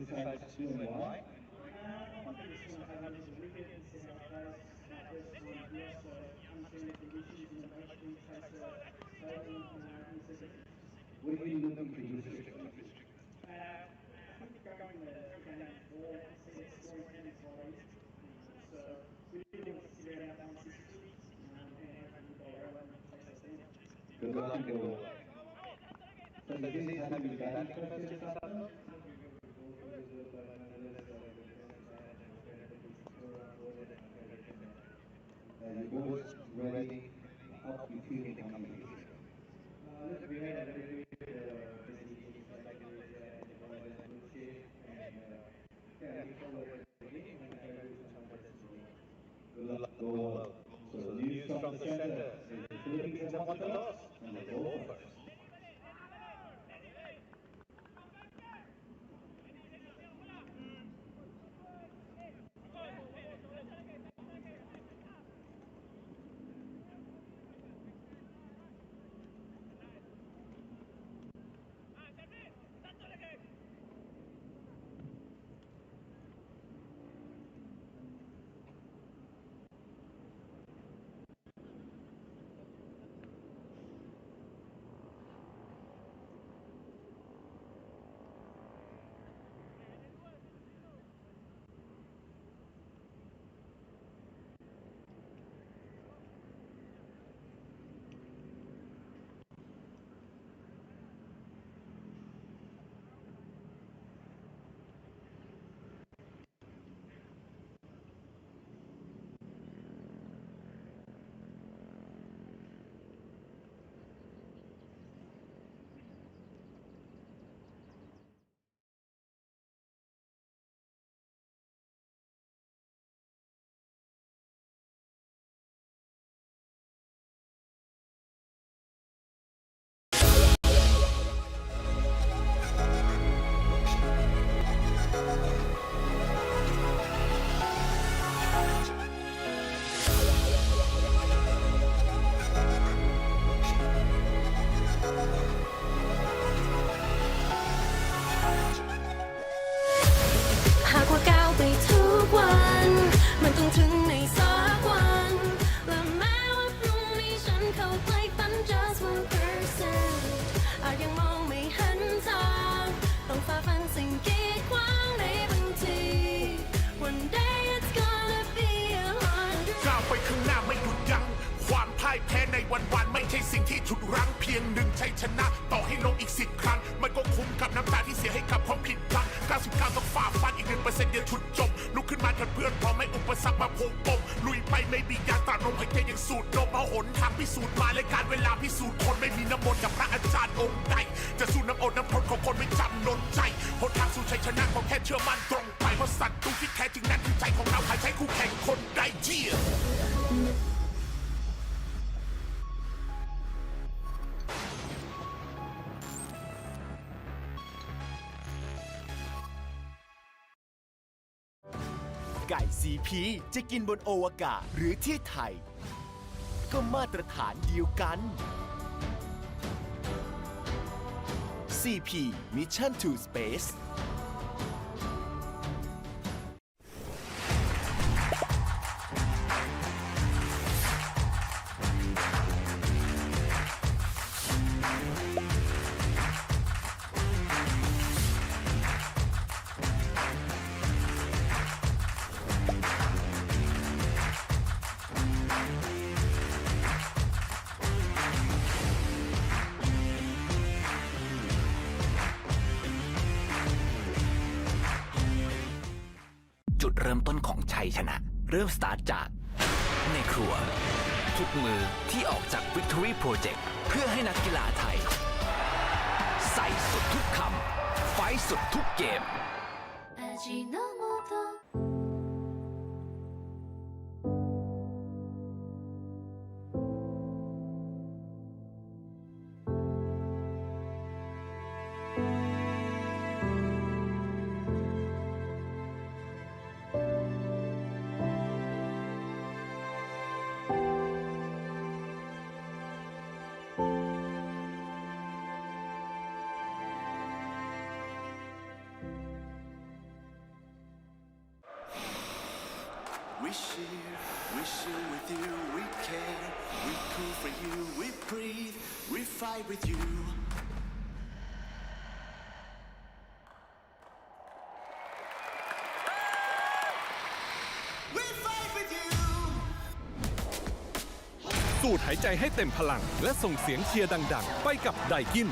decides to do and why? I want to just want to have this weekend and see how it goes. My first time here, so understand the conditions and emotion takes a toll in the second. What are you looking to do differently? I think going from the game before, I see the scoring can be quite easy. So we really want to sit around 160 and hopefully bowl well and chase us down. Good luck and go well. So this have you batting coaches and stuff? You both ready? How you feel in the competition? Look, we had a very good busy meeting like Malaysia and the world in good shape and yeah, we followed the game and I do some best in the game. Good luck, go well. So news from the center. The Philippines have won the toss and they go first.แพ้ในวันๆไม่ใช่สิ่งที่ฉุดรั้งเพียงหนึ่งชัยชนะต่อให้ลงอีก10 ครั้งมันก็คุ้มกับน้ำตาที่เสียให้กับความผิดพลั้ง99ต้องฝ่าฟันอีก1%เดียวฉุดจมลุกขึ้นมาเถิดเพื่อนพอไม่อุปสรรคมาโผงปมลุยไปไม่มียางตาลมหายใจยังสูดดมเอาหนทางพิสูจน์มาและการเวลาพิสูจน์คนไม่มีน้ำมนต์จากพระอาจารย์องค์ใดจะสู้น้ำอดน้ำทนของคนไม่จำนนใจหนทางสู่ชัยชนะของแค่เชื่อมั่นตรงไปเพราะสัตว์ตัวที่แท้จริงนั้นคือใจของเราหายใจคู่แข่งคนใดเยี่ยไก่ซีพีจะกินบนอวกาศหรือที่ไทยก็มาตรฐานเดียวกัน CP Mission to Spaceจุดเริ่มต้นของชัยชนะเริ่มสตาร์ทจากในครัวทุกมือที่ออกจาก Victory Project เพื่อให้นักกีฬาไทยใส่สุดทุกคำไฟสุดทุกเกม We share, we chill with you, we care, we cool for you, we breathe, we fight with you. We fight with you. สูดหายใจให้เต็มพลังและส่งเสียงเชียร์ดังๆไปกับไดกิน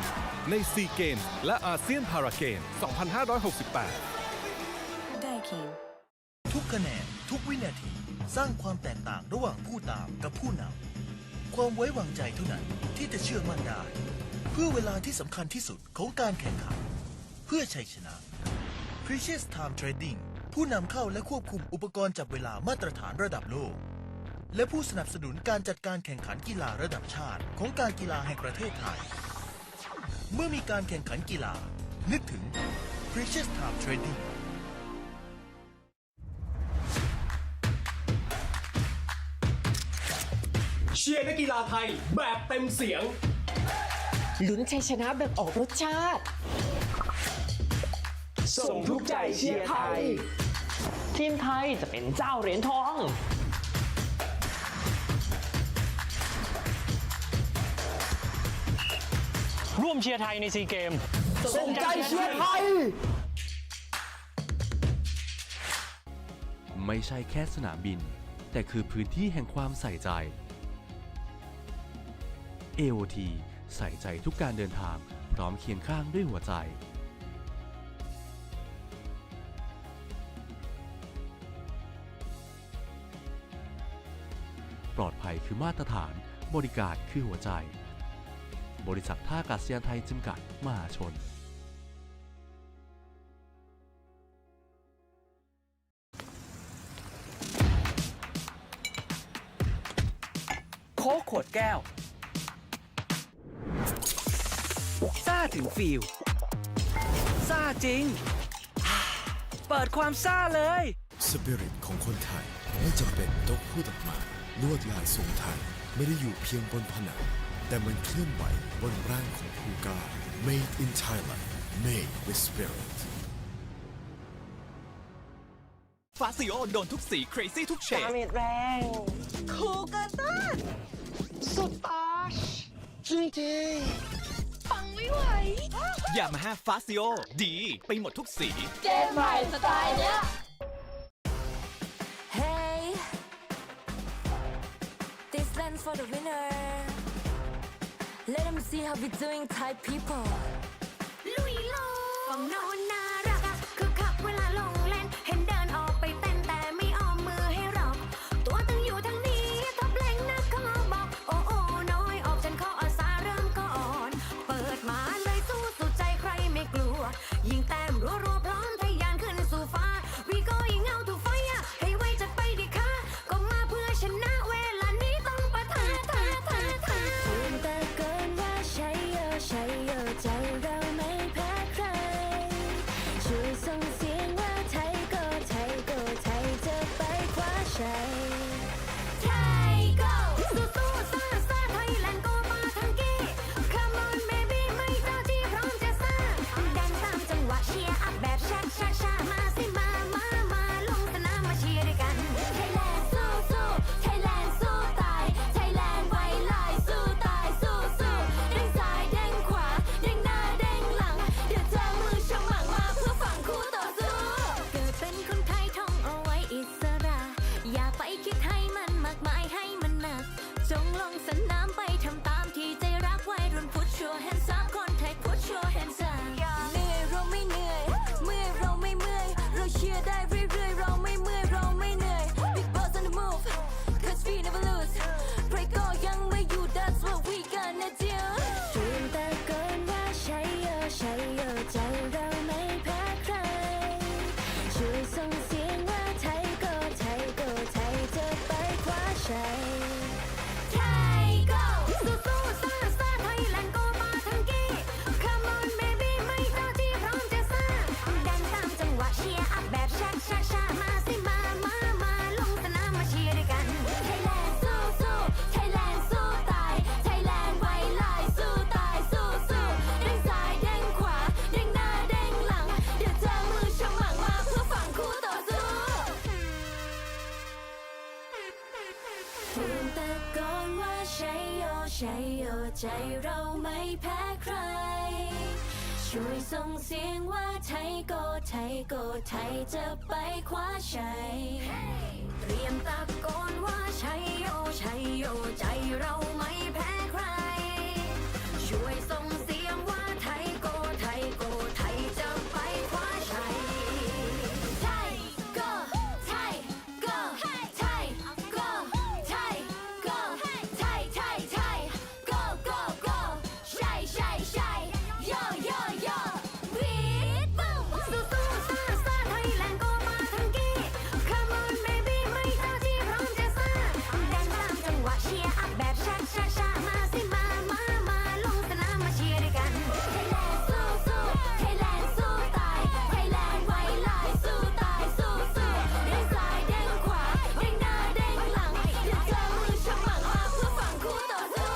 ในซีเกมส์และอาเซียนพาราเกมส์ 2568 ไดกินทุกคะแนนทุกวินาทีสร้างความแตกต่างระหว่างผู้ตามกับผู้นำความไว้วางใจเท่านั้นที่จะเชื่อมั่นได้เพื่อเวลาที่สำคัญที่สุดของการแข่งขันเพื่อชัยชนะ Precious Time Trading ผู้นำเข้าและควบคุมอุปกรณ์จับเวลามาตรฐานระดับโลกและผู้สนับสนุนการจัดการแข่งขันกีฬาระดับชาติของการกีฬาแห่งประเทศไทยเมื่อมีการแข่งขันกีฬานึกถึง Precious Time Tradingเชียร์นักกีฬาไทยแบบเต็มเสียงลุ้นชัยชนะแบบออกรสชาติส่งทุกใจเชียร์ไทยทีมไทยจะเป็นเจ้าเหรียญทองร่วมเชียร์ไทยในซีเกมส่งใจเชียร์ไทยไม่ใช่แค่สนามบินแต่คือพื้นที่แห่งความใส่ใจ AOT ใส่ใจทุกการเดินทางพร้อมเคียงข้างด้วยหัวใจปลอดภัยคือมาตรฐานบริการคือหัวใจบริษัทท่าอากาศยานไทยจำกัดมหาชนโค้กขวดแก้วซ่าถึงฟิลซ่าจริงเปิดความซ่าเลยสปิริตของคนไทยไม่จำเป็นต้องพูดออกมาลวดลายทรงไทยไม่ได้อยู่เพียงบนผนังแต่มันเคลื่อนไหวบนร่างของผู้กล้า Made in Thailand Made with Spirit ฟาซิโอโดนทุกสี crazy ทุกเฉด ดาเมจแรงคูเกอร์ตันสุดตาชจริงๆฟังไม่ไหวอย่ามาห้าฟาซิโอดีไปหมดทุกสีเกมใหม่สไตล์เนี้ย Hey this land's for the winner Let them see how we doing Thai people ลุยโลฝั่งโน้นน่ารักอะคือขับเวลาลงเล่นเห็นเดินออกไปเต้นแต่ไม่อ้อมมือให้เราตัวตึงอยู่ทางนี้ท็อปแรงนักขอบอกโอ้โอ้น้อยออกฉันขออาสาเริ่มก่อนเปิดมาเลยสู้สุดใจใครไม่กลัวยิงแต้มรัวๆพร้อมทะยานขึ้นสู่ฟ้า We going out to fire ให้ไวจัดไปดิค่ะก็มาเพื่อชนะเวลานี้ต้องปะทะแต่เกินว่าใช่เยอะใช่เยอะใจเราไม่แพ้ใครช่วยส่งเสียงว่าไทยก็ไทยก็ไทยจะไปคว้าชัยไทยก็สู้ซ่าซ่าไทยแลนด์ก็มาทั้งกี้ Come on baby ไม่เจ้าที่พร้อมจะซ่าดันตามจังหวะเชียร์อัพแบบชักมาสิมาลงสนามมาเชียร์ด้วยกันไทยแลนด์สู้ไทยแลนด์สู้ตายไทยแลนด์ไว้ลายสู้ตายสู้เด้งซ้ายเด้งขวาเด้งหน้าเด้งหลังเดี๋ยวเจอมือฉมังมาเพื่อฝั่งคู่ต่อสู้เกิดเป็นคนไทยท่องเอาไว้อิสระอย่าไปคิดให้มันมากมายให้มันหนักจงลงสนามไปทำตามที่ใจรักวัยรุ่น Put your hands up คนไทย Put your hands up เหนื่อยเราไม่เหนื่อยเมื่อยเราไม่เมื่อย ใจเราไม่แพ้ใครช่วยส่งเสียงว่าไทยโกไทยโกไทยจะไปคว้าชัยเตรียมตะโกนว่าชัยโยชัยโยใจเราไม่แพ้ใครช่วยส่งเสียงว่าไทยโกไทยโกไทยจะไปคว้าชัยไทยโกไทยโกไทยโกไทยโกไทยไทยไทยโกโกโกชัยชัยชัยโยโยโยวีดบูสู้สู้ซ่าซ่าไทยแลนด์ก็มาทั้งกี้ Come on baby ไม่เจ้าที่พร้อมจะซ่าแดนตามจังหวะเชียร์อัพแบบชักชักชักมาสิมาลงสนามมาเชียร์ด้วยกันไทยแลนด์สู้สู้ไทยแลนด์สู้ตายไทยแลนด์ไว้ลายสู้ตายสู้สู้เด้งซ้ายเด้งขวาเด้งหน้าเด้งหลังอย่าเจอมือฉมังมาเพื่อฝั่งคู่ต่อสู้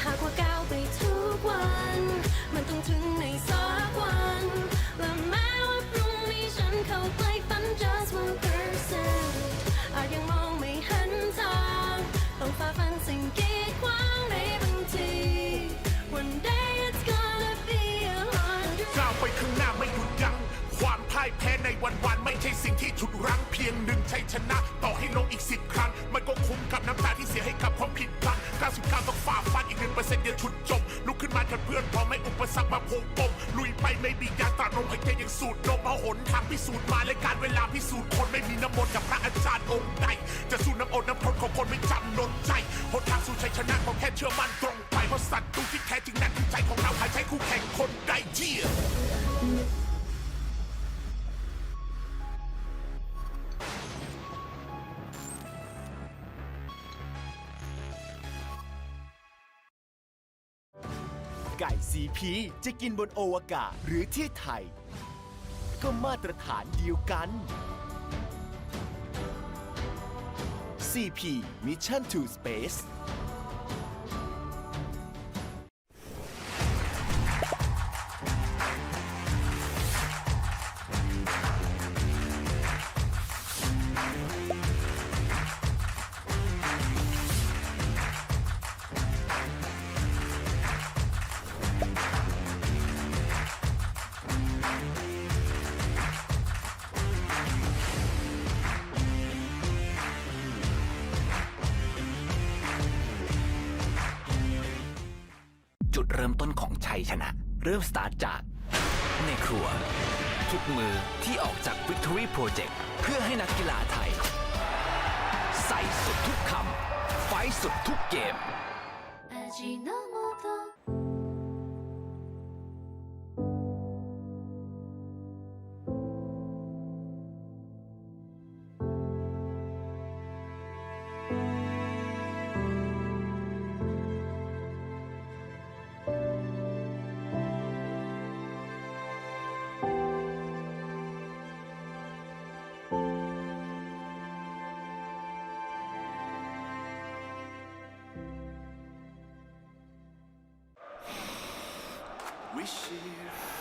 หากว่าก้าวไปทุกวันมันต้องถึงในสักวันและแม้ว่าพรุ่งนี้ฉันเข้าใกล้ฝัน just 1% อาจยังมองไม่เห็นทางต้องฝ่าฟันสิ่งกีดขวางในบางที One day it's gonna be a hundred ก้าวไปข้างหน้าไม่หยุดยั้งความพ่ายแพ้ในวันๆไม่ใช่สิ่งที่ฉุดรั้งเพียงหนึ่งชัยชนะต่อให้ลงอีก10 ครั้งมันก็คุ้มกับน้ำตาที่เสียให้กับความผิดพลาด99ต้องฝ่าฟันอีก1%อย่าฉุดจมลุกขึ้นมากันเพื่อนพอไม่อุปสรรคมาพงปมลุยไปไม่มียาตราลมหายใจยังสูดลมเอาหนทางพิสูจน์มาและการเวลาพิสูจน์คนไม่มีน้ำมนต์กับพระอาจารย์องค์ใดจะสู้น้ำอดน้ำทนของคนไม่จำนนใจหนทางสู่ชัยชนะของแค่เชื่อมั่นตรงไปเพราะสัตว์ตัวที่แท้จริงนั้นคือใจของเราหายใจคู่แข่งคนใดเยี่ยไก่ซีพีจะกินบนอวกาศหรือที่ไทยก็มาตรฐานเดียวกัน CP Mission to Spaceจุดเริ่มต้นของชัยชนะเริ่มสตาร์ทจากในครัวทุกมือที่ออกจาก Victory Project เพื่อให้นักกีฬาไทยใส่สุดทุกคำไฟสุดทุกเกม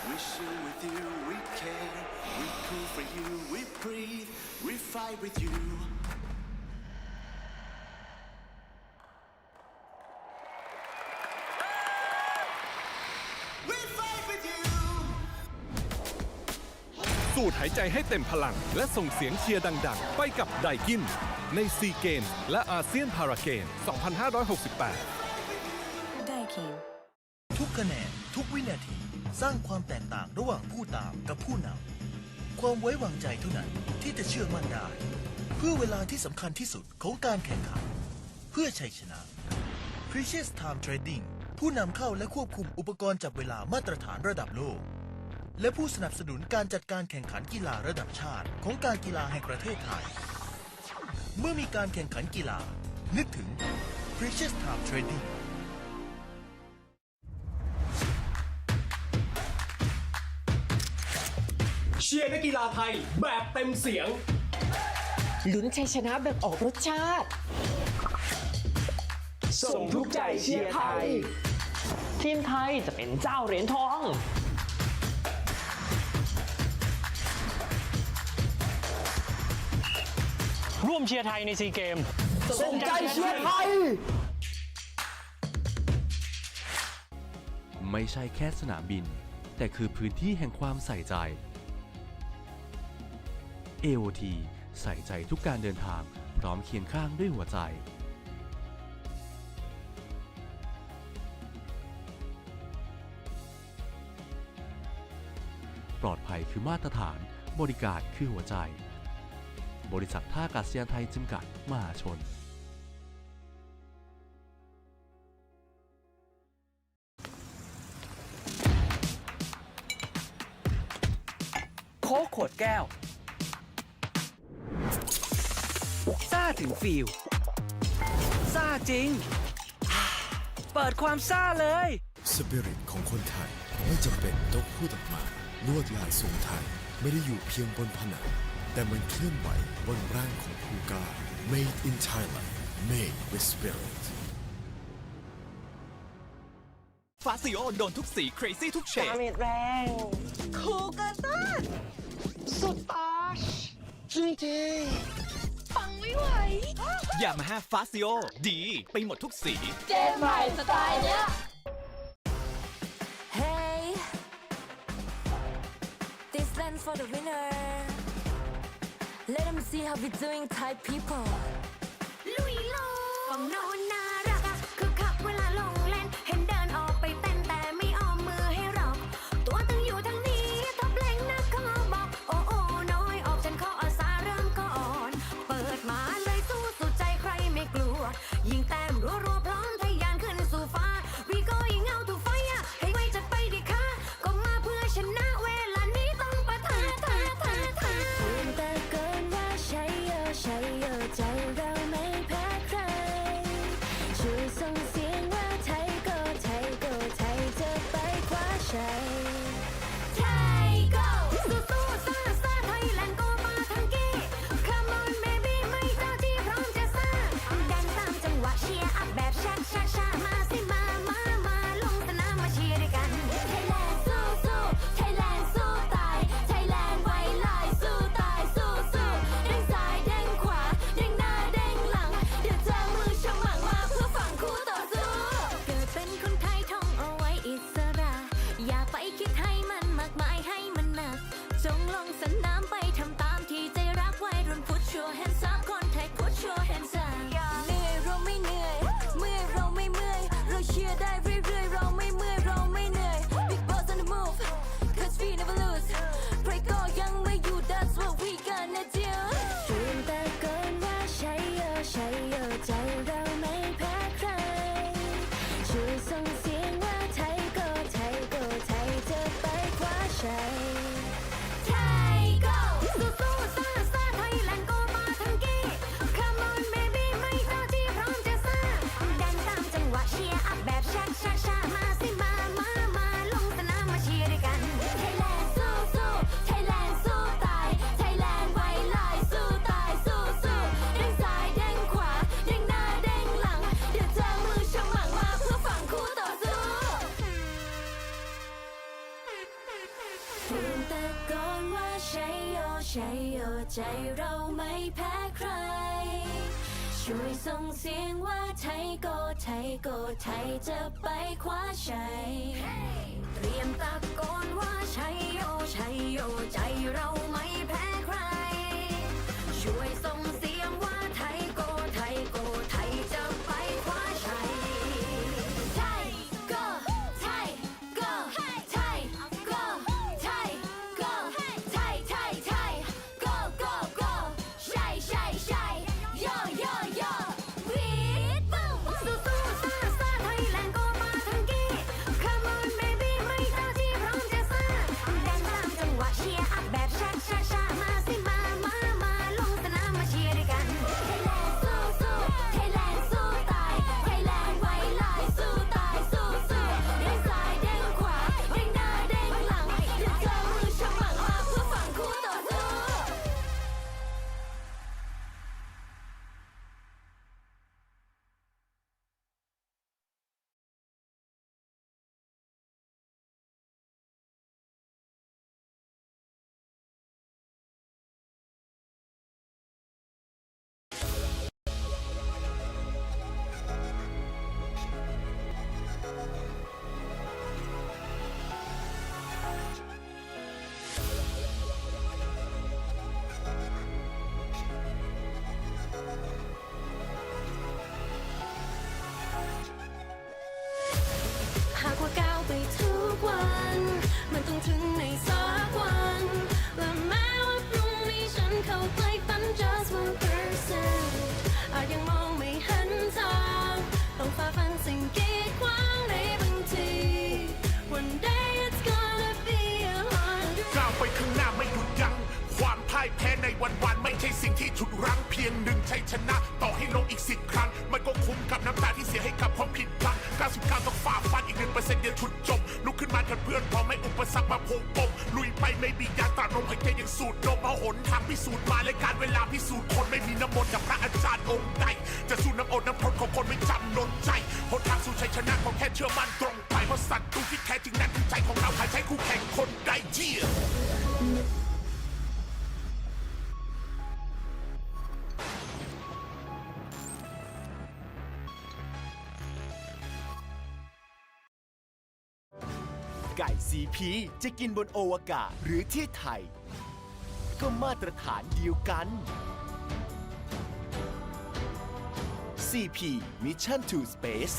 We share with you, we care, we cool for you, we breathe, we fight with you. We fight with you. สูดหายใจให้เต็มพลังและส่งเสียงเชียร์ดังๆไปกับไดกินในซีเกมส์และอาเซียนพาราเกม2568 ไดกินทุกคะแนนทุกวินาทีสร้างความแตกต่างระหว่างผู้ตามกับผู้นำความไว้วางใจเท่านั้นที่จะเชื่อมั่นได้เพื่อเวลาที่สำคัญที่สุดของการแข่งขันเพื่อชัยชนะ Precious Time Trading ผู้นำเข้าและควบคุมอุปกรณ์จับเวลามาตรฐานระดับโลก และผู้สนับสนุนการจัดการแข่งขันกีฬาระดับชาติของการกีฬาแห่งประเทศไทยเมื่อมีการแข่งขันกีฬานึกถึง Precious Time Tradingเชียร์นักกีฬาไทยแบบเต็มเสียงลุ้นชัยชนะแบบออกรสชาติส่งทุกใจเชียร์ไทยทีมไทยจะเป็นเจ้าเหรียญทองร่วมเชียร์ไทยในซีเกมส่งใจเชียร์ไทยไม่ใช่แค่สนามบินแต่คือพื้นที่แห่งความใส่ใจ AOT ใส่ใจทุกการเดินทางพร้อมเคียงข้างด้วยหัวใจปลอดภัยคือมาตรฐานบริการคือหัวใจบริษัทท่าอากาศยานไทยจำกัดมหาชนโค้กขวดแก้วซ่าถึงฟิลซ่าจริงเปิดความซ่าเลยสปิริตของคนไทยไม่จำเป็นต้องพูดออกมาลวดลายทรงไทยไม่ได้อยู่เพียงบนผนังแต่มันเคลื่อนไหวบนร่างของผู้กล้า Made in Thailand Made with Spirit ฟาซิโอโดนทุกสี crazy ทุกเฉด ดาเมจแรงคูกระตันสุดตาชจริงๆฟังไม่ไหว อย่ามาห้าฟาซิโอดีไปหมดทุกสีเจนใหม่สไตล์เนี้ย Hey this land for the winner Let them see how we doing Thai people ลุยโลฝั่งโน้นน่ารักอะคือขับเวลาลงเล่นเห็นเดินออกไปเต้นแต่ไม่อ้อมมือให้เราตัวตึงอยู่ทางนี้ท็อปแรงนักเขาบอกโอ้โอ้น้อยออกฉันขออาสาเริ่มก่อนเปิดมาเลยสู้สุดใจใครไม่กลัวยิงแต้มรัวๆพร้อมทะยานขึ้นสู่ฟ้า We going out to fire ให้ไวจัดไปดิค่ะก็มาเพื่อชนะเวลานี้ต้องปะทะแต่เกินว่าใช่เยอะใจเราไม่แพ้ใครช่วยส่งเสียงว่าไทยก็ไทยจะไปคว้าชัยไทยก็สู้ซ่าไทยแลนด์ก็มาทั้งกี้ Come on baby ไม่เจ้าที่พร้อมจะซ่าดันตามจังหวะเชียร์อัพแบบช้ามาสิมาลงสนามมาเชียร์ด้วยกันไทยแลนด์สู้ไทยแลนด์สู้ตายไทยแลนด์ไว้ลายสู้ตายสู้เด้งซ้ายเด้งขวาเด้งหน้าเด้งหลังเดี๋ยวเจอมือฉมังมาเพื่อฝั่งคู่ต่อสู้เกิดเป็นคนไทยท่องเอาไว้อิสระอย่าไปคิดให้มันมากมายให้มันหนักจงลงสนามไปทำตามที่ใจรักวัยรุ่น Put your hands up คนไทย Put your hands up เหนื่อยเราไม่เหนื่อยเมื่อยเราไม่เมื่อยเราเชียร์ได้เรื่อยๆเราไม่เมื่อยเราไม่เหนื่อย Big boss on the move cause we never lose ใครก็ยังไม่อยู่ That's what we gonna do ช่วยแต่เกินว่าใช่เยอะใจเราไม่แพ้ใครช่วยส่งเสียงว่าไทยก็ไทยจะไปคว้าชัยไทยก็สู้ซ่าไทยแลนด์ก็มาทั้งกี้ Come on baby ไม่เจ้าที่พร้อมจะซ่าดันตามจังหวะเชียร์อัพแบบช้ามาสิมาลงสนามมาเชียร์ด้วยกันไทยแลนด์สู้ไทยแลนด์สู้ตายไทยแลนด์ไว้ลายสู้ตายสู้เด้งซ้ายเด้งขวาเด้งหน้าเด้งหลังเดี๋ยวเจอมือฉมังมาเพื่อฝั่งคู่ต่อสู้แต่ก่อนว่าใช่โยใจเราไม่แพ้ใครช่วยส่งเสียงว่าไทยก็ไทยจะไปคว้าชัยเตรียมตะโกนว่าใช่โยใจเราไม่แพ้ใครช่วยส่งเสียงว่าไทยก็ไทยจะไปคว้าชัยไทยก็ไทยก็ไทยก็ไทยก็ไทยก็ใช่โยวีดบูมสู้ซ่าไทยแลนด์ก็มาทั้งกี้ Come on baby ไม่เจ้าที่พร้อมจะซ่าดันต ฉุดรั้งเพียงหนึ่งชัยชนะต่อให้ลงอีก10 ครั้งมันก็คุ้มกับน้ำตาที่เสียให้กับความผิดพลาด99ต้องฝ่าฟันอีก1%เดียวฉุดจบลุกขึ้นมากันเพื่อนพอไม่อุปสรรคมาพงปมลุยไปไม่มียาตราลมหายใจยังสูดดมเอาหนทางพิสูจน์มาและการเวลาพิสูจน์คนไม่มีน้ำมนต์จากพระอาจารย์องค์ใดจะสู้น้ำอดน้ำทนของคนไม่จำนนใจหนทางสู่ชัยชนะของแค่เชื่อมั่นตรงไปเพราะศัตรูที่แท้จริงนั้นคือใจของเราหายใจคู่แข่งคนใดเยี่ยไก่ซีพีจะกินบนอวกาศหรือที่ไทยก็มาตรฐานเดียวกัน CP Mission to Space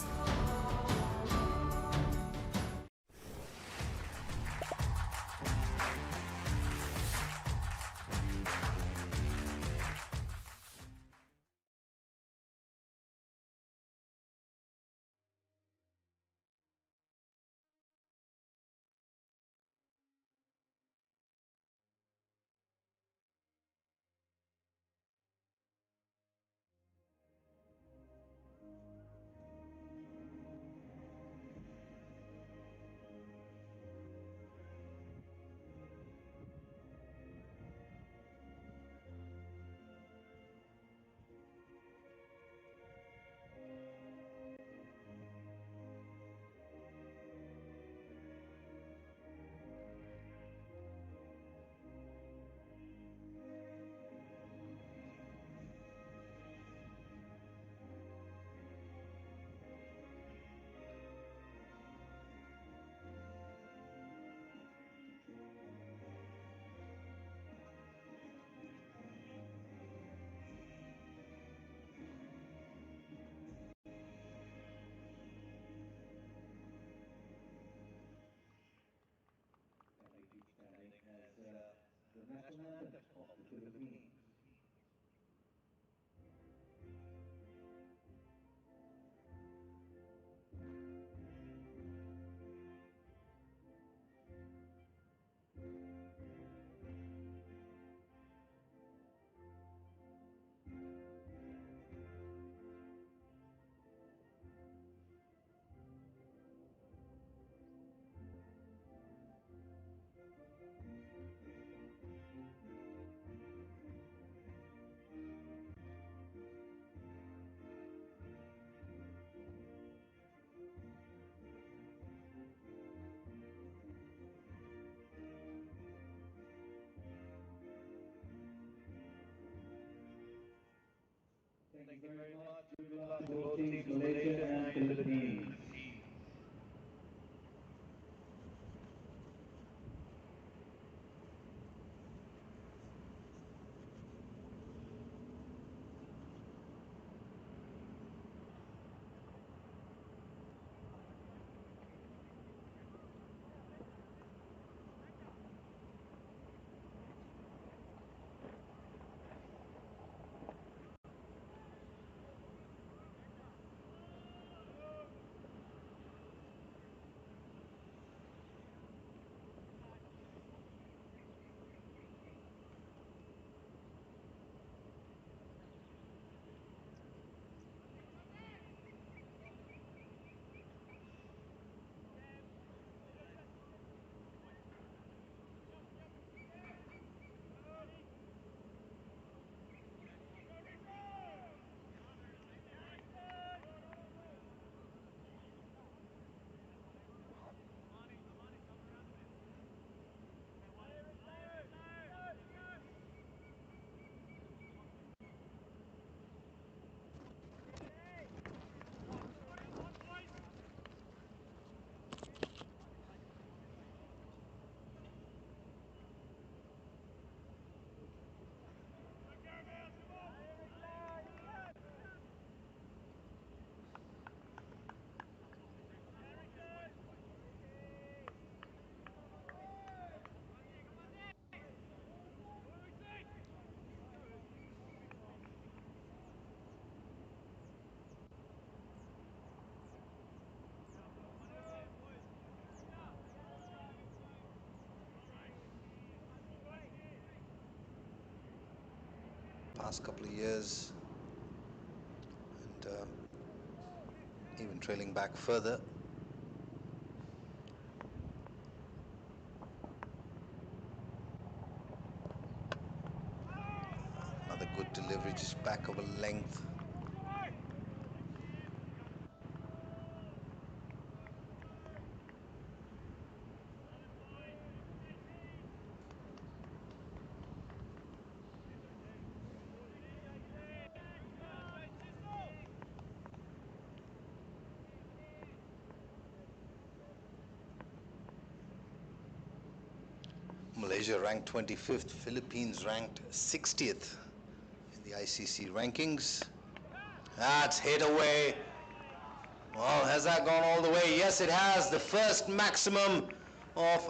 The national anthem of the Philippines. Thank you very much. Good luck to both teams, Malaysia and Philippines. last couple of years, and even trailing back further. Another good delivery, just back over length. Malaysia ranked 25th, Philippines ranked 60th in the ICC rankings. That's hit away. Well, has that gone all the way? Yes, it has. The first maximum of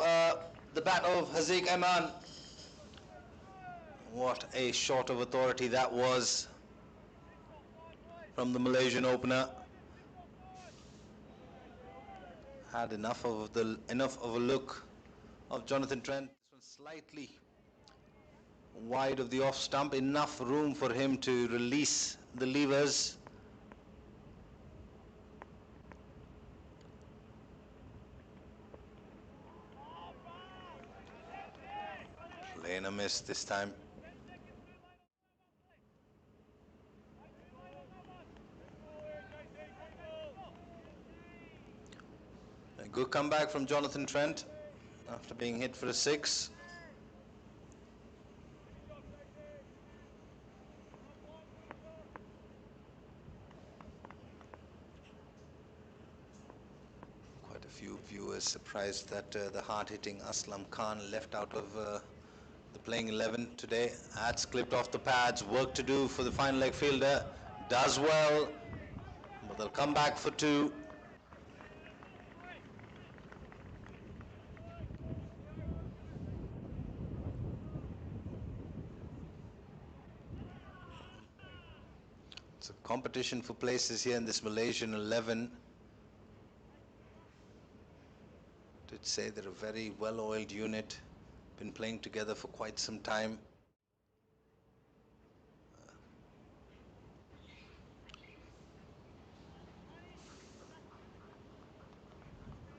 the bat of Haziq Aiman. What a shot of authority that was from the Malaysian opener. Had enough of a look of Jonathan Trent. This one slightly wide of the off stump, enough room for him to release the levers. Playing a miss this time. A good comeback from Jonathan Trent after being hit for a 6. Quite a few viewers surprised that the hard-hitting Aslam Khan left out of the playing 11 today. That's clipped off the pads. Work to do for the final leg fielder. Does well, but they'll come back for 2. It's a competition for places here in this Malaysian 11. Did say they're a very well-oiled unit, been playing together for quite some time.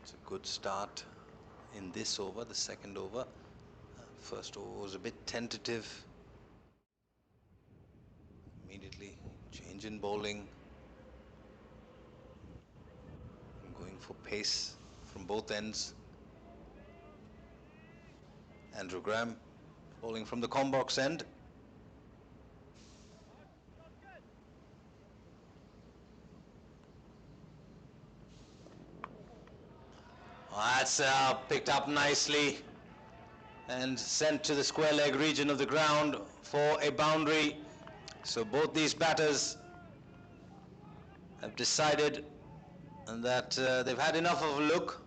It's a good start in this over, the second over. First over was a bit tentative. Immediately change in bowling. Going for pace from both ends. Andrew Graham bowling from the Combox end. That's picked up nicely and sent to the square leg region of the ground for a boundary. So both these batters have decided that they've had enough of a look.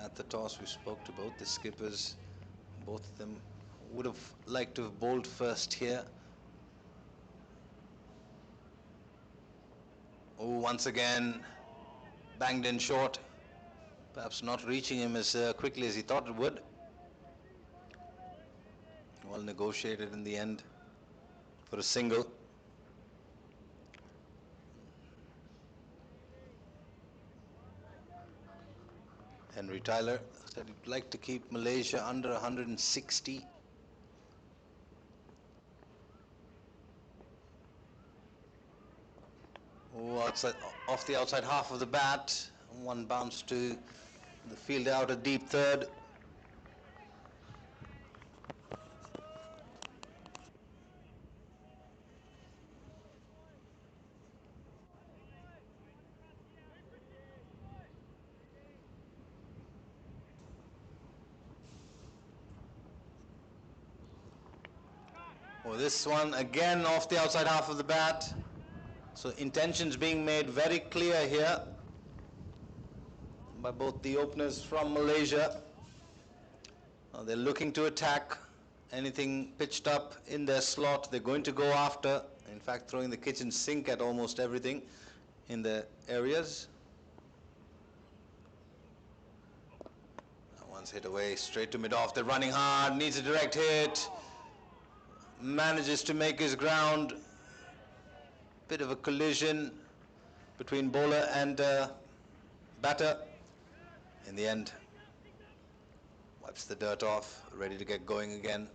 At the toss, we spoke to both the skippers. Both of them would have liked to have bowled first here. Oh, once again, banged in short. Perhaps not reaching him as quickly as he thought it would. Well negotiated in the end for a single. Henry Tyler said he'd like to keep Malaysia under 160. Oh, off the outside half of the bat. One bounce to the fielder out a deep third. Oh, this one again off the outside half of the bat. So intentions being made very clear here by both the openers from Malaysia. They're looking to attack anything pitched up in their slot. They're going to go after, in fact, throwing the kitchen sink at almost everything in the areas. Once hit away, straight to mid-off. They're running hard, needs a direct hit. Manages to make his ground. Bit of a collision between bowler and batter. In the end, wipes the dirt off, ready to get going again.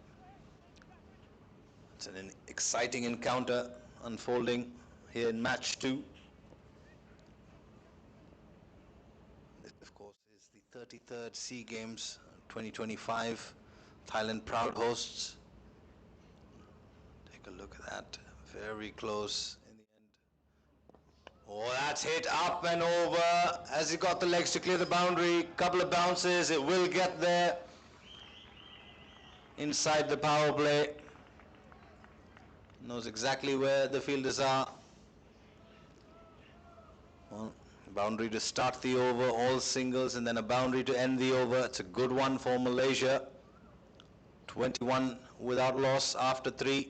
It's an exciting encounter unfolding here in match 2. This, of course, is the 33rd SEAGAMES 2025. Thailand proud hosts. Take a look at that. Very close in the end. Oh, that's hit up and over as he got the legs to clear the boundary. Couple of bounces. It will get there inside the power play. Knows exactly where the fielders are. Well, boundary to start the over, all singles, and then a boundary to end the over. It's a good one for Malaysia. 21 without loss after 3.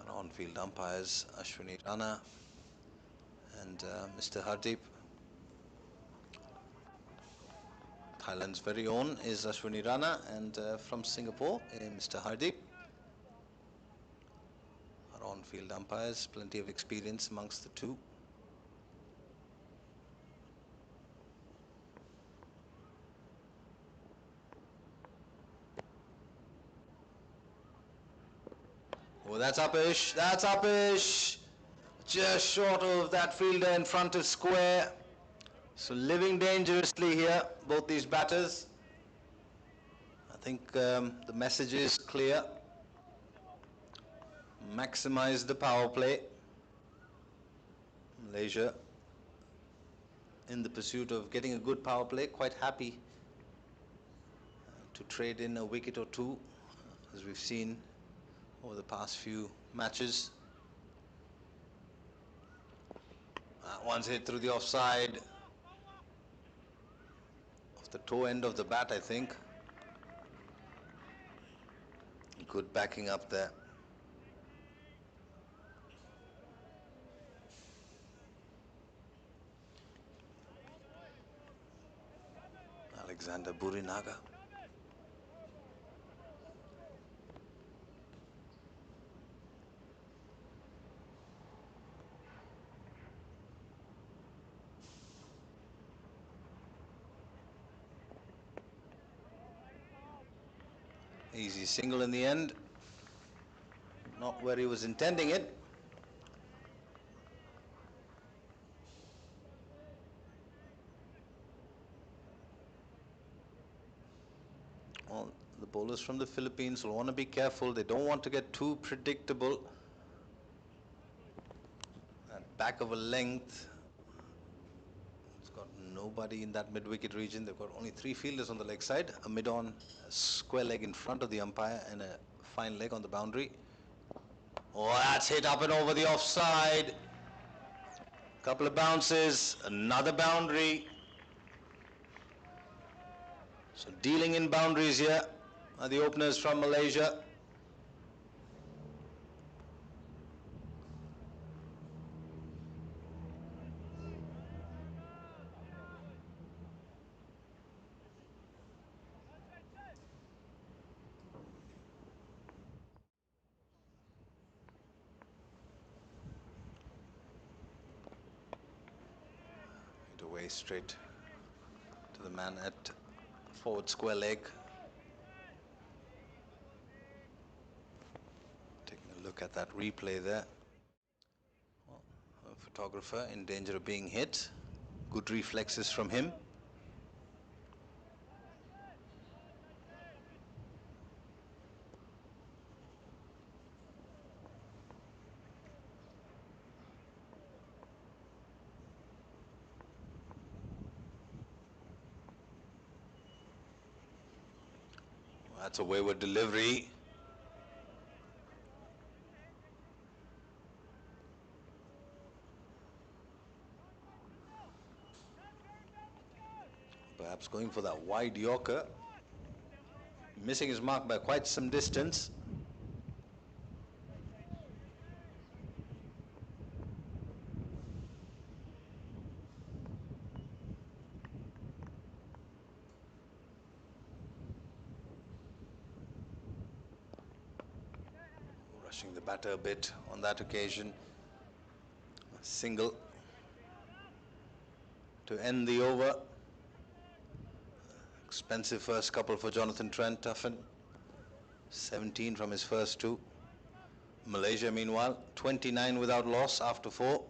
And on-field umpires Ashwini Rana and Mr. Hardeep. Thailand's very own is Ashwini Rana, and from Singapore, Mr. Hardeep. Our on-field umpires, plenty of experience amongst the two. Oh, that's uppish, that's uppish. Just short of that fielder in front of square. So living dangerously here, both these batters. I think the message is clear. Maximize the power play. Malaysia in the pursuit of getting a good power play, quite happy to trade in a wicket or two, as we've seen over the past few matches. That one's hit through the offside. Off the toe end of the bat, I think. Good backing up there. Alexander Burinaga. Easy single in the end. Not where he was intending it. Well, the bowlers from the Philippines will want to be careful. They don't want to get too predictable. At back of a length. It's got nobody in that mid-wicket region. They've got only 3 fielders on the leg side. A mid-on, a square leg in front of the umpire, and a fine leg on the boundary. Oh, that's hit up and over the offside. Couple of bounces, another boundary. So dealing in boundaries here are the openers from Malaysia. Hit away straight to the man at forward square leg. Taking a look at that replay there. Well, a photographer in danger of being hit. Good reflexes from him. That's a wayward delivery. Perhaps going for that wide Yorker. Missing his mark by quite some distance. rushing the batter a bit on that occasion. A single to end the over. Expensive first couple for Jonathan Trent Tuffen. 17 from his first two. Malaysia, meanwhile, 29 without loss after 4.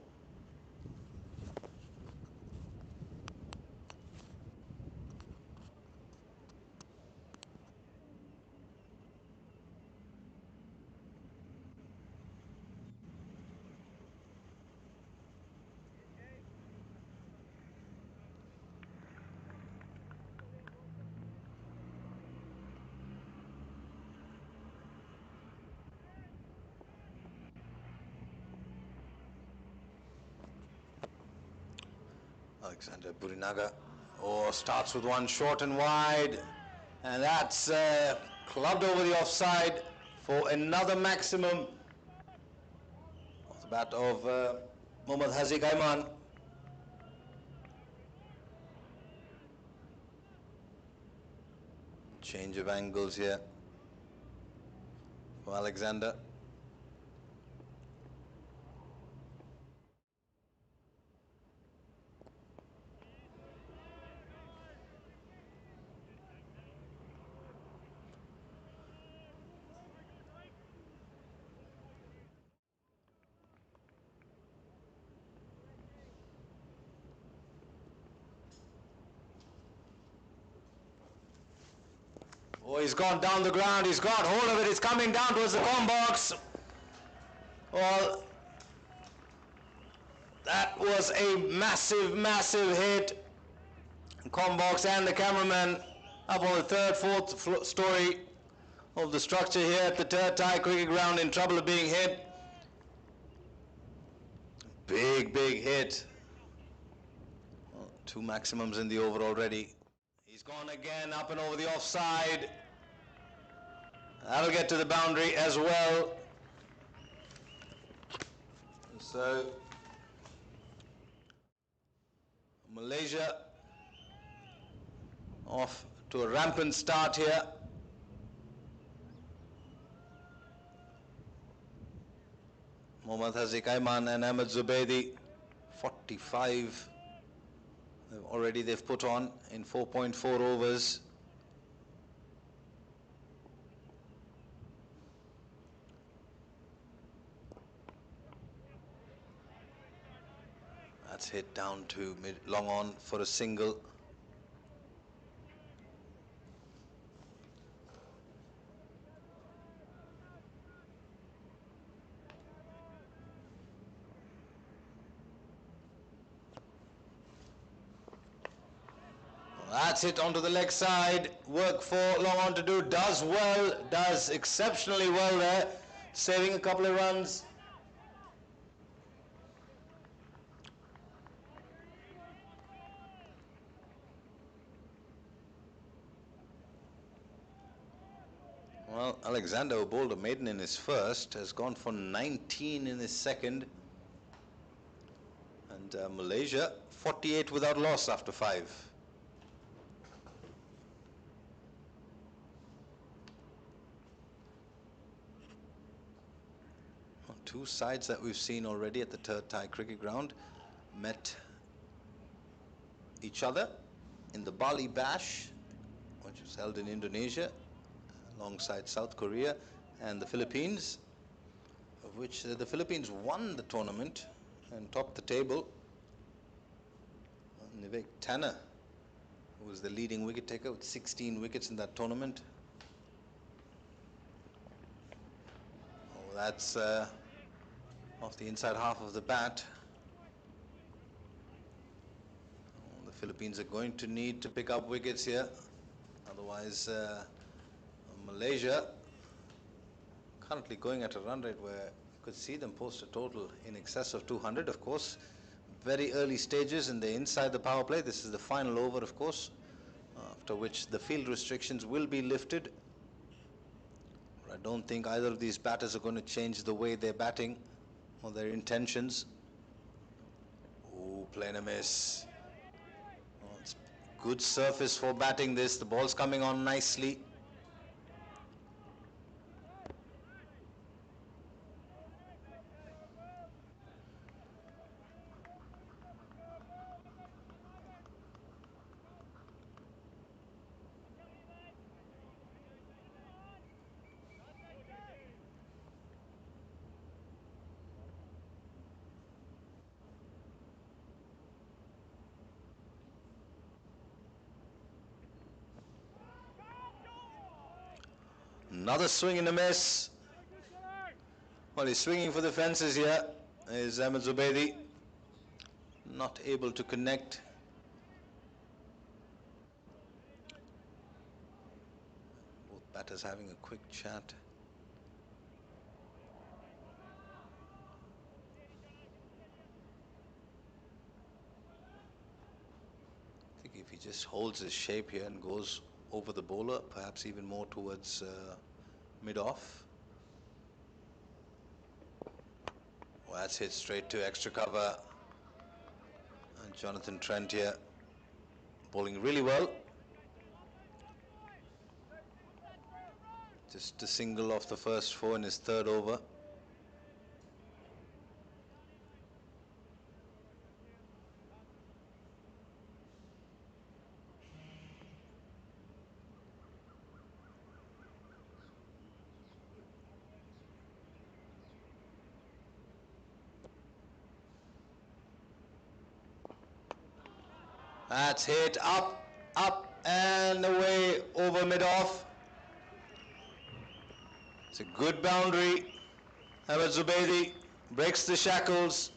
Alexander Burinaga starts with one short and wide, and that's clubbed over the offside for another maximum of the bat of Mohammad Haziq Aiman. Change of angles here for Alexander. Oh, he's gone down the ground. He's got hold of it. It's coming down towards the com box. Well, that was a massive, massive hit. Com box and the cameraman up on the third, fourth story of the structure here at the Terd Thai cricket ground in trouble of being hit. Big, big hit. Well, 2 maximums in the over already. He's gone again up and over the offside. That'll get to the boundary as well. So Malaysia off to a rampant start here. Mohammad Haziq Aiman and Ahmed Zubaydi, 45 already they've put on in 4.4 overs. That's hit down to mid long on for a single. That's hit onto the leg side. Work for long on to do. Does well, does exceptionally well there, saving a couple of runs. Well, Alexander, who bowled a maiden in his first, has gone for 19 in his second. And Malaysia, 48 without loss after 5. Well, 2 sides that we've seen already at the Terd Thai cricket ground met each other in the Bali Bash, which was held in Indonesia, alongside South Korea and the Philippines, of which the Philippines won the tournament and topped the table. Nivek Tanner, who was the leading wicket taker with 16 wickets in that tournament. Oh, that's off the inside half of the bat. Oh, the Philippines are going to need to pick up wickets here, otherwise Malaysia currently going at a run rate where you could see them post a total in excess of 200. Of course, very early stages and they're inside the power play. This is the final over, of course, after which the field restrictions will be lifted. But I don't think either of these batters are going to change the way they're batting or their intentions. Ooh, playing a miss. Oh, it's good surface for batting this. The ball's coming on nicely. Another swing and a miss. Well, he's swinging for the fences here. Is Ahmed Zubaydi not able to connect. Both batters having a quick chat. I think if he just holds his shape here and goes over the bowler, perhaps even more towards mid-off. Well, that's hit straight to extra cover. And Jonathan Trent here bowling really well. Just a single off the first 4 in his 3rd over. That's hit up, up and away over mid-off. It's a good boundary. Ahmed Zubaydi breaks the shackles.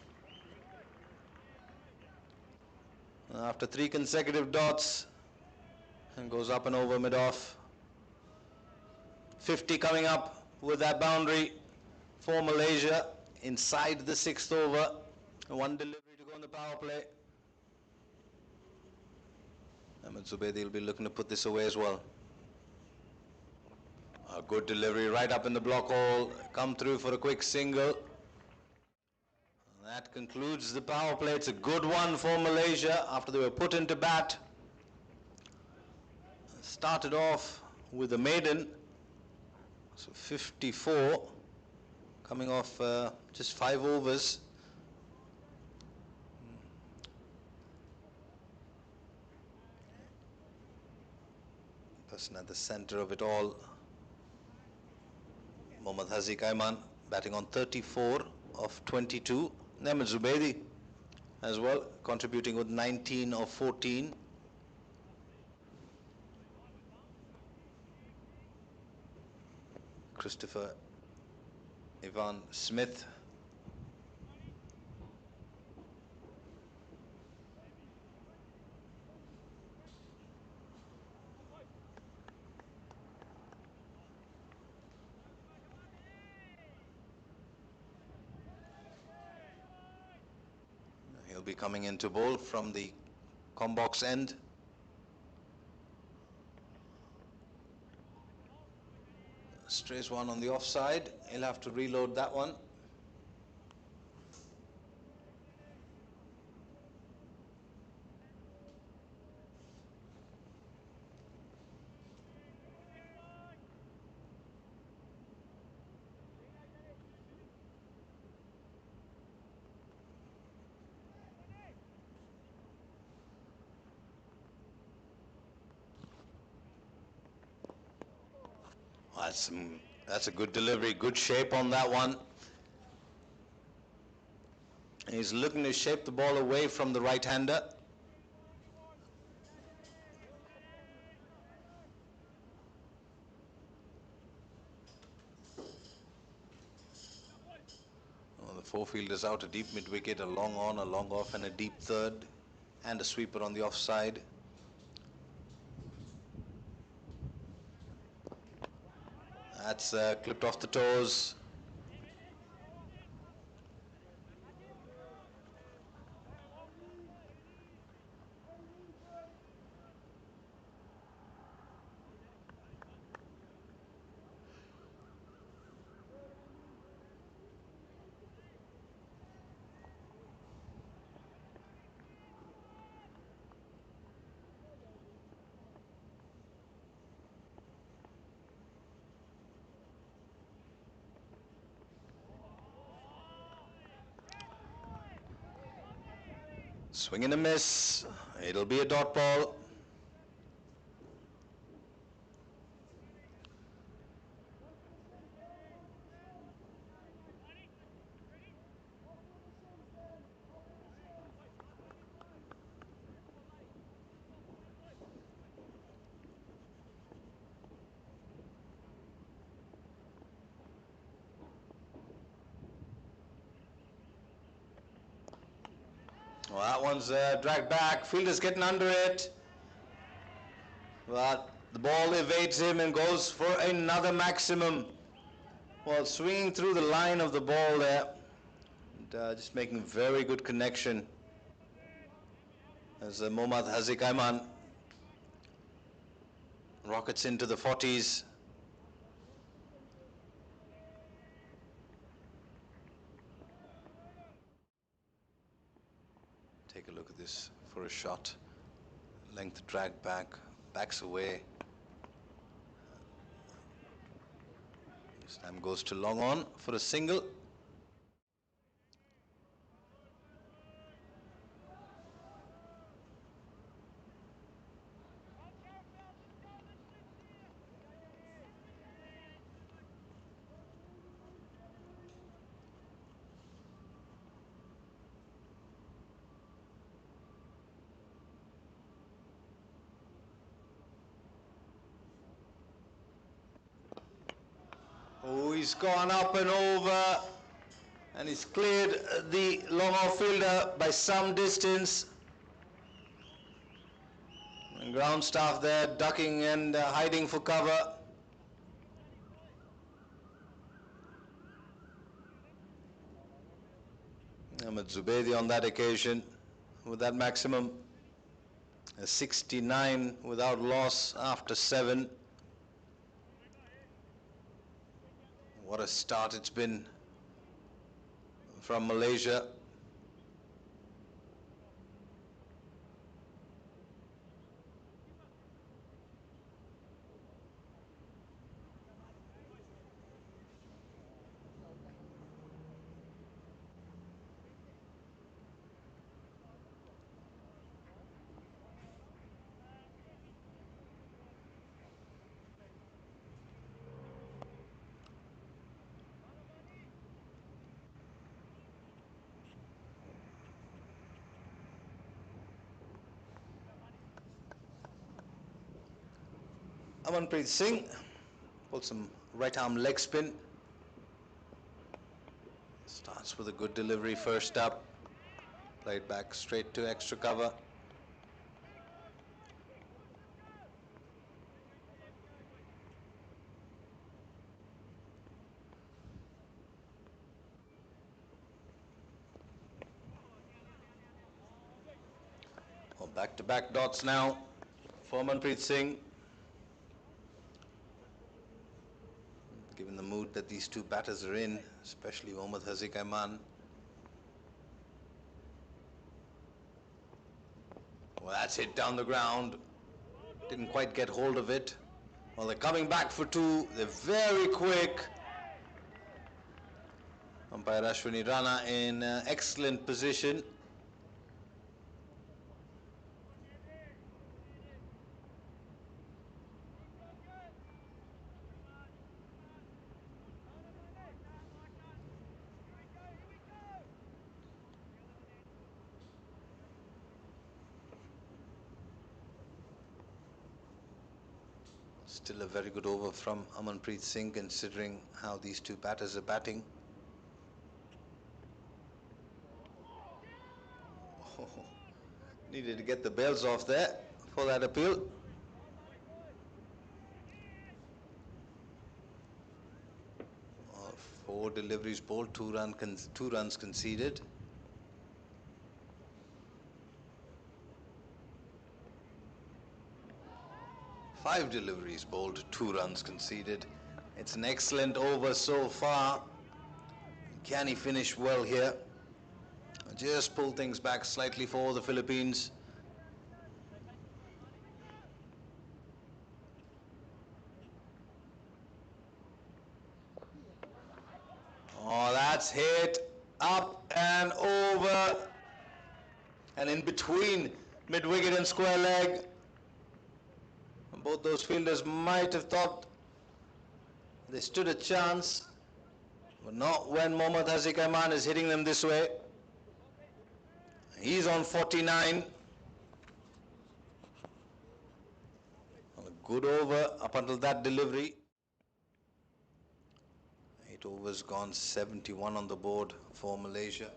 After 3 consecutive dots and goes up and over mid-off. 50 coming up with that boundary for Malaysia inside the 6th over. 1 delivery to go on the power play. Ahmed Zubaydi will be looking to put this away as well. A good delivery right up in the block hole. Come through for a quick single. That concludes the power play. It's a good one for Malaysia after they were put into bat. Started off with a maiden. So 54 coming off just 5 overs. Person at the center of it all, Mohammad Haziq Ayman, batting on 34 of 22. Ahmed Zubaydi as well, contributing with 19 of 14. Christopher Ivan Smith. He'll be coming into bowl from the combox end. Strays one on the offside. He'll have to reload that one. That's a good delivery, good shape on that one. He's looking to shape the ball away from the right-hander. Oh, the 4-fielder's out, a deep mid-wicket, a long on, a long off and a deep 3rd, and a sweeper on the offside. That's clipped off the toes. Swing and a miss. It'll be a dot ball. Well, that one's dragged back. Fielder's getting under it. But the ball evades him and goes for another maximum. Well, swinging through the line of the ball there. And, just making very good connection. As Mohammad Haziq Aiman rockets into the 40s. Take a look at this for a shot. Length drag back, backs away. This time goes to long on for a single. Oh, he's gone up and over, and he's cleared the long-off fielder by some distance. And ground staff there ducking and hiding for cover. Ahmed Zubaydi on that occasion with that maximum. A 69 without loss after 7. What a start it's been from Malaysia. Amanpreet Singh pulled some right arm leg spin. Starts with a good delivery first up. Played back straight to extra cover. Well, back-to-back dots now for Amanpreet Singh. Given the mood that these two batters are in, especially Mohammad Haziq Aiman. Well, that's hit down the ground. Didn't quite get hold of it. Well, they're coming back for 2. They're very quick. Umpire Ashwini Rana in excellent position. Still a very good over from Amanpreet Singh considering how these two batters are batting. Oh, needed to get the bails off there for that appeal. Well, 4 deliveries bowled, 2 runs conceded. Five deliveries bowled, 2 runs conceded. It's an excellent over so far. Can he finish well here? Just pull things back slightly for the Philippines. Oh, that's hit up and over and in between mid-wicket and square leg. Both those fielders might have thought they stood a chance, but not when Mohammad Haziq Aiman is hitting them this way. He's on 49. Well, a good over up until that delivery. 8 overs gone, 71 on the board for Malaysia.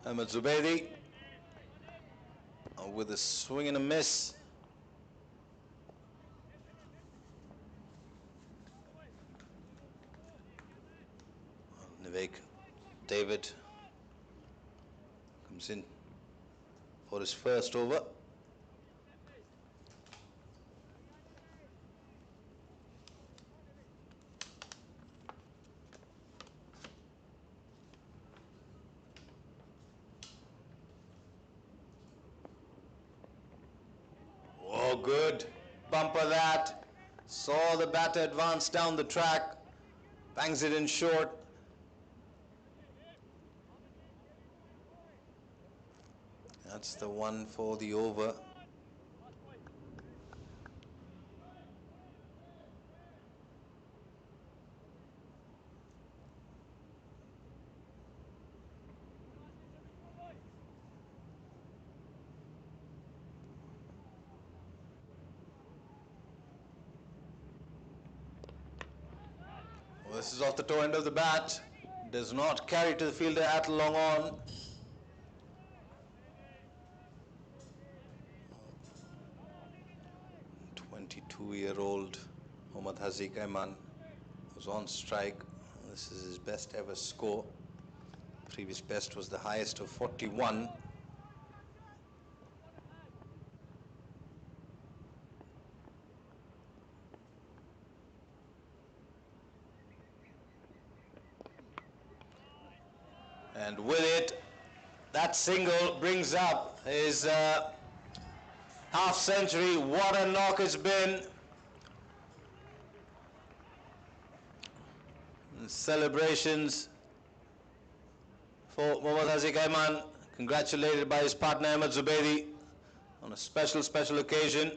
Ahmed Zubaydi with a swing and a miss. Nivek David comes in for his first over. Oh, good bumper that. Saw the batter advance down the track, bangs it in short. That's the one for the over. Well, this is off the toe end of the bat. Does not carry to the fielder at long on. Two-year-old Mohammad Haziq Ayman was on strike. This is his best ever score. Previous best was the highest of 41. And with it, that single brings up his half century. What a knock it's been. And celebrations for Mohammad Haziq Ayman, congratulated by his partner Ahmed Zubaydi on a special occasion.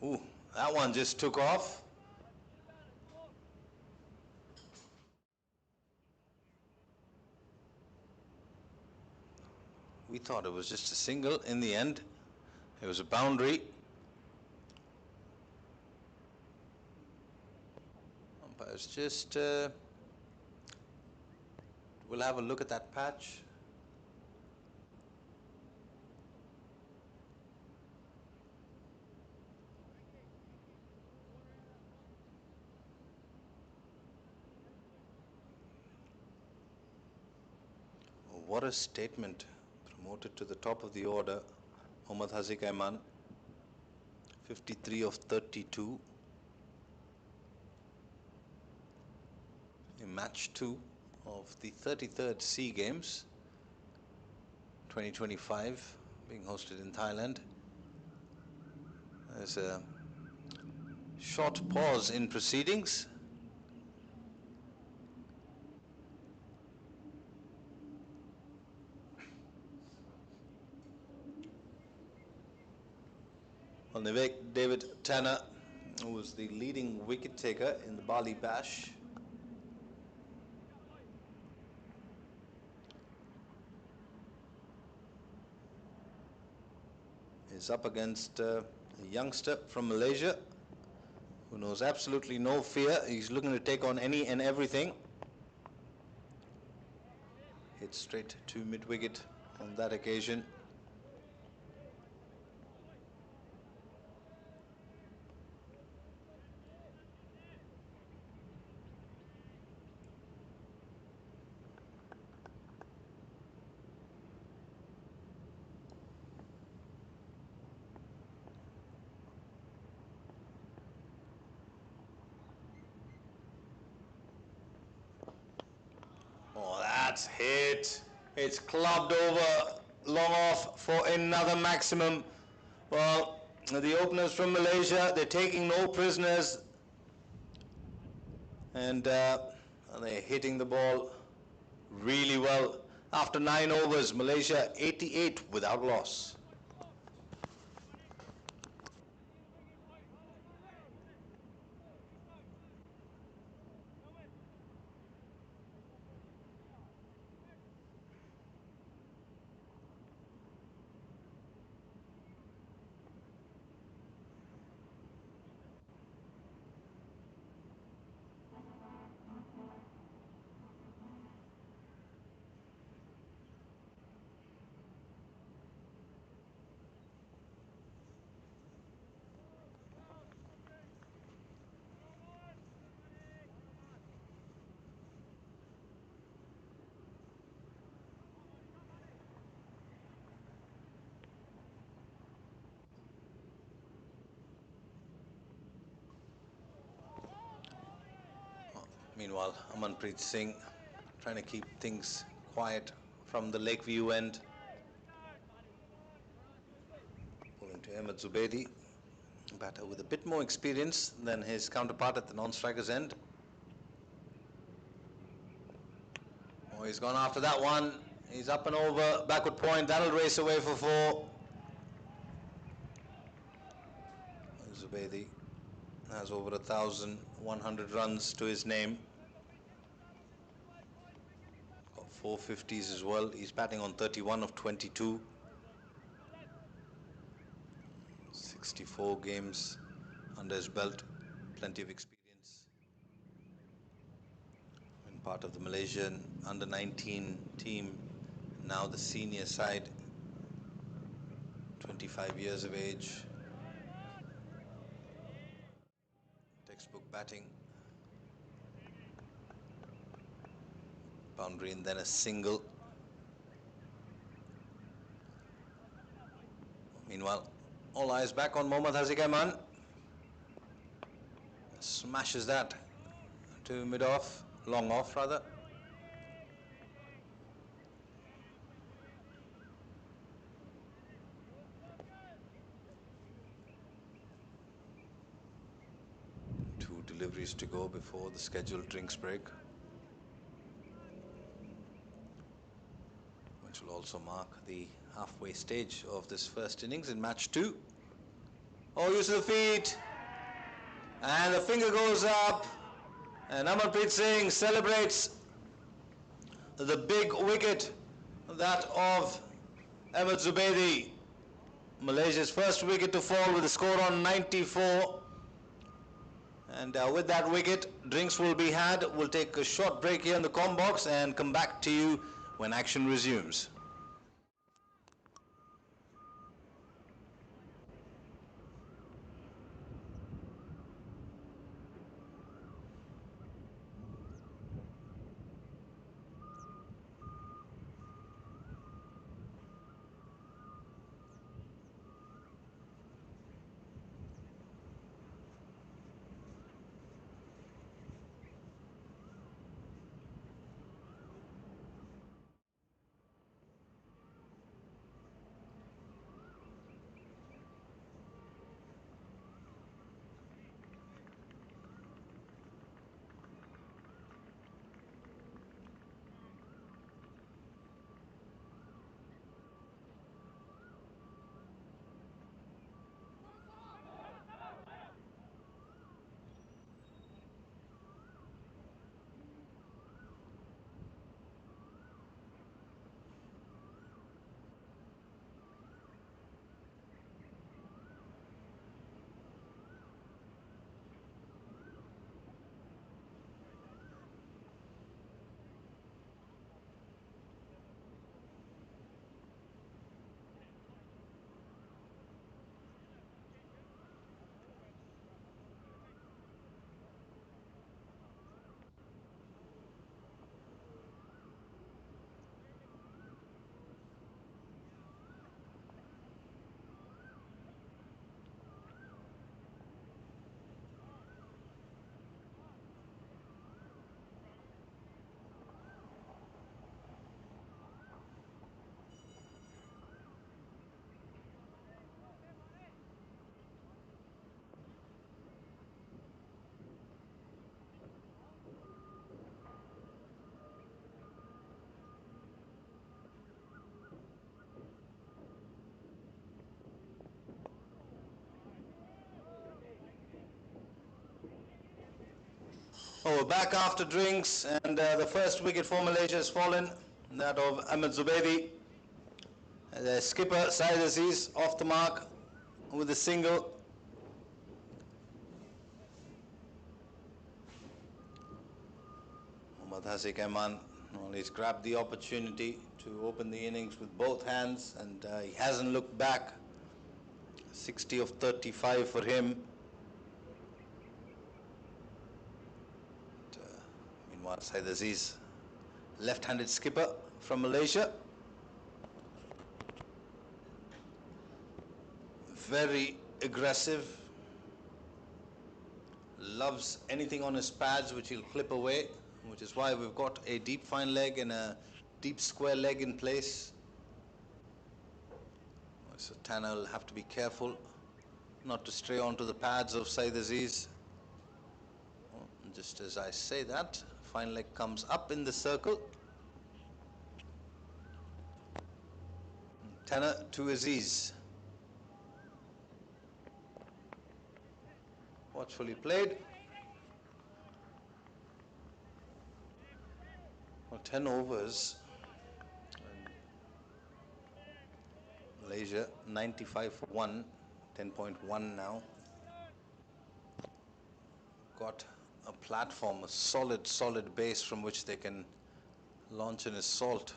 Ooh, that one just took off. We thought it was just a single. In the end, it was a boundary. Umpires just we'll have a look at that patch. What a statement. Promoted to the top of the order, Mohammad Haziq Ayman, 53 of 32. In match 2 of the 33rd SEAGAMES 2025 being hosted in Thailand. There's a short pause in proceedings. Well, Nivek David Tanner, who was the leading wicket taker in the Bali Bash, is up against a youngster from Malaysia who knows absolutely no fear. He's looking to take on any and everything. Hit straight to mid-wicket on that occasion. Oh, that's hit. It's clubbed over, long off for another maximum. Well, the openers from Malaysia, they're taking no prisoners. And they're hitting the ball really well. After 9 overs, Malaysia 88 without loss. Meanwhile, Amanpreet Singh trying to keep things quiet from the Lakeview end. Pulling to Ahmed Zubaidi, a batter with a bit more experience than his counterpart at the non-strikers end. Oh, he's gone after that one. He's up and over, backward point, that'll race away for 4. Zubaidi has over 1,100 runs to his name. Got 450s as well. He's batting on 31 of 22. 64 games under his belt, plenty of experience. And part of the Malaysian under-19 team, now the senior side, 25 years of age. Textbook batting. Boundary and then a single. Meanwhile, all eyes back on Mohammad Haziq Aiman. Smashes that to mid-off, long off rather. Two deliveries to go before the scheduled drinks break, which will also mark the halfway stage of this first innings in match 2. Oh, use of the feet, and the finger goes up, and Amanpreet Singh celebrates the big wicket, that of Ahmed Zubaidi. Malaysia's first wicket to fall with a score on 94. And with that wicket, drinks will be had. We'll take a short break here in the comm box and come back to you when action resumes. Oh, we're back after drinks, and the first wicket for Malaysia has fallen, that of Ahmed Zubaidi. The skipper, Syed Aziz, off the mark with a single. Mohammad Haziq Aiman, well, he's grabbed the opportunity to open the innings with both hands, and he hasn't looked back. 60 of 35 for him. Meanwhile, Syed Aziz, left-handed skipper from Malaysia. Very aggressive, loves anything on his pads which he'll clip away, which is why we've got a deep fine leg and a deep square leg in place. So Tanner will have to be careful not to stray onto the pads of Saeed Aziz. Just as I say that, fine leg comes up in the circle. Tanner to Aziz. Watchfully played. Well, 10 overs. Malaysia 95 for 1, 10.1 now. Got a platform, a solid base from which they can launch an assault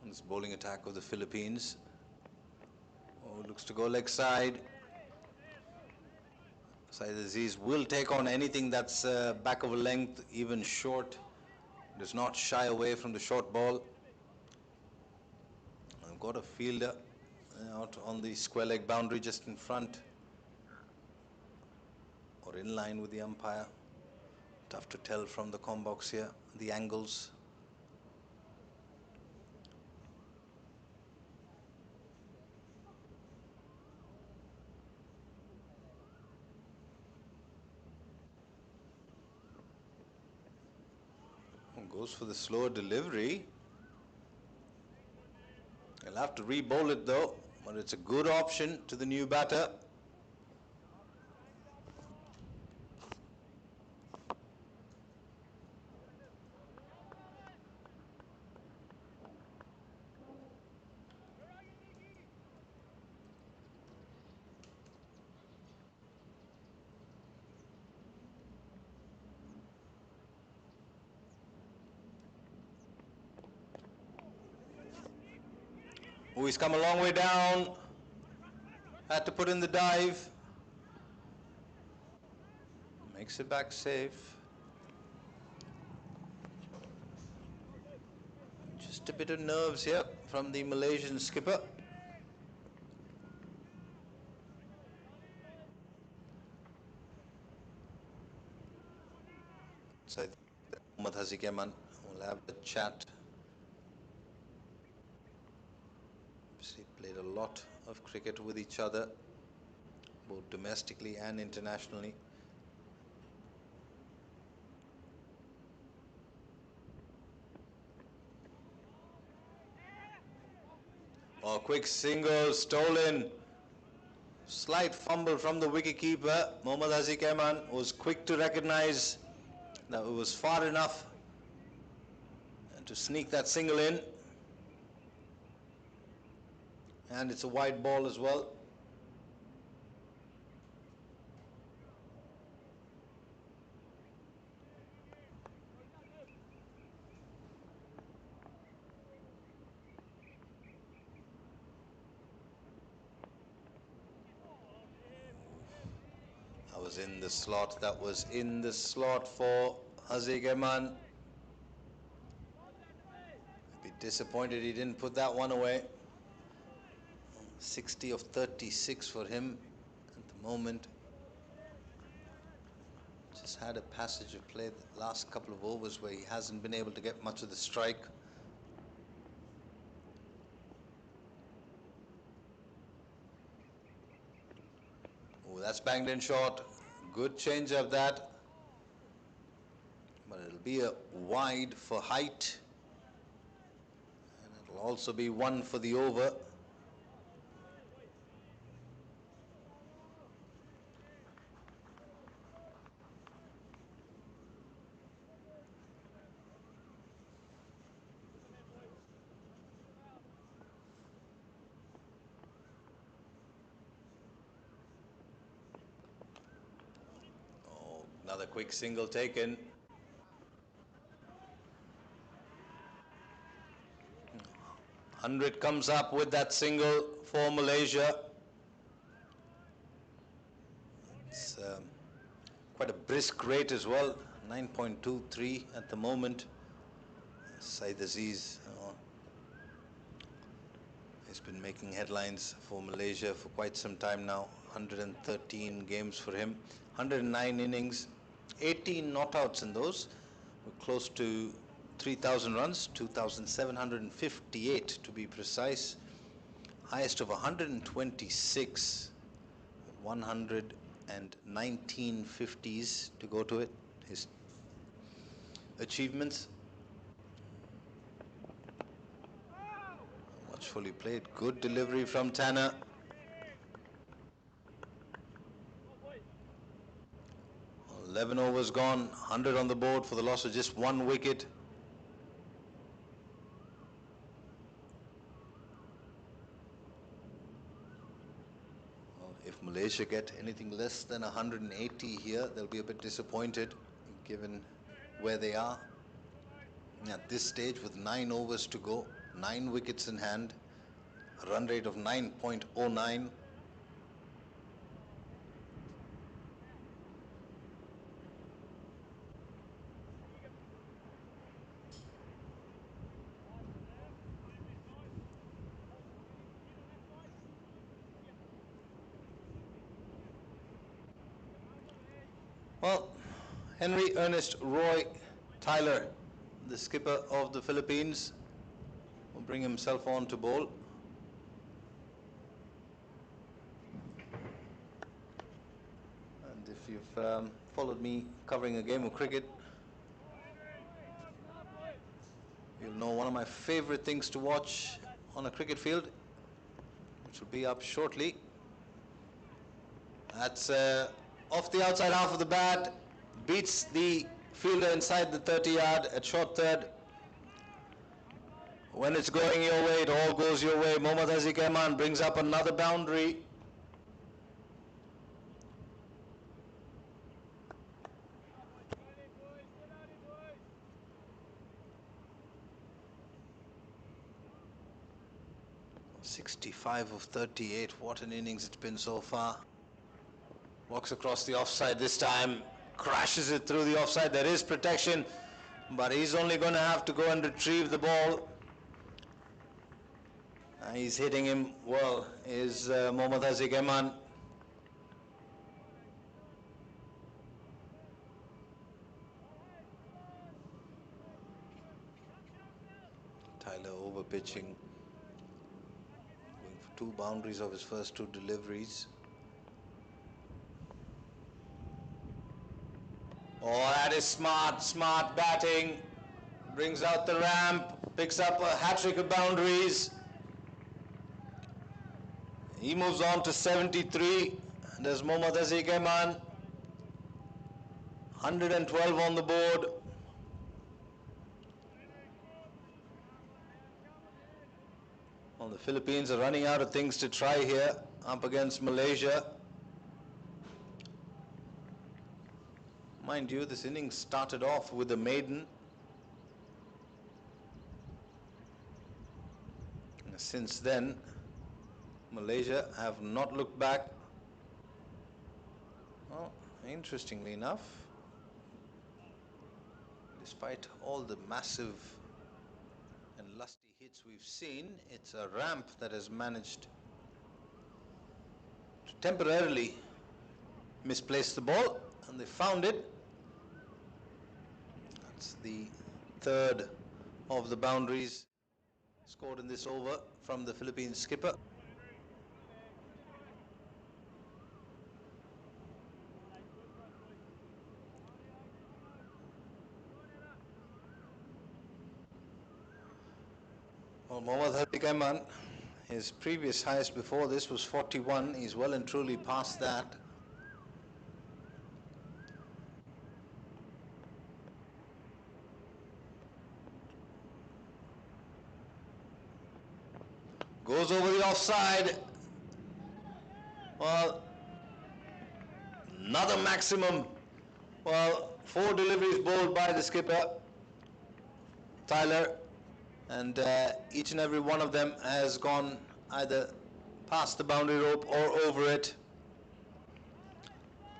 on this bowling attack of the Philippines. Oh, looks to go leg side. Saeed Aziz will take on anything that's back of a length, even short. Does not shy away from the short ball. I've got a fielder out on the square leg boundary just in front or in line with the umpire. Tough to tell from the comm box here, the angles. Goes for the slower delivery. He'll have to re-bowl it though, but it's a good option to the new batter. Oh, he's come a long way down. Had to put in the dive. Makes it back safe. Just a bit of nerves here from the Malaysian skipper. So Mohammad SEAGAMES will have a chat. Obviously played a lot of cricket with each other, both domestically and internationally. Oh, quick single, stolen. Slight fumble from the wicketkeeper. Mohammad SEAGAMES was quick to recognize that it was far enough to sneak that single in. And it's a wide ball as well. That was in the slot. That was in the slot for SEAGAMES. Be disappointed he didn't put that one away. 60 of 36 for him at the moment. Just had a passage of play the last couple of overs where he hasn't been able to get much of the strike. Oh, that's banged in short. Good change of that. But it'll be a wide for height. And it'll also be one for the over. Another quick single taken. Hundred comes up with that single for Malaysia. It's quite a brisk rate as well, 9.23 at the moment. Saeed Aziz has been making headlines for Malaysia for quite some time now. 113 games for him, 109 innings, 18 not outs in those. We're close to 3,000 runs, 2,758 to be precise. Highest of 126, 119 50s to go to it. His achievements. Watchfully played. Good delivery from Tanner. Well, 11 overs gone, 100 on the board for the loss of just one wicket. Well, if Malaysia get anything less than 180 here, they'll be a bit disappointed given where they are. At this stage with 9 overs to go, 9 wickets in hand, a run rate of 9.09. Well, Henry Ernest Roy Tyler, the skipper of the Philippines, will bring himself on to bowl. And if you've followed me covering a game of cricket, you'll know one of my favorite things to watch on a cricket field, which will be up shortly. That's off the outside half of the bat, beats the fielder inside the 30-yard at short third. When it's going your way, it all goes your way. Mohammad Haziq Rahman brings up another boundary. .65 of 38. What an innings it's been so far. Walks across the offside this time. Crashes it through the offside. There is protection, but he's only going to have to go and retrieve the ball. He's hitting him well, is Mohammad Haziq Rahman. Tyler over pitching, going for 2 boundaries of his first 2 deliveries. Oh, that is smart batting. Brings out the ramp, picks up a hat-trick of boundaries. He moves on to 73. There's Mohammad Haziq Rahman. 112 on the board. Well, the Philippines are running out of things to try here up against Malaysia. Mind you, this innings started off with a maiden. Since then, Malaysia have not looked back. Well, interestingly enough, despite all the massive and lusty hits we've seen, it's a ramp that has managed to temporarily misplace the ball, and they found it. That's the 3rd of the boundaries scored in this over from the Philippines skipper. Well, Mohammad Haziq Rahman, his previous highest before this was 41. He's well and truly past that. Goes over the offside. Well, another maximum. Well, 4 deliveries bowled by the skipper, Tyler, and each and every one of them has gone either past the boundary rope or over it.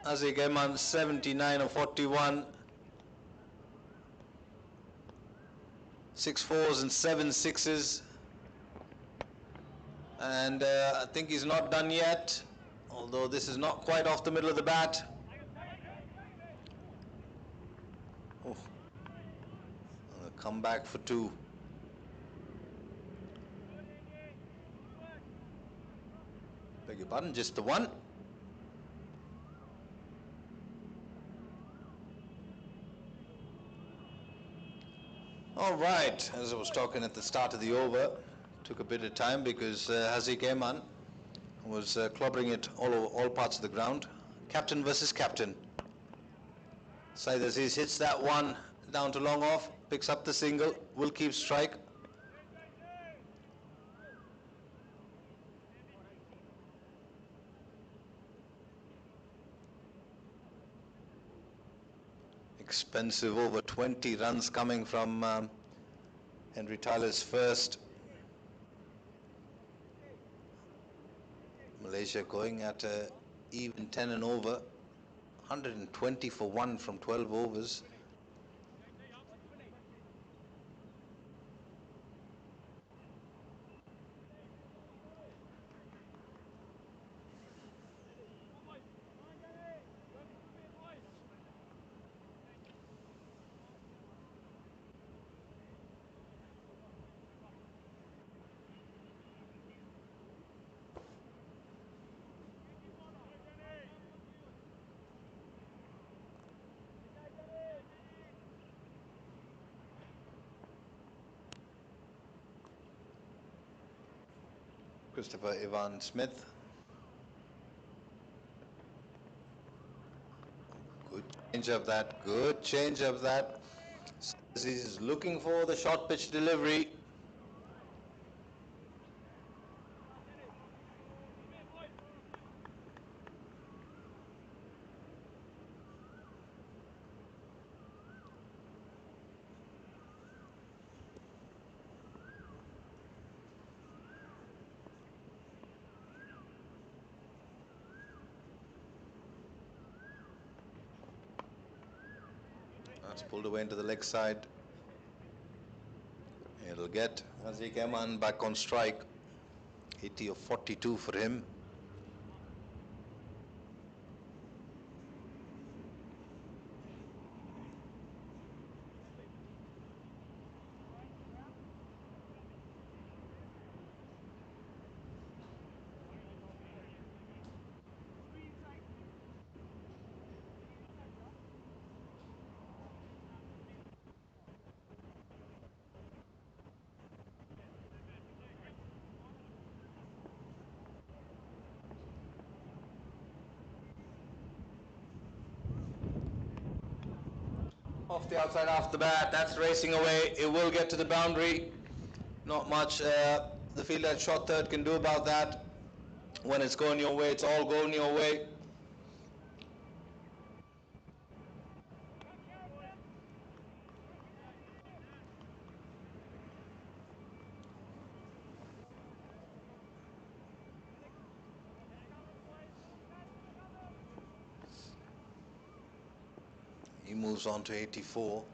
Haziq Rahman 79 of 41. 6 4s and 7 6s. And I think he's not done yet. although this is not quite off the middle of the bat. Oh. A comeback for 2. Beg your pardon, just the 1. All right, as I was talking at the start of the over, took a bit of time because Haziq Eman was clobbering it all parts of the ground. Captain versus captain. Saeed Aziz hits that one down to long off, picks up the single, will keep strike. Expensive over 20 runs coming from Henry Tyler's first. Malaysia going at even 10 and over. 120 for 1 from 12 overs. Christopher Ivan Smith. Good change of that, good change of that. He's looking for the short pitch delivery. That's pulled away into the leg side. It'll get Haziq Eman back on strike. 80 of 42 for him. Off the outside after the bat, that's racing away. It will get to the boundary. Not much the fielder at short third can do about that. When it's going your way, it's all going your way. He moves on to 84.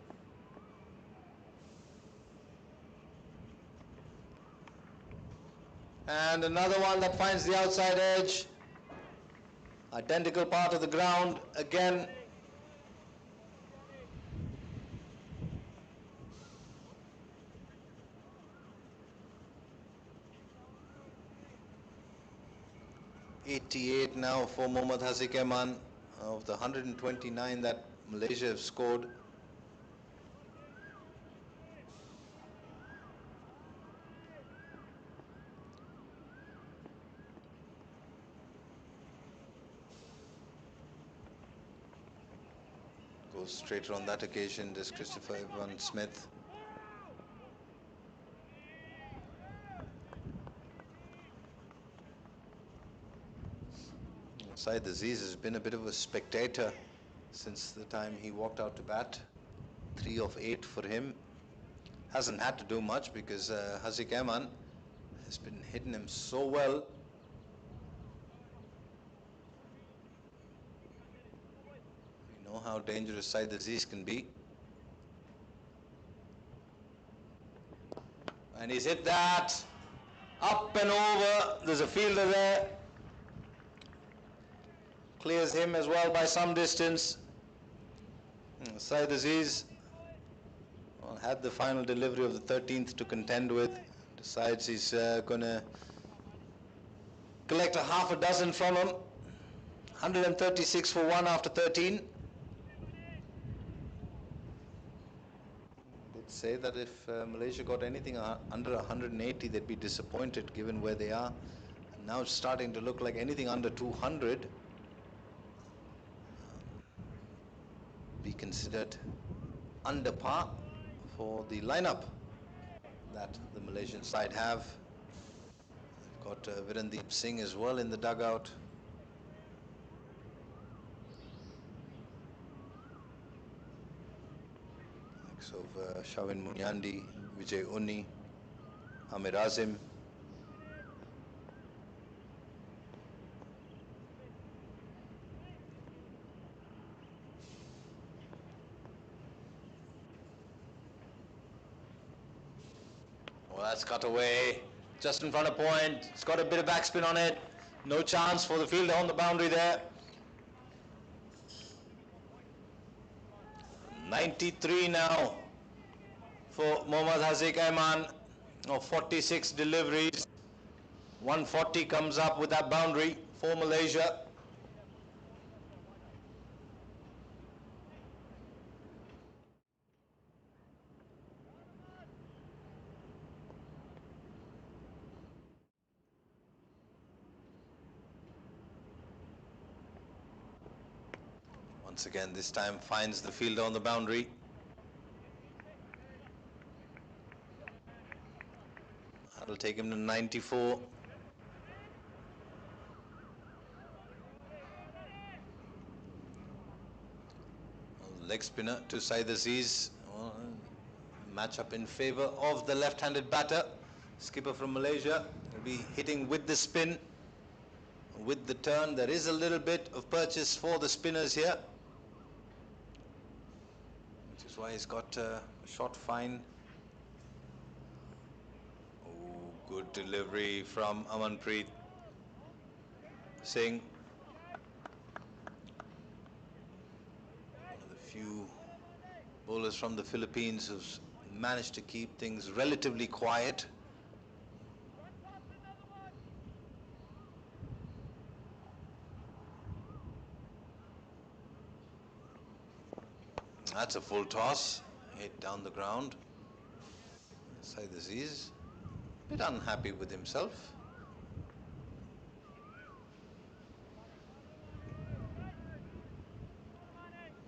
And another one that finds the outside edge. Identical part of the ground again. .88 now for Mohammad Haziq Eman of the 129 that Malaysia have scored. Goes straighter on that occasion, this Christopher Ivan Smith. Saeed Aziz has been a bit of a spectator since the time he walked out to bat. 3 of 8 for him. Hasn't had to do much because Haziq Eman has been hitting him so well. We know how dangerous Saeed Aziz can be. And he's hit that up and over. There's a fielder there. clears him as well by some distance. Saeed Aziz had the final delivery of the 13th to contend with. Decides he's going to collect a half a dozen from him. 136 for 1 after 13. Did say that if Malaysia got anything under 180, they'd be disappointed given where they are. And now it's starting to look like anything under 200 be considered under par for the lineup that the Malaysian side have. They've got Virendeep Singh as well in the dugout. Likes of Shavin Munyandi, Vijay Unni, Amir Azim. Well, that's cut away, just in front of point. It's got a bit of backspin on it. No chance for the fielder on the boundary there. 93 now for Mohammad Haziq Aiman of 46 deliveries. 140 comes up with that boundary for Malaysia. Once again, this time finds the fielder on the boundary. That'll take him to 94. Leg spinner to Saeed Aziz. Match up in favor of the left-handed batter. Skipper from Malaysia will be hitting with the spin, with the turn. There is a little bit of purchase for the spinners here, which is why he's got a shot fine. Oh, good delivery from Amanpreet Singh. One of the few bowlers from the Philippines who's managed to keep things relatively quiet. That's a full toss, hit down the ground. Saeed Aziz, a bit unhappy with himself.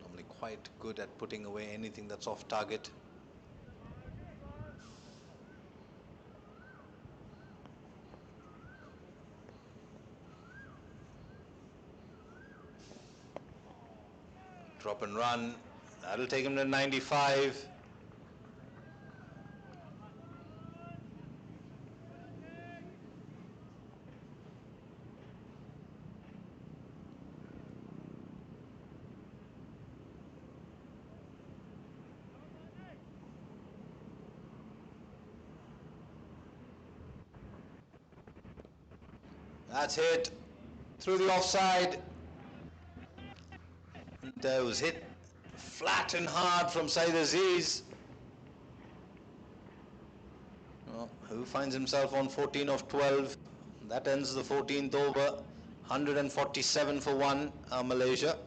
Normally quite good at putting away anything that's off target. Drop and run. That'll take him to 95. That's hit through the offside. And it was hit flat and hard from Saeed Aziz. Well, who finds himself on 14 of 12. That ends the 14th over. 147 for 1, Malaysia.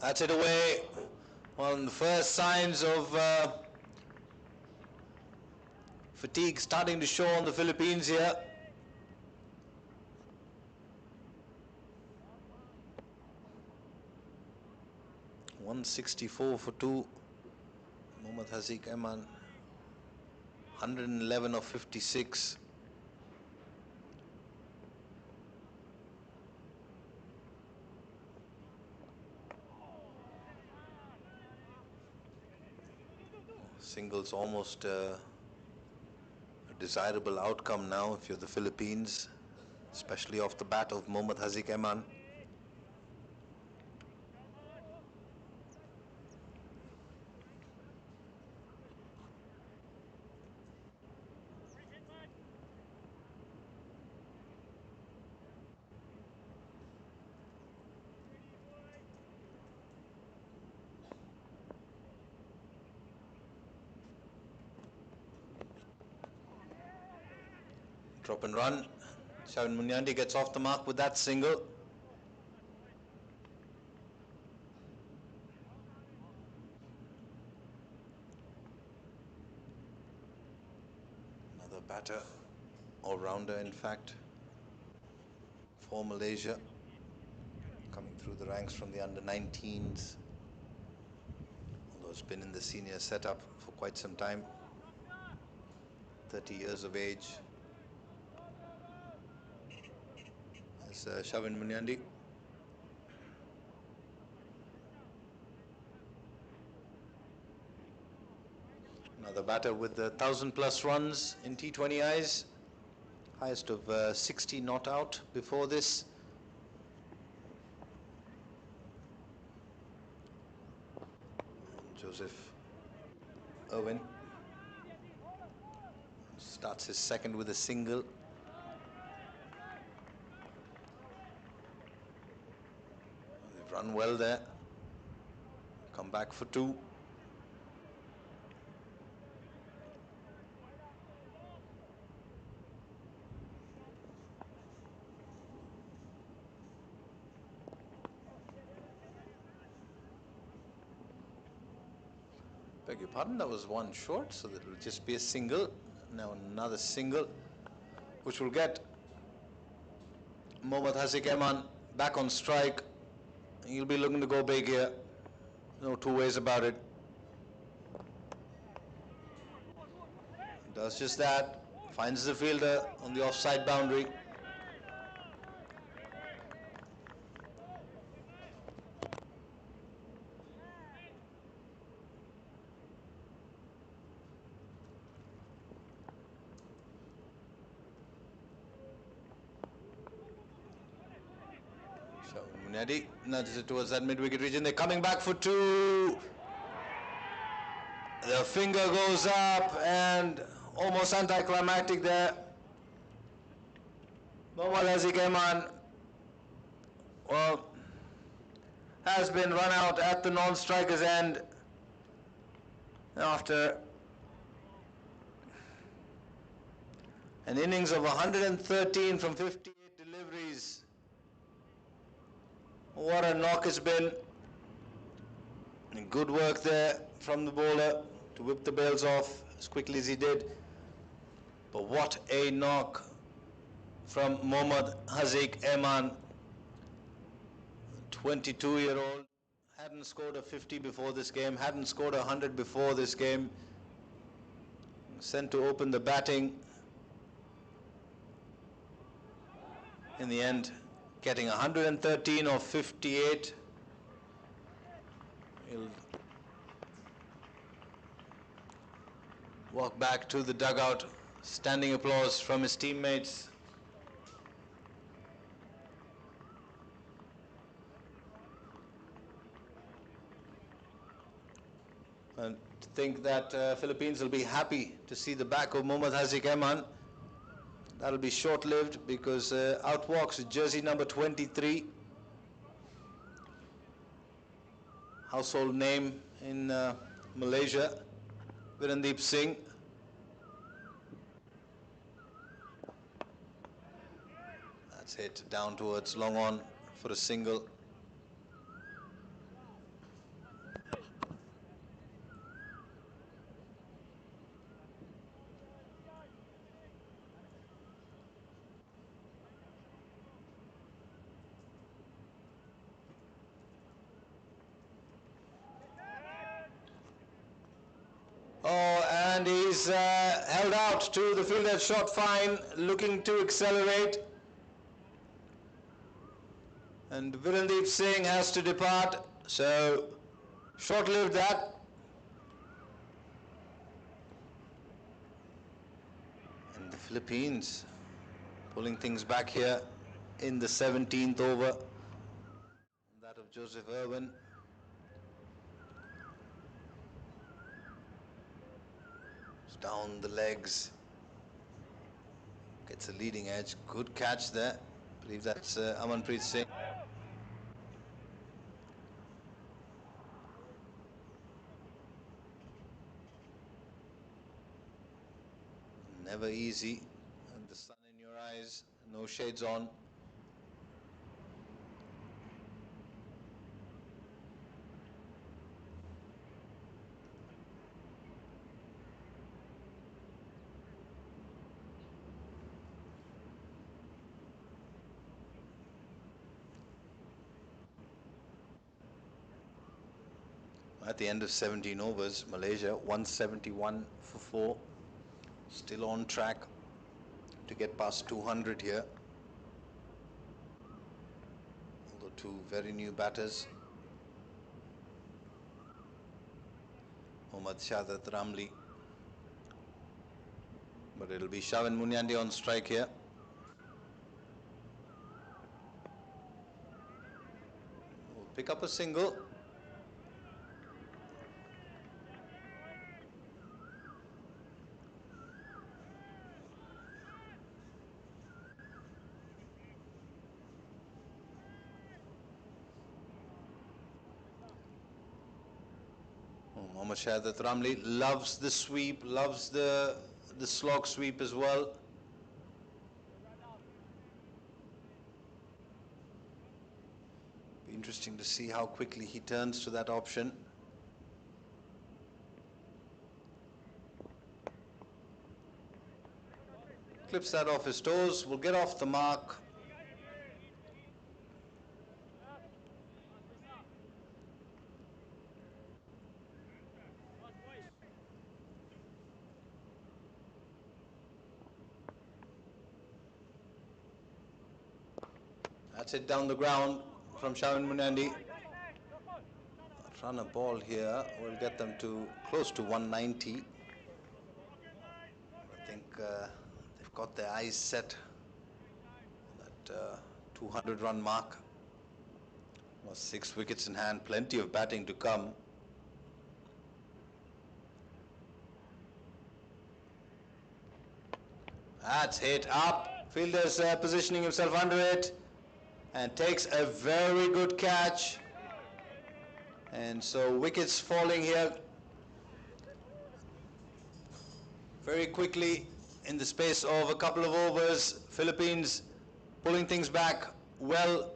That's it away. One of the first signs of fatigue starting to show on the Philippines here. $164 for 2. Mohammad Haziq Eman, 111 of 56. Singles almost a desirable outcome now if you're the Philippines, especially off the bat of Mohammad Haziq Eman. Drop and run. Shavin Munyandi gets off the mark with that single. Another batter, all-rounder in fact, for Malaysia, coming through the ranks from the under-19s, although it's been in the senior setup for quite some time, 30 years of age. Shavin Munyandi. Another batter with 1,000+ runs in T20 eyes. Highest of 60 not out before this. Joseph Irwin starts his second with a single. Run well there. Come back for 2. Beg your pardon, that was one short, so that will just be a single. Now another single, which will get Mohammad Haziq Eman back on strike. He'll be looking to go big here. No two ways about it. Does just that. Finds the fielder on the offside boundary. Munyadi nudges it towards that mid-wicket region. They're coming back for 2. The finger goes up and almost anticlimactic there. Mohammad Haziq Eman, well, has been run out at the non-striker's end after an innings of 113 from 58 deliveries. What a knock it's been. And good work there from the bowler to whip the bails off as quickly as he did. But what a knock from Mohammad Haziq Eman, 22-year-old. Hadn't scored a 50 before this game, hadn't scored 100 before this game. Sent to open the batting. In the end, getting 113 of 58. He'll walk back to the dugout. Standing applause from his teammates. And to think that Philippines will be happy to see the back of Mohammad Haziq Eman. That'll be short-lived because out walks jersey number 23. Household name in Malaysia, Virendeep Singh. That's hit down towards long on for a single. And he's held out to the fielder shot fine, looking to accelerate. And Virendeep Singh has to depart, so short-lived that. And the Philippines pulling things back here in the 17th over. That of Joseph Irwin. Down the legs, gets a leading edge. Good catch there. I believe that's Amanpreet Singh. Never easy. And the sun in your eyes, no shades on. At the end of 17 overs, Malaysia 171 for 4, still on track to get past 200 here. Although two very new batters, Shadat Ramli, but it'll be Shavin Munyandi on strike here. We'll pick up a single. Shadat Ramli loves the sweep, loves the slog sweep as well. Be interesting to see how quickly he turns to that option. Clips that off his toes, will get off the mark. That's it down the ground from Shavin Munyandi. Run a ball here will get them to close to 190. I think they've got their eyes set on that 200-run mark. Well, 6 wickets in hand, plenty of batting to come. That's hit up. Fielder's positioning himself under it and takes a very good catch. And so wickets falling here very quickly in the space of a couple of overs. Philippines pulling things back well.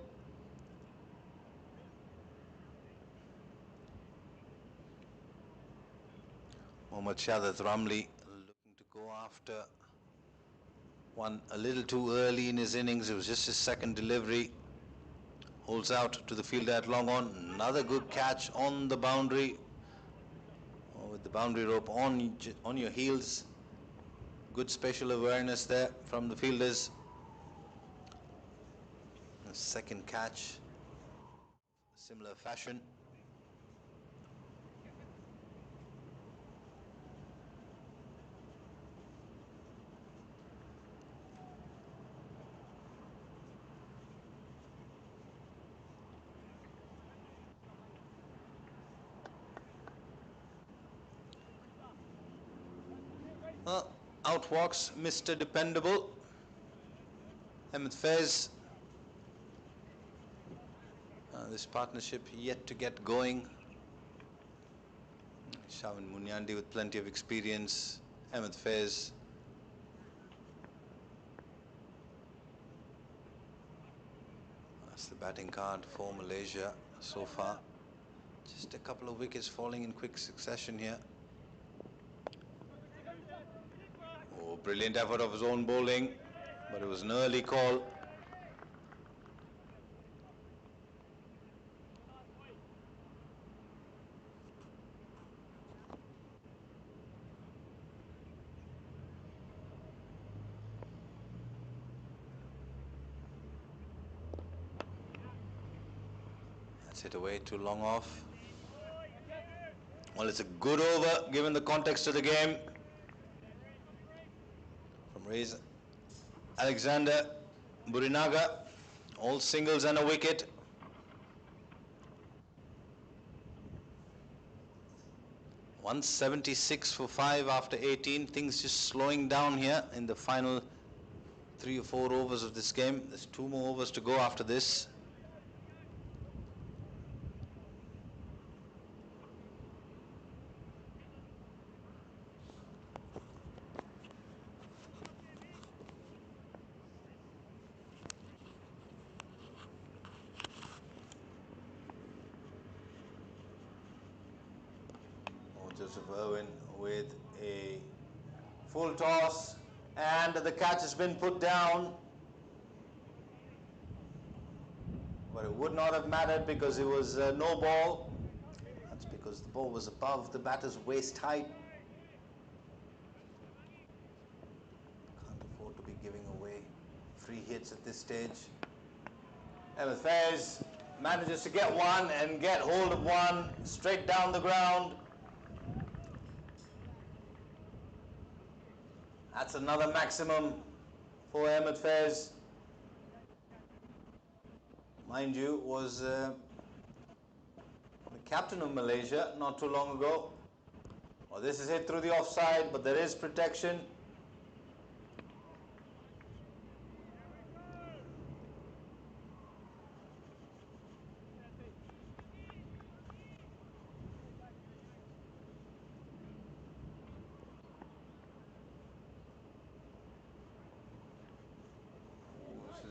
Shadat Ramli looking to go after one a little too early in his innings. It was just his second delivery. Holds out to the fielder at long on. Another good catch on the boundary. With the boundary rope on your heels. Good special awareness there from the fielders. A second catch, similar fashion. Out walks Mr. Dependable, Ahmed Faiz. This partnership yet to get going. Shavin Munyandi with plenty of experience, Ahmed Faiz. That's the batting card for Malaysia so far. Just a couple of wickets falling in quick succession here. Oh, brilliant effort of his own bowling, but it was an early call. That's hit away too long off. Well, it's a good over given the context of the game. From Reza Alexander Burinaga, all singles and a wicket. .176 for 5 after 18. Things just slowing down here in the final 3 or 4 overs of this game. There's 2 more overs to go after this. Joseph Irwin with a full toss, and the catch has been put down, but it would not have mattered because it was no ball. That's because the ball was above the batter's waist height. Can't afford to be giving away free hits at this stage. Emmet Fairs manages to get one and get hold of one straight down the ground. That's another maximum for Emmet Fairs. Mind you, was the captain of Malaysia not too long ago. Well, this is hit through the offside, but there is protection.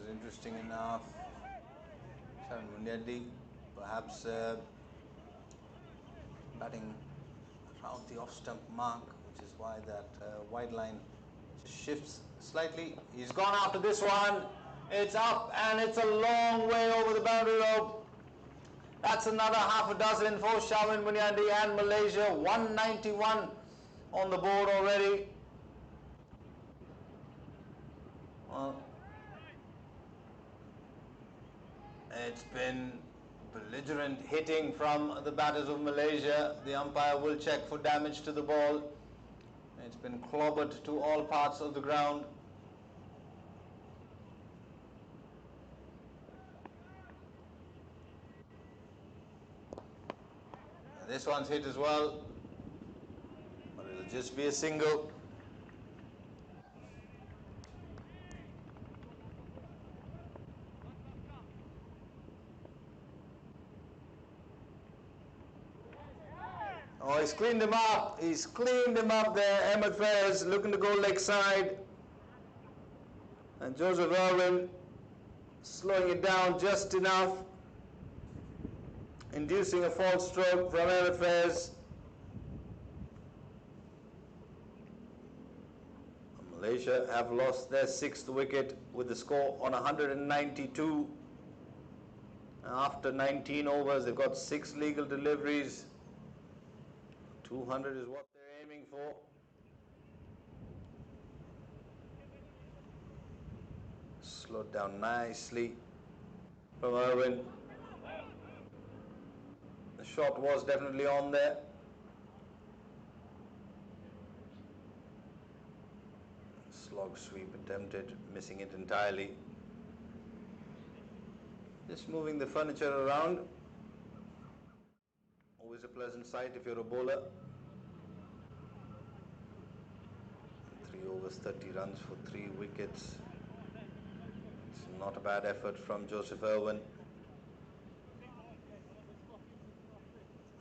Interesting enough. Sharon Munyadi perhaps batting around the off-stump mark, which is why that wide line just shifts slightly. He's gone after this one. It's up and it's a long way over the boundary rope. That's another half a dozen for Sharon Munyadi and Malaysia. 191 on the board already. Well, it's been belligerent hitting from the batters of Malaysia. The umpire will check for damage to the ball. It's been clobbered to all parts of the ground. And this one's hit as well, but it'll just be a single. Oh, he's cleaned him up. He's cleaned him up there. Emmet Fairs looking to go leg side. And Joseph Irwin slowing it down just enough, inducing a false stroke from Emmet Fairs. Malaysia have lost their 6th wicket with the score on 192. After 19 overs, they've got 6 legal deliveries. 200 is what they're aiming for. Slowed down nicely from Irwin. The shot was definitely on there. Slog sweep attempted, missing it entirely. Just moving the furniture around. Always a pleasant sight if you're a bowler. 3 overs, 30 runs for 3 wickets. It's not a bad effort from Joseph Irwin.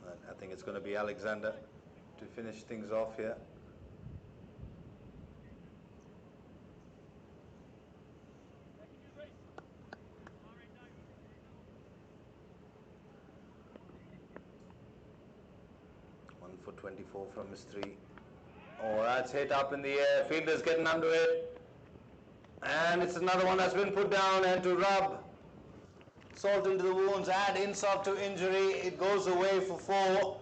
And I think it's going to be Alexander to finish things off here. For 24 from Mistry. Oh, that's hit up in the air. Fielder's getting under it. And it's another one that's been put down, and to rub salt into the wounds, add insult to injury, it goes away for 4.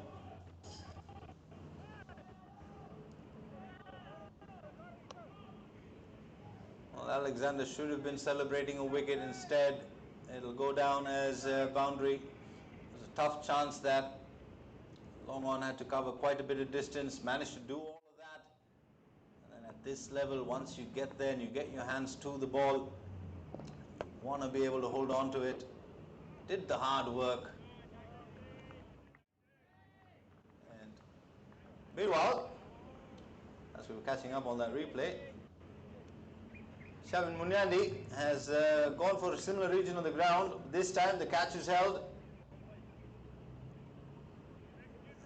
Well, Alexander should have been celebrating a wicket instead. It'll go down as a boundary. tough chance that Long On had to cover quite a bit of distance, managed to do all of that. And then at this level, once you get there and you get your hands to the ball, you want to be able to hold on to it. Did the hard work. And meanwhile, as we were catching up on that replay, Shavin Munyandi has gone for a similar region on the ground. This time the catch is held.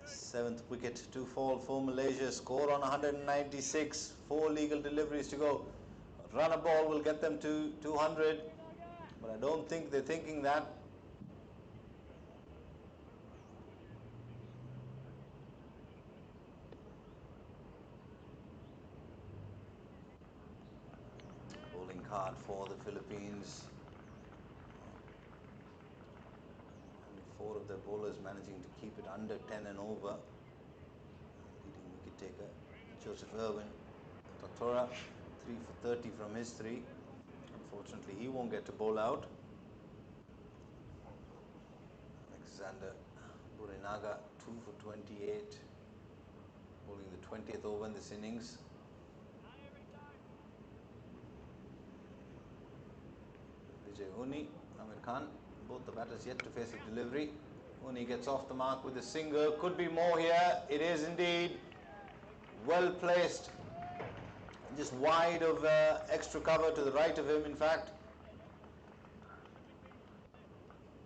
7th wicket to fall for Malaysia. Score on 196. 4 legal deliveries to go. A runner ball will get them to 200. But I don't think they're thinking that. Bowling card for the Philippines. Only 4 of their bowlers managing to keep it under 10 and over. Leading wicket taker Joseph Irwin. Tatora 3 for 30 from his 3. Unfortunately, he won't get to bowl out. Alexander Burinaga 2 for 28. Bowling the 20th over in this innings. Vijay Uni, Amir Khan, both the batters yet to face a delivery. Uni gets off the mark with a single. Could be more here. It is indeed. Well placed. Just wide of extra cover to the right of him, in fact.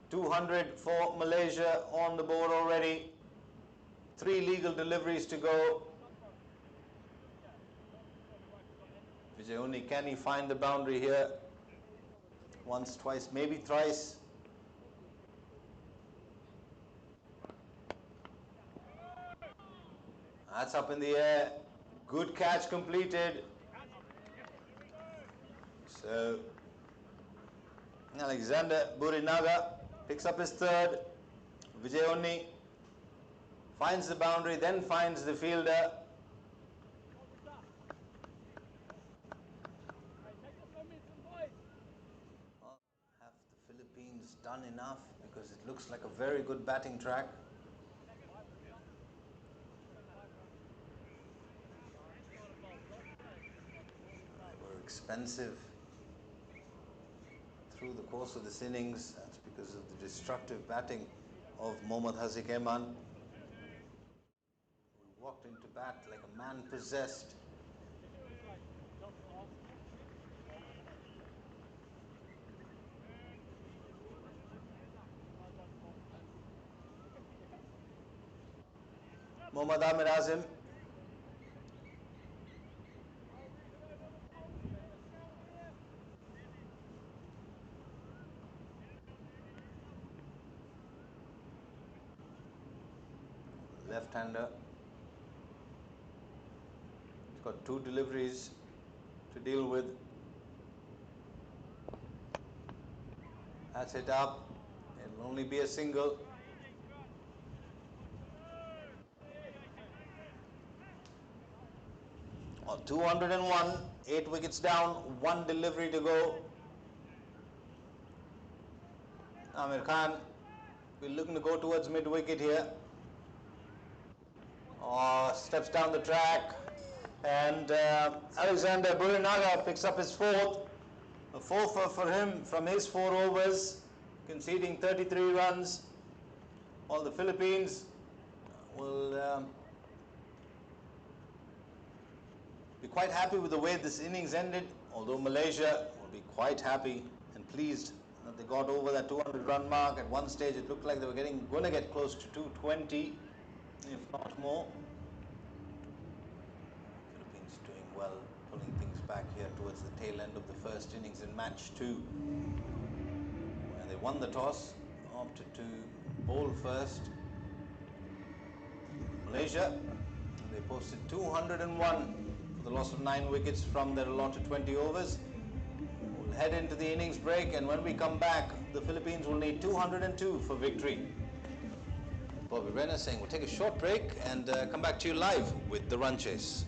200 for Malaysia on the board already. 3 legal deliveries to go. Vijay Uni, can he find the boundary here? Once, twice, maybe thrice. That's up in the air. Good catch completed. So Alexander Burinaga picks up his 3rd. Vijay Uni finds the boundary, then finds the fielder. Have the Philippines done enough? Because it looks like a very good batting track. Expensive through the course of this innings. That's because of the destructive batting of Mohammad Haziq Eman, who walked into bat like a man possessed. Mohammad Amir Azim left-hander. He's got 2 deliveries to deal with. That's it up. It'll only be a single. Oh, 201. 8 wickets down. 1 delivery to go. Amir Khan will looking to go towards mid-wicket here. Steps down the track, and Alexander Burinaga picks up his 4th. A 4 for him from his 4 overs, conceding 33 runs. While the Philippines will be quite happy with the way this innings ended, although Malaysia will be quite happy and pleased that they got over that 200-run mark. At one stage, it looked like they were going to get close to 220. If not more. Philippines doing well, pulling things back here towards the tail end of the first innings in match 2, where they won the toss, opted to bowl first. Malaysia, they posted 201 for the loss of 9 wickets from their allotted 20 overs. We'll head into the innings break, and when we come back, the Philippines will need 202 for victory. Bobby Renner saying we'll take a short break and come back to you live with the run chase.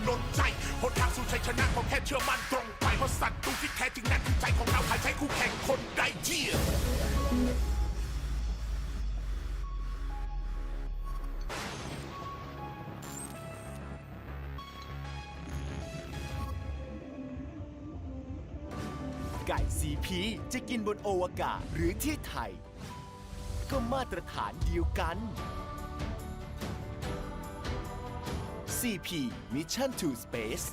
ลนใจหนทางสู่ชัยชนะของแค่เชื่อมั่นตรงไปเพราะศัตรูที่แท้จริงนั้นคือใจของเราหายใจคู่แข่งคนใดเยี่ยไก่ซีพีจะกินบนอวกาศหรือที่ไทยก็มาตรฐานเดียวกัน CP Mission to Space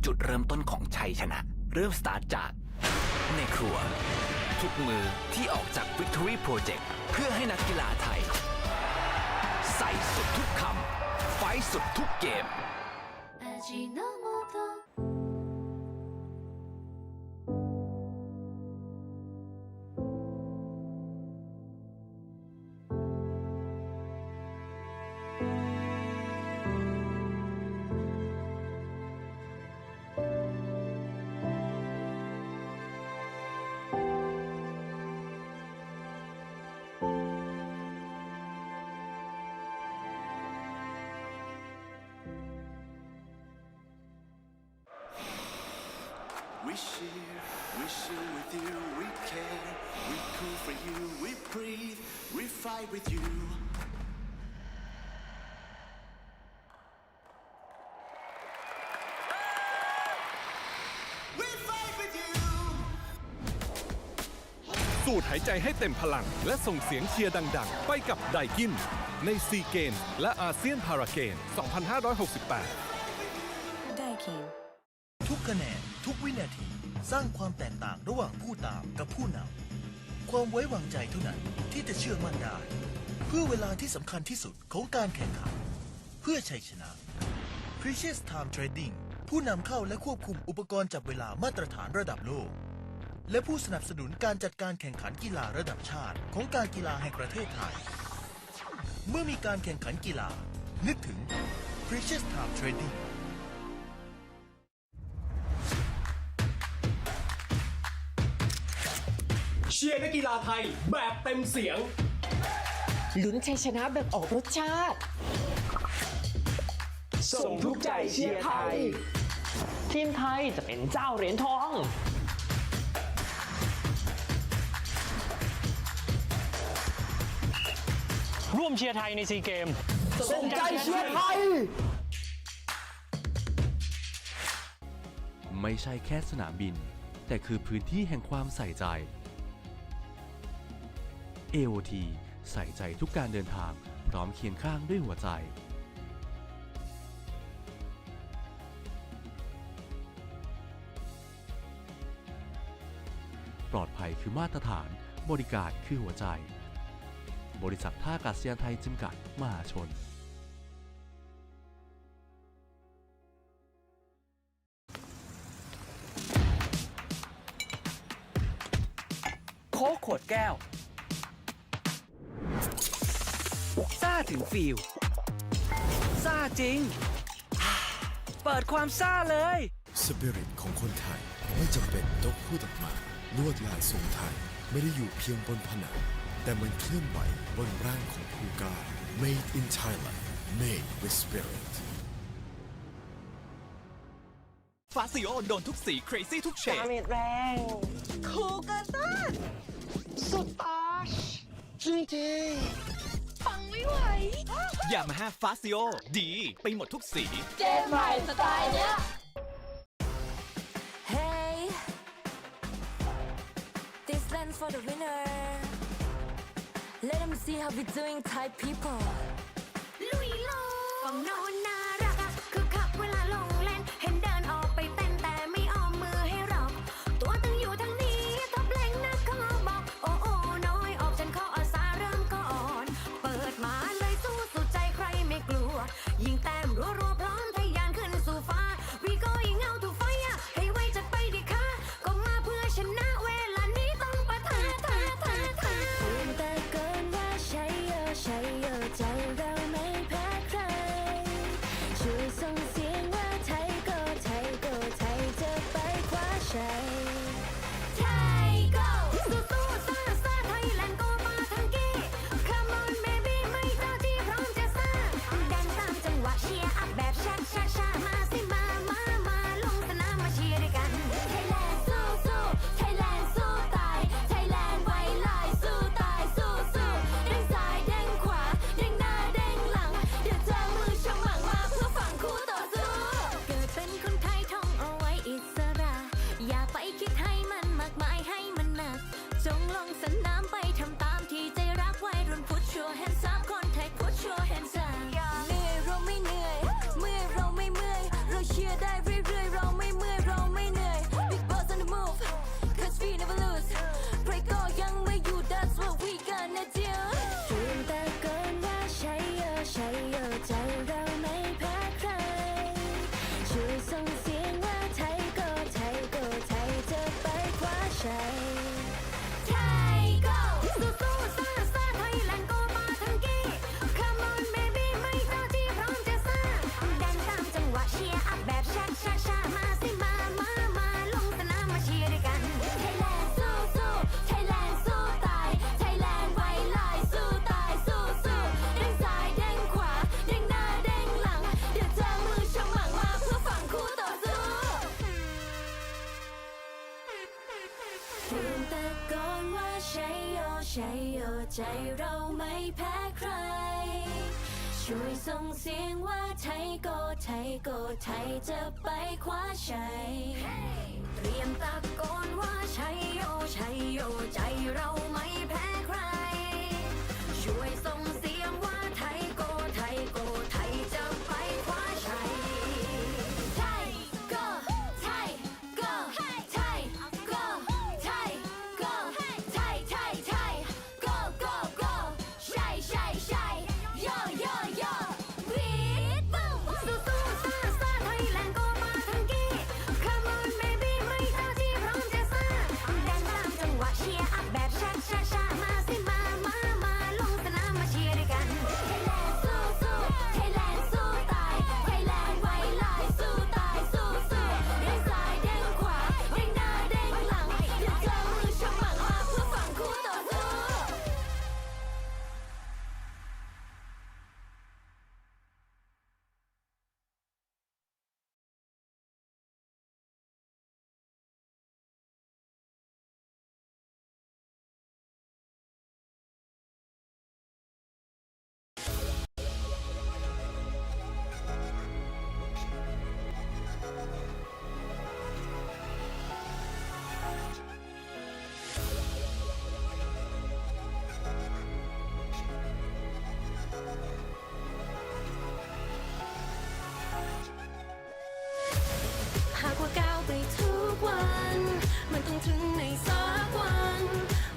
จุดเริ่มต้นของชัยชนะเริ่มสตาร์ทจากในครัวทุกมือที่ออกจาก Victory Project เพื่อให้นักกีฬาไทยใส่สุดทุกคำไฟสุดทุกเกมWe share, we share with you, we care, we cool for you, we breathe, we fight with you. We fight with you. สูดหายใจให้เต็มพลังและส่งเสียงเชียร์ดังๆไปกับไดกินในซีเกมส์และอาเซียนพาราเกมส์ 2568 ไดกินทุกคะแนนทุกวินาทีสร้างความแตกต่างระหว่างผู้ตามกับผู้นำความไว้วางใจเท่านั้นที่จะเชื่อมั่นได้เพื่อเวลาที่สำคัญที่สุดของการแข่งขันเพื่อชัยชนะ Precious Time Trading ผู้นำเข้าและควบคุมอุปกรณ์จับเวลามาตรฐานระดับโลกและผู้สนับสนุนการจัดการแข่งขันกีฬาระดับชาติของการกีฬาแห่งประเทศไทยเมื่อมีการแข่งขันกีฬานึกถึง Precious Time Tradingเชียร์นักกีฬาไทยแบบเต็มเสียงลุ้นชัยชนะแบบออกรสชาติส่งทุกใจเชียร์ไทยทีมไทยจะเป็นเจ้าเหรียญทองร่วมเชียร์ไทยในซีเกมส่งใจเชียร์ไทยไม่ใช่แค่สนามบินแต่คือพื้นที่แห่งความใส่ใจ AOT ใส่ใจทุกการเดินทางพร้อมเคียงข้างด้วยหัวใจปลอดภัยคือมาตรฐานบริการคือหัวใจบริษัทท่าอากาศยานไทยจำกัดมหาชนโค้กขวดแก้วซ่าถึงฟิลซ่าจริงเปิดความซ่าเลยสปิริตของคนไทยไม่จำเป็นต้องพูดออกมาลวดลายทรงไทยไม่ได้อยู่เพียงบนผนังแต่มันเคลื่อนไหวบนร่างของผู้กล้า Made in Thailand Made with Spirit ฟาซิโอโดนทุกสี crazy ทุกเฉด ดาเมจแรงคูกาตันสุดตาชจริงๆฟังไม่ไหว อย่ามาห้าฟาซิโอดีไปหมดทุกสีเจนใหม่สไตล์เนี้ย Hey this land's for the winner Let them see how we doing Thai people ลุยโลฝั่งโน้นน่ารักอะคือขับเวลาลงเล่นเห็นเดินออกไปเต้นแต่ไม่อ้อมมือให้เราตัวตึงอยู่ทางนี้ท็อปแรงนักเขาบอกโอ้โอ้น้อยออกฉันขออาสาเริ่มก่อนเปิดมาเลยสู้สุดใจใครไม่กลัวยิ ใจเราไม่แพ้ใครช่วยส่งเสียงว่าไทยก็ไทยก็ไทยจะไปคว้าชัยเตรียมตะโกนว่าชัยโยชัยโยใจเราไม่แพ้ใครช่วยส่งเสียงว่าไทยก็ไทยก็ไทยจะไปคว้าชัยไทยก็ไทยก็ไทยก็ไทยก็ไทยไทยไทยก็ก็ก็ชัยชัยชัยโยโยโยวีดบูสู้สู้ซ่าซ่าไทยแลนด์ก็มาทั้งกี้ Come on baby ไม่เท่าที่พร้อมจะซ่าแดนตามจังหวะเชียร์อัพแบบช้าช้าช้ามาสิมาลงสนามมาเชียร์ด้วยกันไทยแลนด์สู้สู้ไทยแลนด์สู้ตายไทยแลนด์ไว้ลายสู้ตายสู้สู้เด้งซ้ายเด้งขวาเด้งหน้าเด้งหลังอย่าเจอมือฉมังมาเพื่อฝั่งคู่ต่อสู้หากว่าก้าวไปทุกวันมันต้องถึงในสักวัน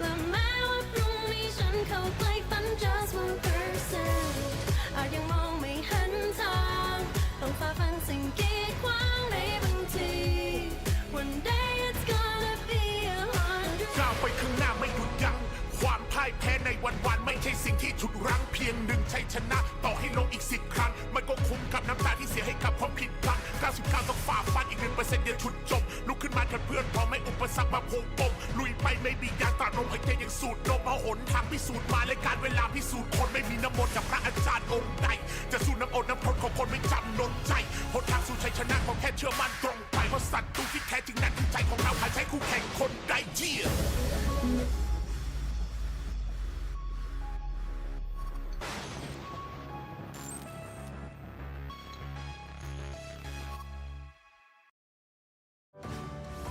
และแม้ว่าพรุ่งนี้ฉันเข้าใกล้ฝัน just 1% อาจยังมองไม่เห็นทางต้องฝ่าฟันสิ่งกีดขวางในบางที One day it's gonna be 100ก้าวไปข้างหน้าไม่หยุดยั้งความพ่ายแพ้ในวันๆไม่ใช่สิ่งที่ฉุดรั้งเพียงหนึ่งชัยชนะต่อให้ลงอีก10 ครั้งมันก็คุ้มกับน้ำตาที่เสียให้กับความผิดพลั้ง99ต้องฝ่าฟันอีก1%เดียวฉุดจบลุกขึ้นมากับเพื่อนพอไม่อุปสรรคมาพุ่งปมลุยไปไม่มียาตราลมหายใจยังสูดลมเอาหนทางพิสูจน์มาและการเวลาพิสูจน์คนไม่มีน้ำมนต์จากพระอาจารย์องค์ใดจะสู้น้ำอดน้ำทนของคนไม่จำนนใจหนทางสู่ชัยชนะของแค่เชื่อมั่นตรงไปเพราะสัตว์ตัวที่แท้จริงนั้นคือใจของเราหาใช้คู่แข่งคนใดเยี่ย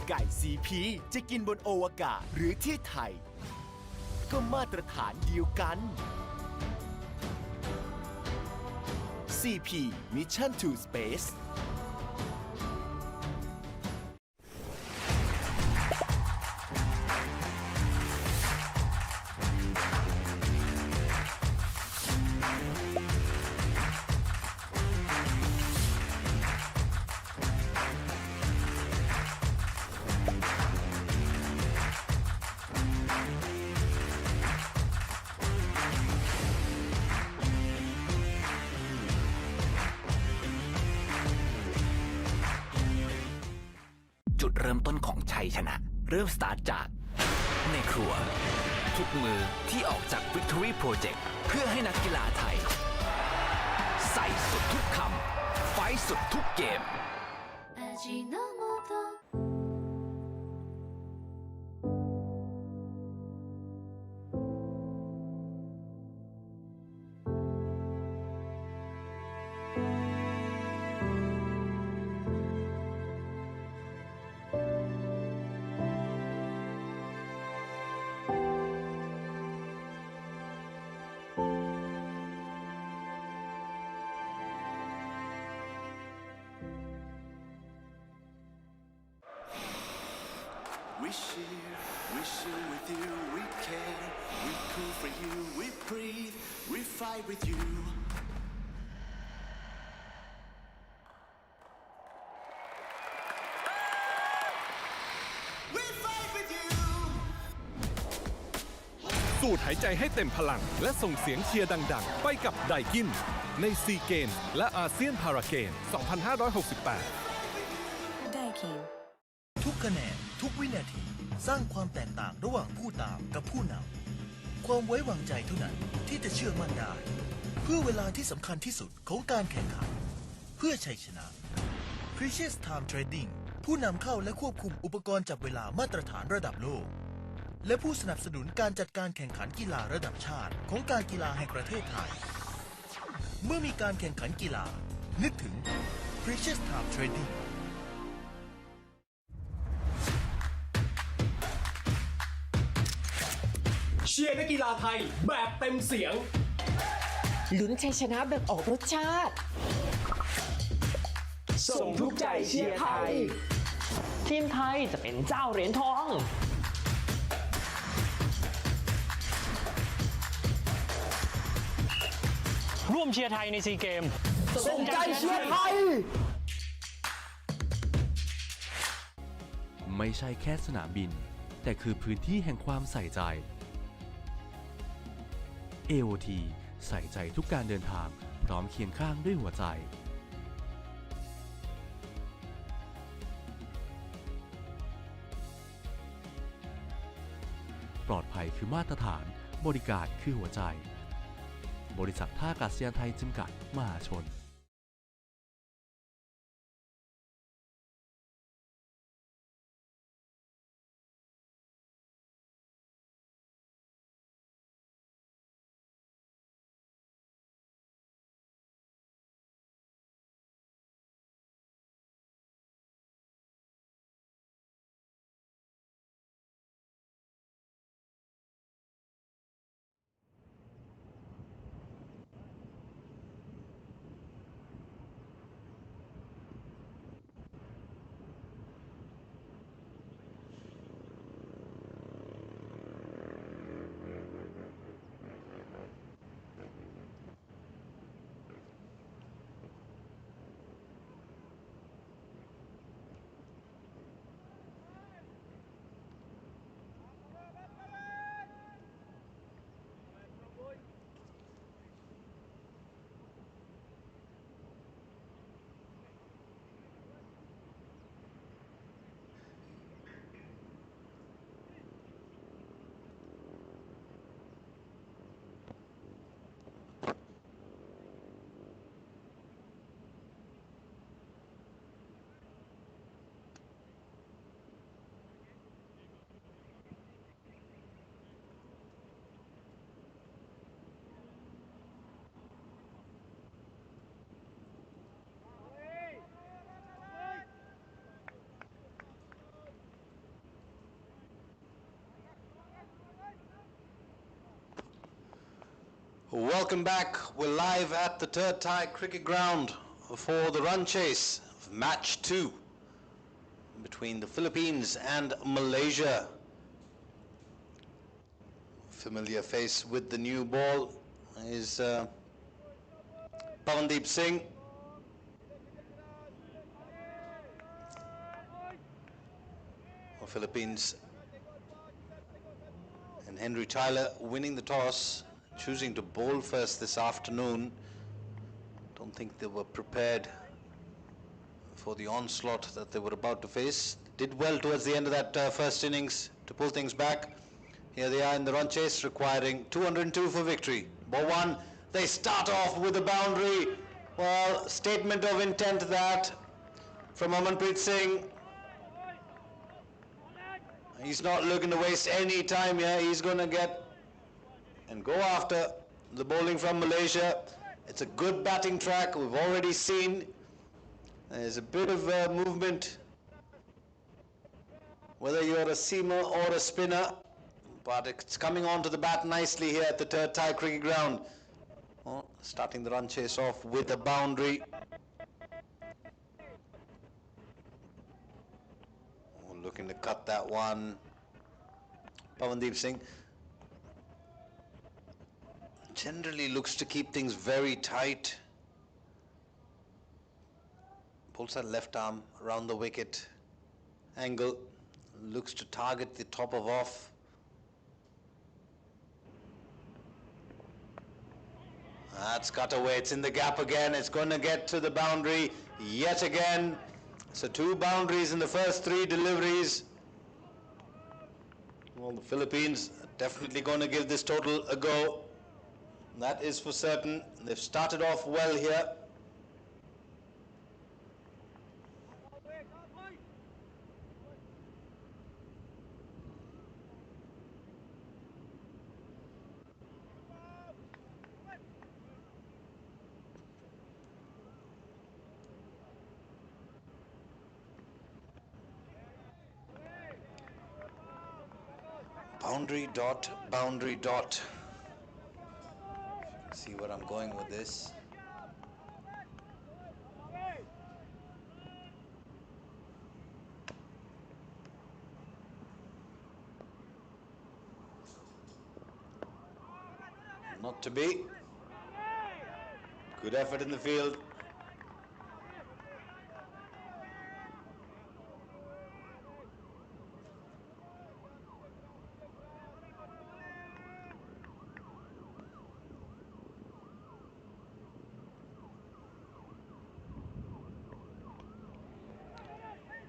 ไก่CPจะกินบนอวกาศหรือที่ไทยก็มาตรฐานเดียวกัน CP Mission to Spaceจุดเริ่มต้นของชัยชนะเริ่มสตาร์ทจากในครัวทุกมือที่ออกจาก Victory Project เพื่อให้นักกีฬาไทยใส่สุดทุกคำไฟสุดทุกเกมWe share, with you, we care, we cool for you, we breathe, we fight with you. We fight with you. สูดหายใจให้เต็มพลังและส่งเสียงเชียร์ดังๆไปกับไดกินในซีเกมส์และอาเซียนพาราเกมส์ 2568 ไดกินทุกคะแนนทุกวินาทีสร้างความแตกต่างระหว่างผู้ตามกับผู้นำความไว้วางใจเท่านั้นที่จะเชื่อมั่นได้เพื่อเวลาที่สำคัญที่สุดของการแข่งขันเพื่อชัยชนะ Precious Time Trading ผู้นำเข้าและควบคุมอุปกรณ์จับเวลามาตรฐานระดับโลก และผู้สนับสนุนการจัดการแข่งขันกีฬาระดับชาติของการกีฬาแห่งประเทศไทยเมื่อมีการแข่งขันกีฬานึกถึง Precious Time Trading เชียร์นักกีฬาไทยแบบเต็มเสียงลุ้นชัยชนะแบบออกรสชาติส่งทุกใจเชียร์ไทยทีมไทยจะเป็นเจ้าเหรียญทองร่วมเชียร์ไทยในซีเกมส่งใจเชียร์ไทยไม่ใช่แค่สนามบินแต่คือพื้นที่แห่งความใส่ใจ AOT ใส่ใจทุกการเดินทางพร้อมเคียงข้างด้วยหัวใจปลอดภัยคือมาตรฐานบริการคือหัวใจบริษัทท่าอากาศยานไทยจำกัดมหาชนWelcome back. We're live at the Therd Thai Cricket Ground for the run chase of match 2 between the Philippines and Malaysia. Familiar face with the new ball is Pawandeep Singh. The Philippines and Henry Tyler winning the toss, choosing to bowl first this afternoon. Don't think they were prepared for the onslaught that they were about to face. Did well towards the end of that first innings to pull things back. Here they are in the run chase, requiring 202 for victory. Ball one, they start off with a boundary. Well, statement of intent that from Amanpreet Singh. He's not looking to waste any time here. He's going to get and go after the bowling from Malaysia. It's a good batting track. We've already seen there's a bit of movement, whether you're a seamer or a spinner, but it's coming onto the bat nicely here at the Therd Thai Cricket Ground. Oh, starting the run chase off with a boundary. Oh, looking to cut that one. Pawandeep Singh generally looks to keep things very tight. Pulls that left arm around the wicket angle, looks to target the top of off. That's cut away, it's in the gap again, it's going to get to the boundary yet again. So 2 boundaries in the first 3 deliveries. Well, the Philippines are definitely going to give this total a go. That is for certain. They've started off well here. Boundary dot, boundary dot. See where I'm going with this. Not to be. Good effort in the field.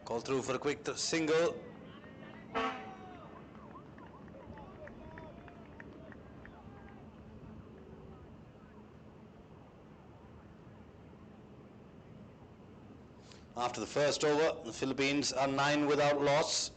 Call through for a quick single. After the first over, the Philippines are 9 without loss.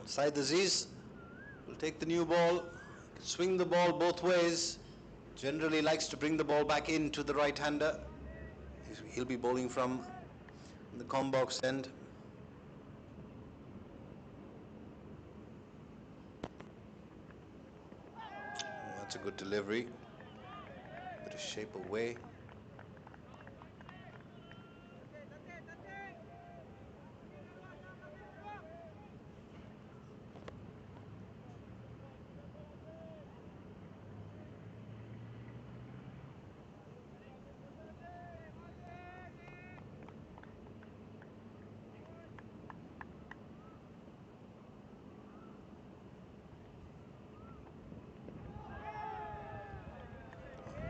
Side Aziz will take the new ball, swing the ball both ways, generally likes to bring the ball back into the right-hander. He'll be bowling from the com box end. Oh, that's a good delivery. Bit of shape away.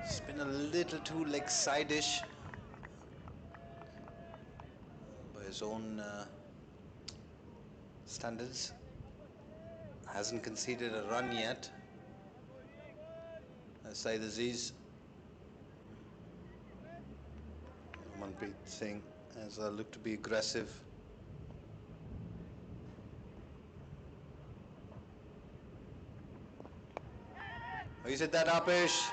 It's been a little too leg side-ish by his own standards. Hasn't conceded a run yet. Saeed Aziz. Manpreet Singh has looked to be aggressive. Oh, he's hit that upish.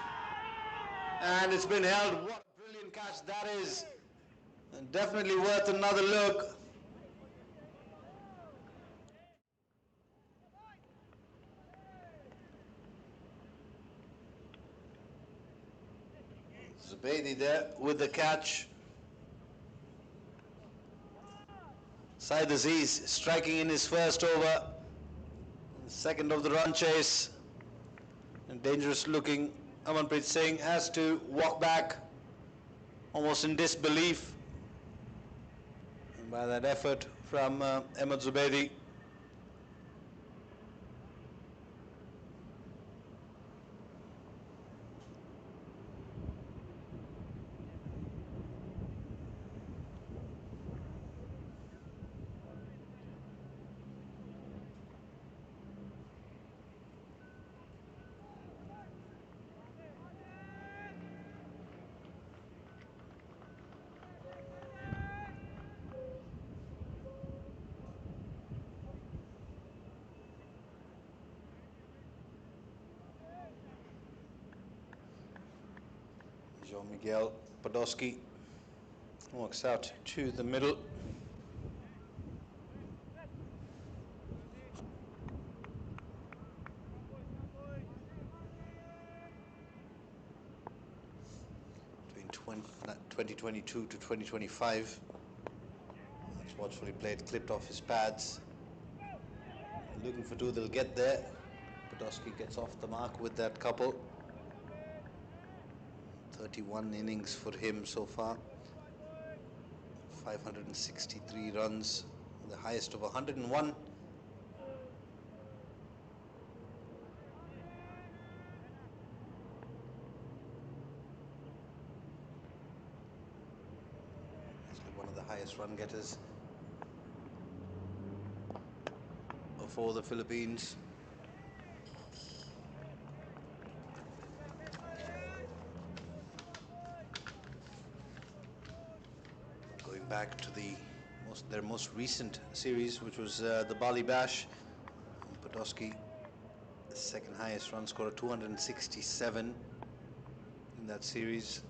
And it's been held. What a brilliant catch that is. And definitely worth another look. Zubaydi there with the catch. Saeed Aziz striking in his first over. Second of the run chase. And dangerous looking. Amanpreet Singh has to walk back almost in disbelief by that effort from Ahmed Zubaydi. Miguel Podolski walks out to the middle. Between 2022 to 2025, that's watchfully played, clipped off his pads. Looking for two, they'll get there. Podolski gets off the mark with that couple. 31 innings for him so far. 563 runs, the highest of 101. One of the highest run getters for the Philippines. Going back to their most recent series, which was the Bali Bash, Podolski, the second highest run scorer, 267 in that series.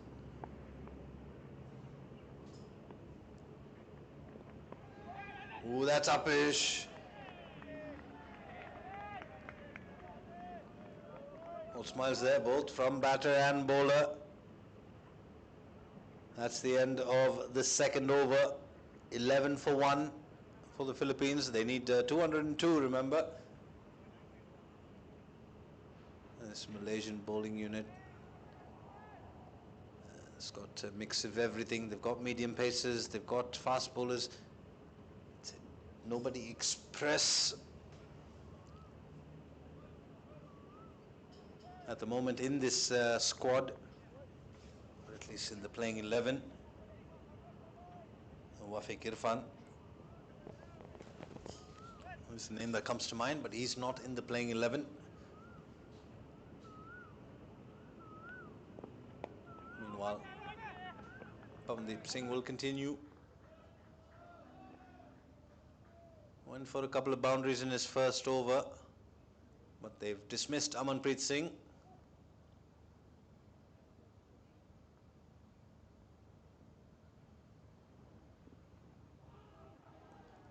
Ooh, that's uppish. All smiles there, both from batter and bowler. That's the end of the second over. 11 for 1 for the Philippines. They need 202, remember. This Malaysian bowling unit has got a mix of everything. They've got medium pacers, they've got fast bowlers. Nobody express at the moment in this squad, or at least in the playing 11. Wafiq Irfan is the name that comes to mind, but he's not in the playing 11. Meanwhile, Pavandeep Singh will continue. Went for a couple of boundaries in his first over, but they've dismissed Amanpreet Singh.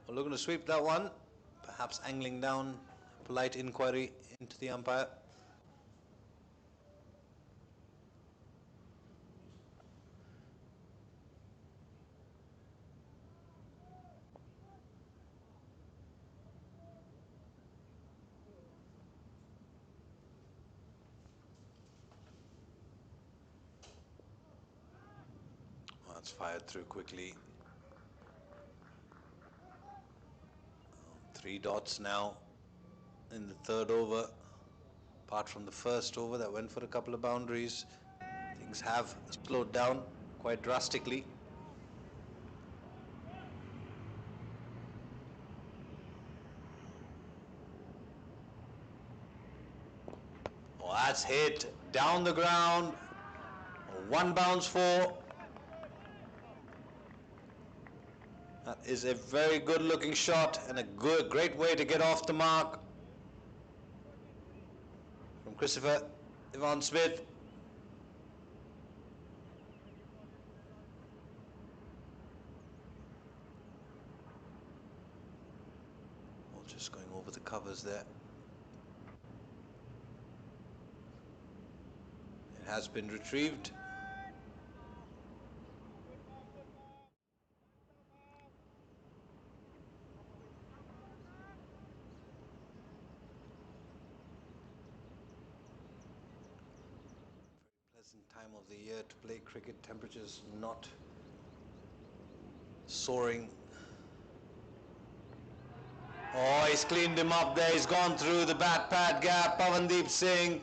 Well, looking to sweep that one, perhaps angling down, polite inquiry into the umpire. Well, it's fired through quickly. 3 dots now in the third over. Apart from the first over that went for a couple of boundaries, things have slowed down quite drastically. Oh, that's hit down the ground. 1 bounce 4. That is a very good looking shot and a great way to get off the mark from Christopher Ivan Smith. Well, just going over the covers there. It has been retrieved. Time of the year to play cricket, temperatures not soaring. Oh, he's cleaned him up there. He's gone through the bat pad gap. Pavandeep Singh,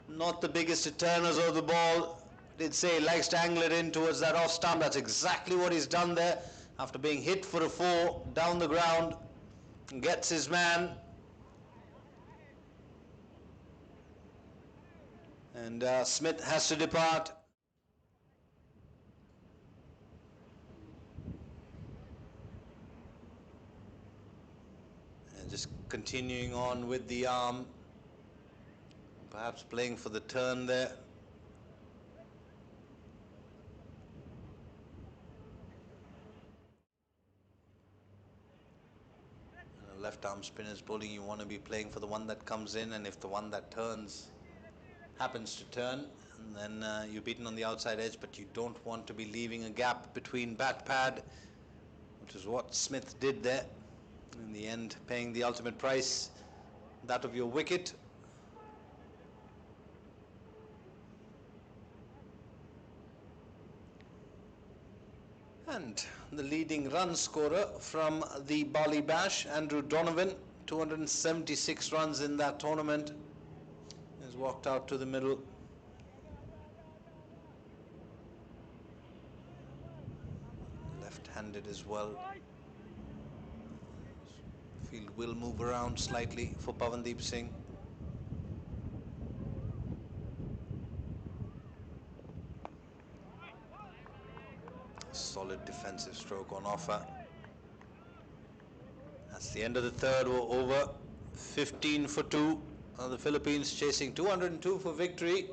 not the biggest returners of the ball. Did say he likes to angle it in towards that off stump. That's exactly what he's done there. After being hit for a 4 down the ground, gets his man. And Smith has to depart. And just continuing on with the arm, perhaps playing for the turn there. And a left arm spinner's bowling, you want to be playing for the one that comes in, and if the one that turns happens to turn, and then you're beaten on the outside edge, but you don't want to be leaving a gap between bat pad, which is what Smith did there. In the end, paying the ultimate price, that of your wicket. And the leading run scorer from the Bali Bash, Andrew Donovan, 276 runs in that tournament, has walked out to the middle. Left-handed as well. Field will move around slightly for Pavandeep Singh. Solid defensive stroke on offer. That's the end of the third. We're over 15 for 2. The Philippines chasing 202 for victory.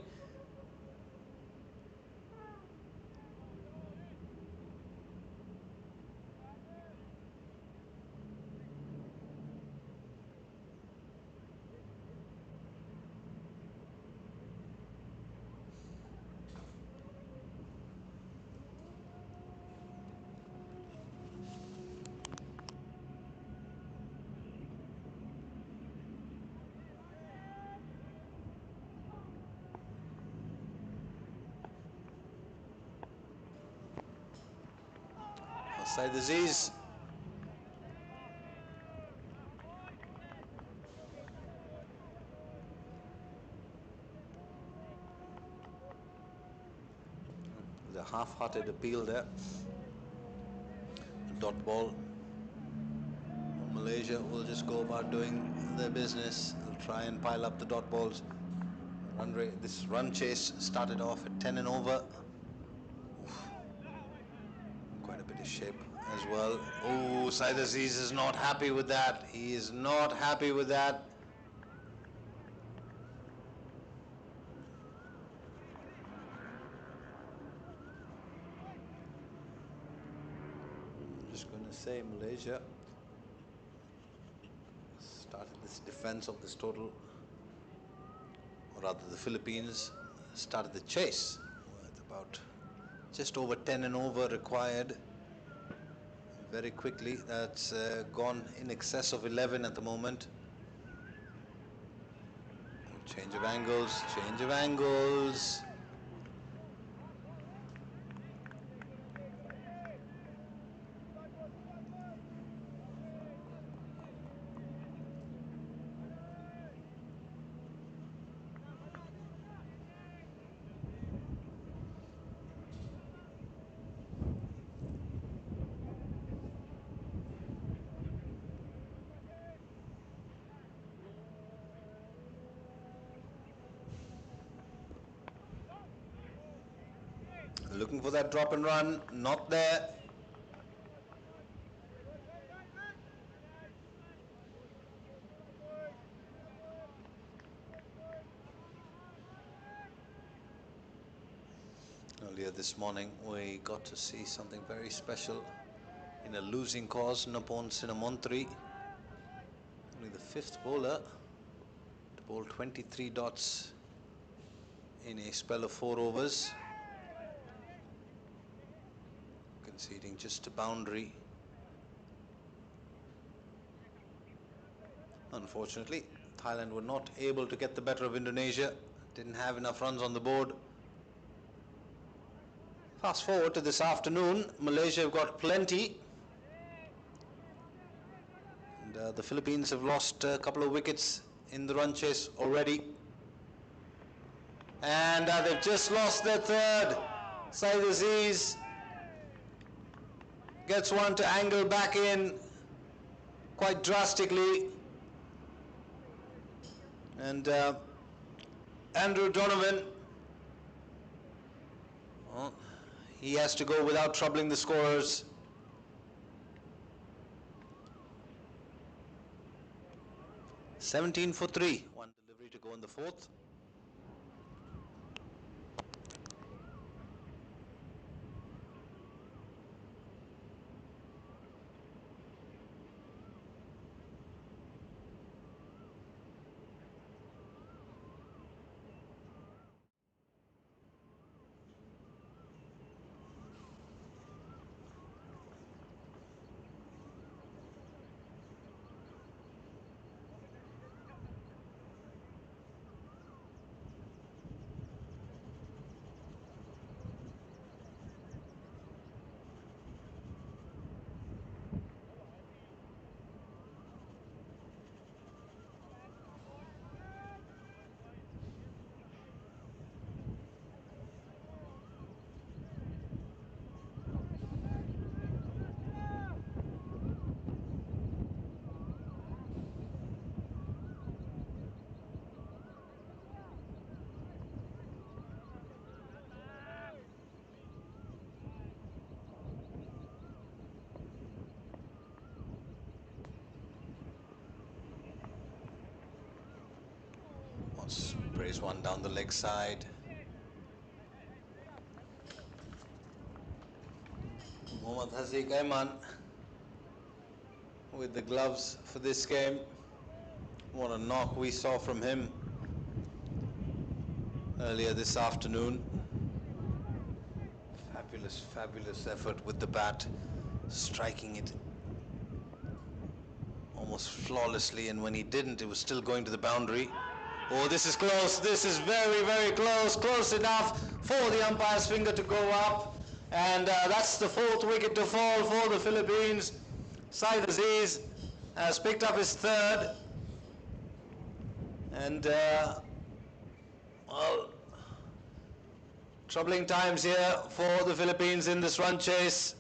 Side Aziz. The half-hearted appeal there. Dot ball. Malaysia will just go about doing their business. They'll try and pile up the dot balls. This run chase started off at 10 and over. Quite a bit of shape as well. Oh, Syed Aziz is not happy with that. He is not happy with that. I'm just going to say Malaysia started this defense of this total, or rather the Philippines started the chase with about just over 10 and over required. Very quickly, that's gone in excess of 11 at the moment. Change of angles, change of angles. Looking for that drop and run, not there. Earlier this morning, we got to see something very special in a losing cause. Napon Sinamontri, only the fifth bowler to bowl 23 dots in a spell of 4 overs. Conceding just a boundary. Unfortunately, Thailand were not able to get the better of Indonesia. Didn't have enough runs on the board. Fast forward to this afternoon, Malaysia have got plenty. And the Philippines have lost a couple of wickets in the run chase already. And they've just lost their third. Syed Aziz gets one to angle back in quite drastically. And Andrew Donovan, well, he has to go without troubling the scorers. (17 for 3). One delivery to go in the fourth. Sprays one down the leg side. Mohammad Haziq Ayman with the gloves for this game. What a knock we saw from him earlier this afternoon. Fabulous effort with the bat, striking it almost flawlessly, and when he didn't, it was still going to the boundary. Oh, this is close. This is very close. Close enough for the umpire's finger to go up. And that's the fourth wicket to fall for the Philippines. Saeed Aziz has picked up his third. And, well, troubling times here for the Philippines in this run chase.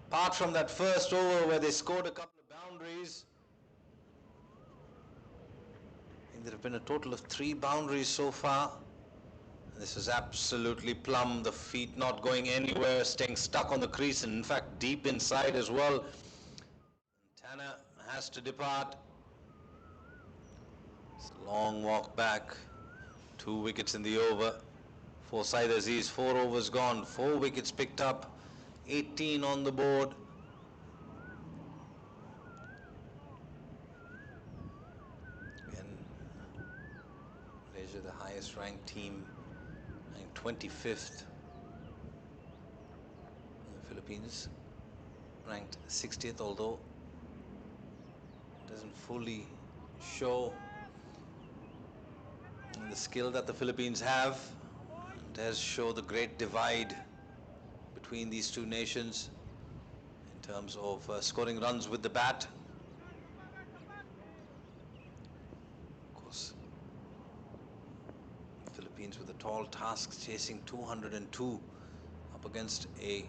Apart from that first over where they scored a couple of boundaries, I think there have been a total of 3 boundaries so far. This is absolutely plumb, the feet not going anywhere, staying stuck on the crease, and in fact deep inside as well. Tanner has to depart. It's a long walk back. 2 wickets in the over for Saeed Aziz. 4 overs gone, 4 wickets picked up, 18 on the board. Again, Malaysia, the highest ranked team, ranked 25th. The Philippines ranked 60th, although it doesn't fully show the skill that the Philippines have. It does show the great divide between these two nations in terms of scoring runs with the bat. Of course, the Philippines with a tall task, chasing 202 up against a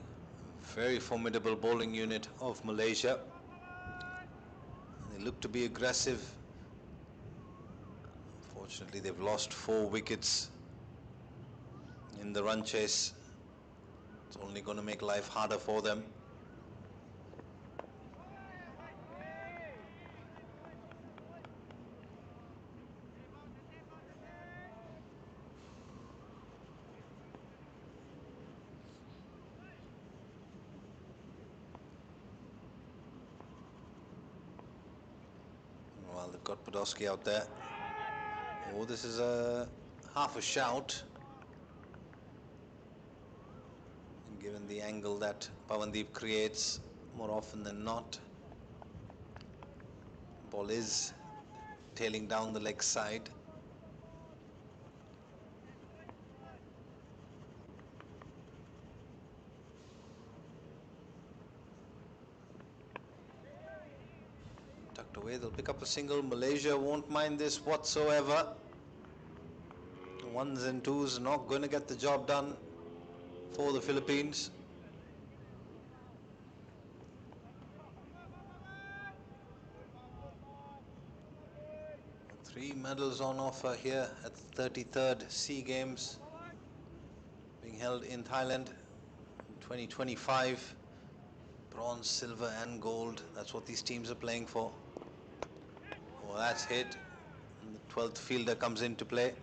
very formidable bowling unit of Malaysia. They look to be aggressive. Unfortunately, they've lost 4 wickets in the run chase. It's only going to make life harder for them. Well, they've got Podolsky out there. Oh, this is a half a shout. And given the angle that Pawandeep creates more often than not, ball is tailing down the leg side. Tucked away, they'll pick up a single. Malaysia won't mind this whatsoever. 1s and 2s not going to get the job done for the Philippines. Three medals on offer here at the 33rd SEA Games being held in Thailand in 2025. Bronze, silver and gold. That's what these teams are playing for. Oh, that's hit. And the 12th fielder comes into play.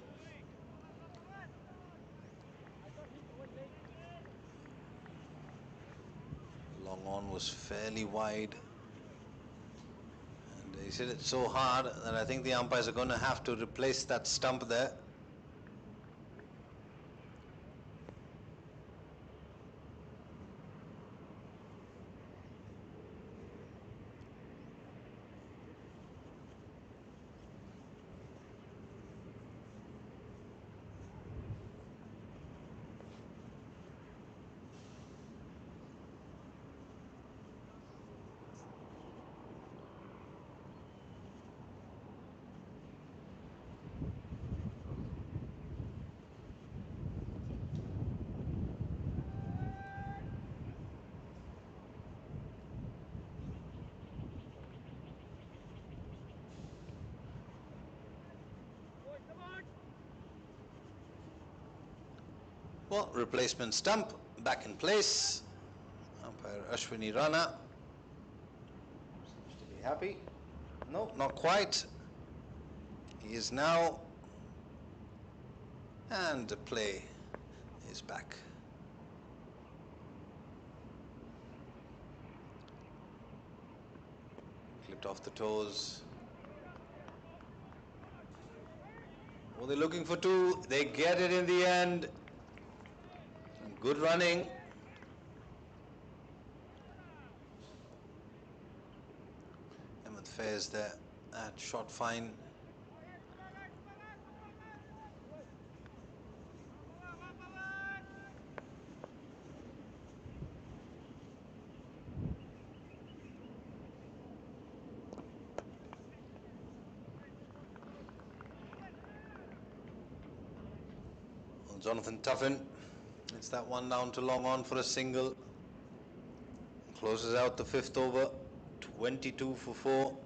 Long on was fairly wide. And he hit it so hard that I think the umpires are going to have to replace that stump there. Well, replacement stump back in place. Umpire Ashwini Rana seems to be happy. No, not quite. He is now And the play is back. Clipped off the toes. Oh, they're looking for two. They get it in the end. Good running. Ahmed Faiz there at shot fine. Jonathan Tuffin, it's that one down to long on for a single. Closes out the fifth over, 22 for 4.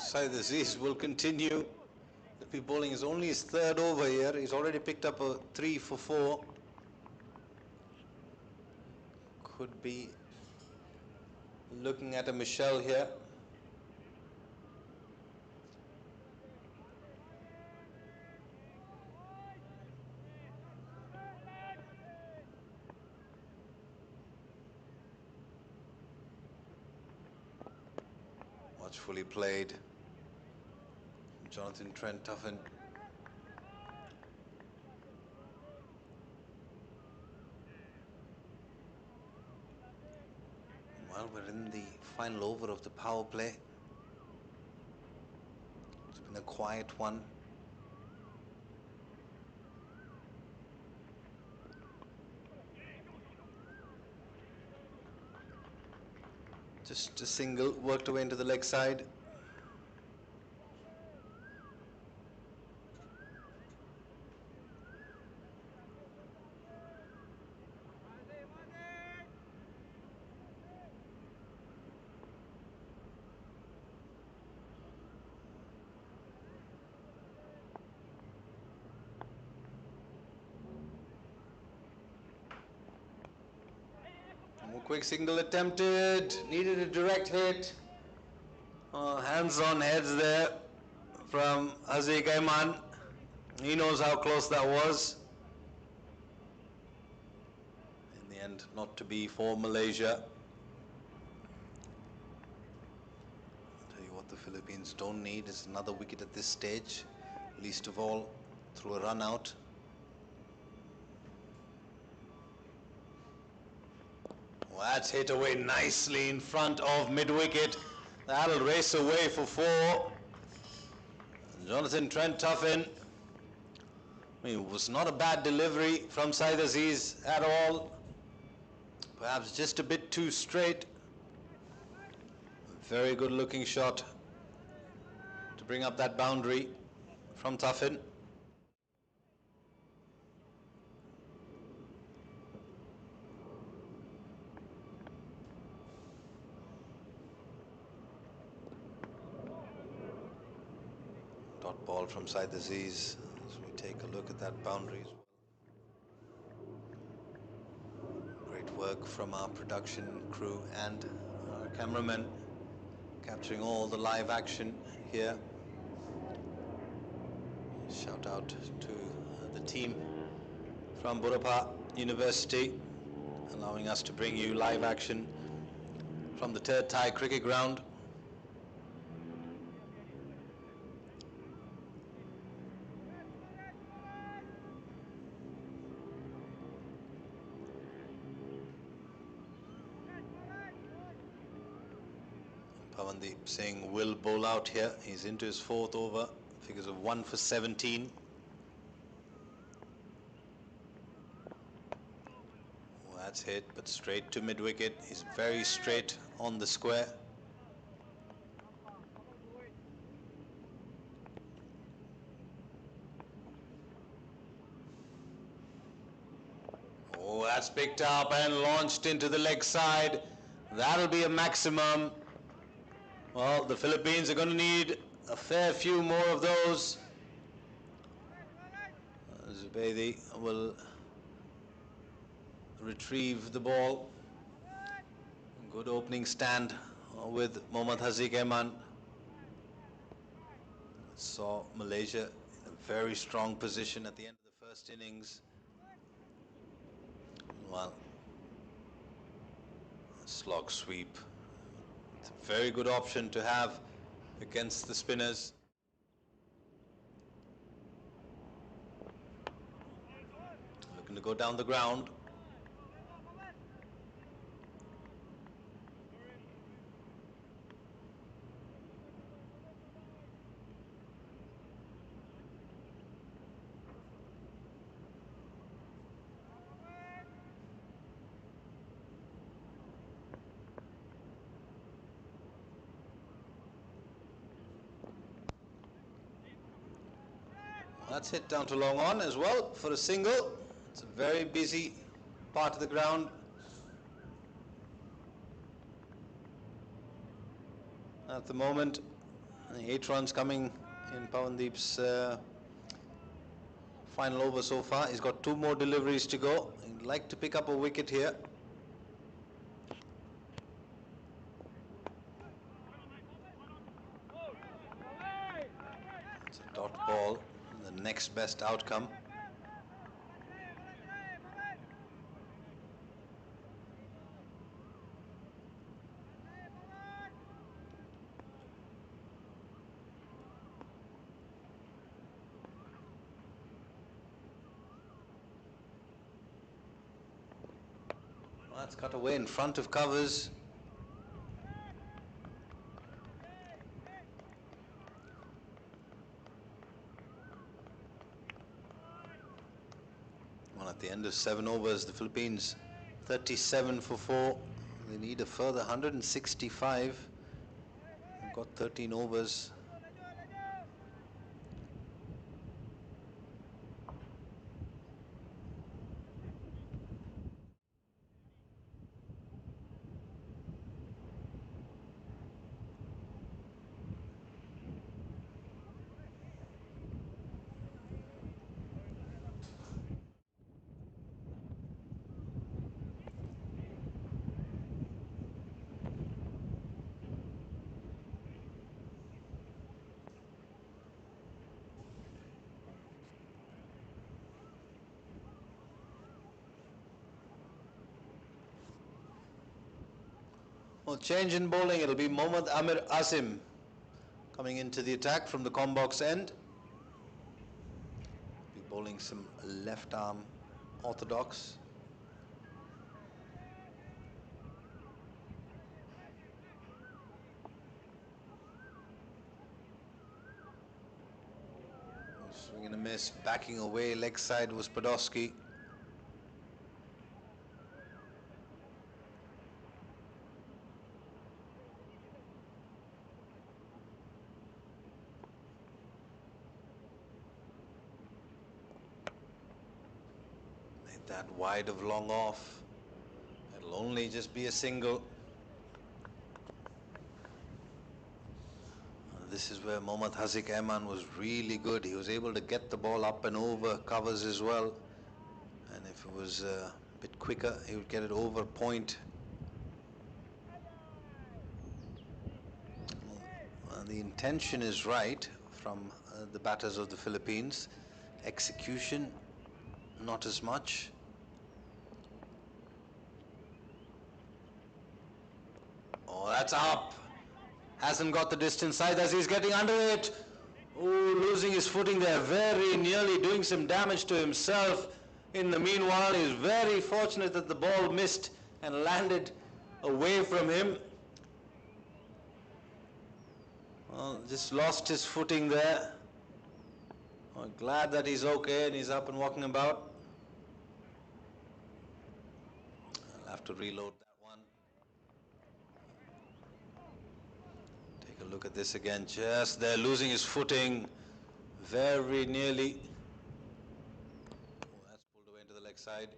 Saeed Aziz will continue. He'll be bowling is only his third over here. He's already picked up a 3 for 4. Could be looking at a Michelle here. Watchfully played. Jonathan Trent Tuffin. Well, we're in the final over of the power play. It's been a quiet one. Just a single worked away into the leg side. More quick single attempted, needed a direct hit. Hands on heads there from Aziz Ayman. He knows how close that was. In the end, not to be for Malaysia. I'll tell you what the Philippines don't need is another wicket at this stage, least of all through a run out. Well, that's hit away nicely in front of mid-wicket. That'll race away for 4. Jonathan Trent Tuffin. I mean, it was not a bad delivery from Saeed Aziz at all. Perhaps just a bit too straight. Very good looking shot to bring up that boundary from Tuffin. Dot ball from Saeed Aziz as we take a look at that boundary. Great work from our production crew and our cameraman, capturing all the live action here. Shout out to the team from Burapha University, allowing us to bring you live action from the Terd Thai cricket ground. Pawandeep Singh will bowl out here. He's into his fourth over. Figures of 1 for 17. Oh, that's hit, but straight to mid-wicket. He's very straight on the square. Oh, that's picked up and launched into the leg side. That'll be a maximum. Well, the Philippines are going to need a fair few more of those. Zubaydi will retrieve the ball. Good opening stand with Mohammad Haziq Eman. Saw Malaysia in a very strong position at the end of the first innings. Well, slog sweep. It's a very good option to have against the spinners. Looking to go down the ground. That's hit down to long on as well for a single. It's a very busy part of the ground. At the moment, 8 runs coming in Pawandeep's final over so far. He's got 2 more deliveries to go. He'd like to pick up a wicket here. It's a dot ball. The next best outcome. Well, that's cut away in front of covers. At the end of 7 overs, the Philippines 37 for 4. They need a further 165. They've got 13 overs. Well, change in bowling, it'll be Mohammad Amir Asim coming into the attack from the combox end. Be bowling some left arm orthodox. Swing and a miss, backing away, leg side was Podolsky. That wide of long off. It'll only just be a single. This is where Mohammad Haziq Eman was really good. He was able to get the ball up and over covers as well. And if it was a bit quicker, he would get it over point. Well, the intention is right from the batters of the Philippines. Execution, not as much. Oh, that's up. Hasn't got the distance side as he's getting under it. Oh, losing his footing there, very nearly doing some damage to himself. In the meanwhile, he's very fortunate that the ball missed and landed away from him. Well, just lost his footing there. I'm glad that he's okay and he's up and walking about. I'll have to reload that one. Take a look at this again. Just there, losing his footing very nearly. Oh, that's pulled away into the leg side.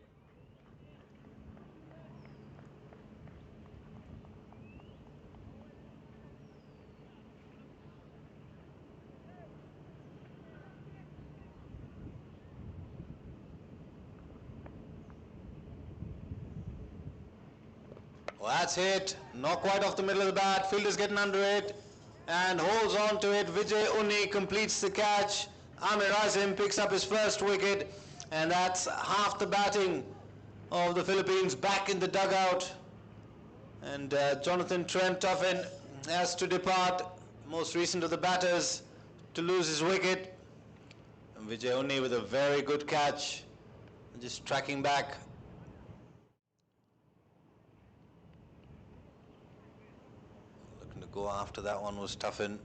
Well, that's hit. Not quite off the middle of the bat. Fielder's getting under it and holds on to it. Vijay Unni completes the catch. Amir Azim picks up his first wicket, and that's half the batting of the Philippines back in the dugout. And Jonathan Trent Tuffin has to depart, most recent of the batters, to lose his wicket. And Vijay Unni with a very good catch, just tracking back. Looking to go after that one was Tuffin.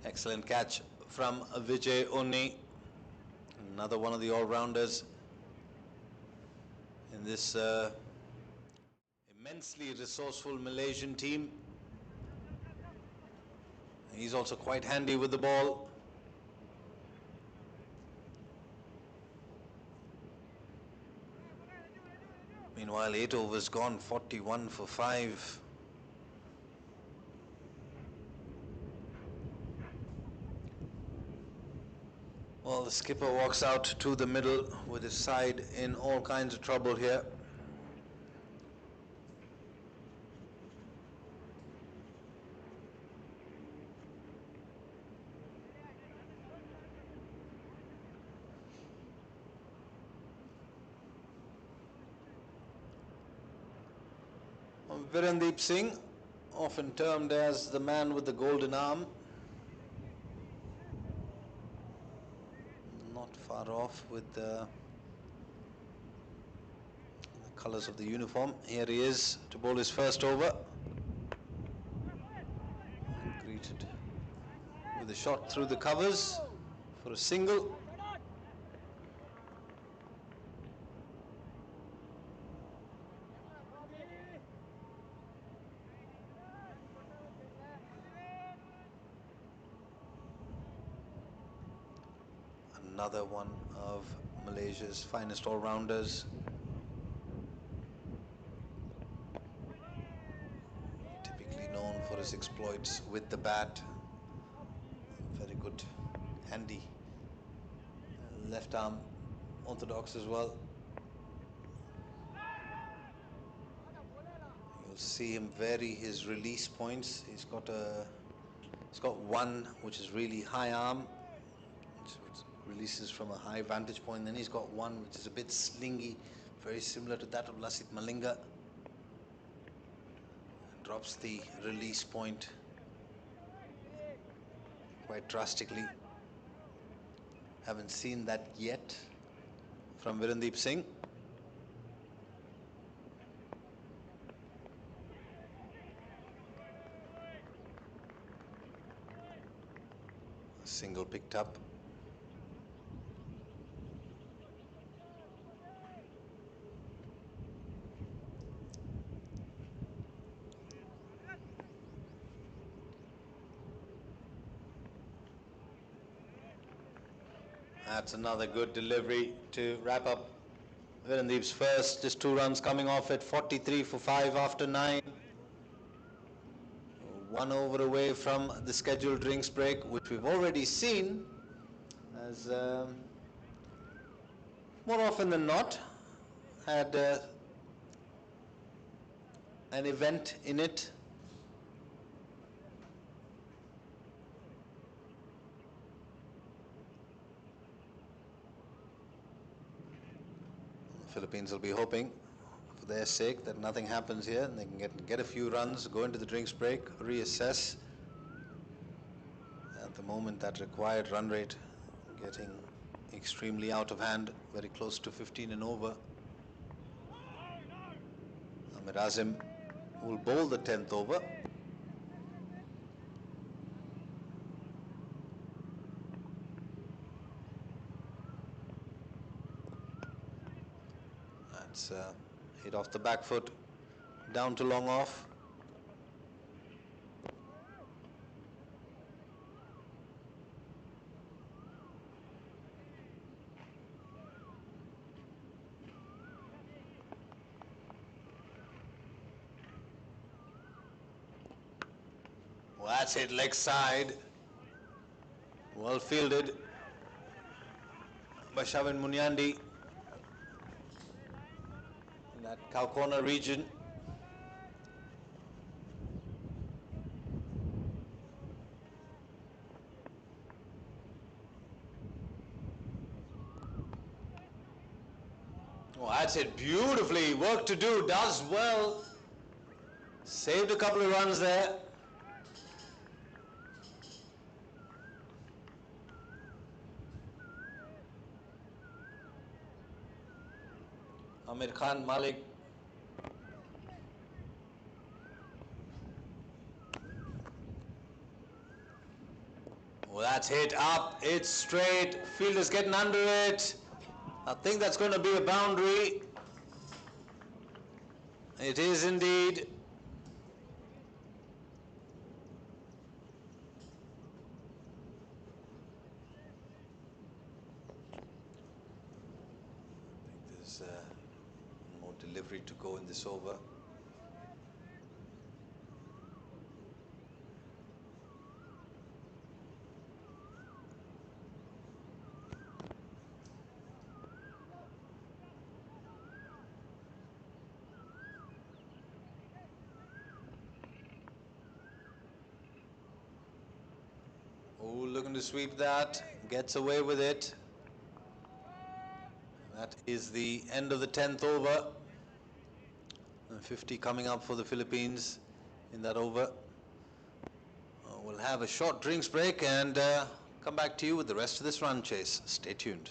Excellent catch from Vijay Unni, another one of the all-rounders in this immensely resourceful Malaysian team. He's also quite handy with the ball. Meanwhile, 8 overs gone, 41 for 5. Well, the skipper walks out to the middle with his side in all kinds of trouble here. Virendeep Singh, often termed as the man with the golden arm, not far off with the colours of the uniform. Here he is to bowl his first over. Greeted with a shot through the covers for a single. Another one of Malaysia's finest all-rounders. Typically known for his exploits with the bat. Very good, handy left arm orthodox as well. You'll see him vary his release points. He's got one which is really high arm, which releases from a high vantage point. Then he's got one which is a bit slingy, very similar to that of Lasith Malinga. Drops the release point quite drastically. Haven't seen that yet from Virendeep Singh. A single picked up. That's another good delivery to wrap up Virendeep's first. Just 2 runs coming off at 43 for 5 after 9. 1 over away from the scheduled drinks break, which we've already seen as more often than not had an event in it. Philippines will be hoping, for their sake, that nothing happens here and they can get a few runs, go into the drinks break, reassess. At the moment, that required run rate getting extremely out of hand, very close to 15 and over. Amir Azim who will bowl the 10th over. That's hit off the back foot, down to long off. Well, that's hit leg side. Well fielded by Shavin Munyandi in that cow corner region. Oh, that's it beautifully. Work to do, does well. Saved a couple of runs there. Amir Khan Malik. Oh, that's hit up. It's straight. Fielder's getting under it. I think that's going to be a boundary. It is indeed. I think there's more delivery to go in this over. Oh, looking to sweep that, gets away with it. That is the end of the 10th over. 50 coming up for the Philippines in that over. We'll have a short drinks break and come back to you with the rest of this run chase. Stay tuned.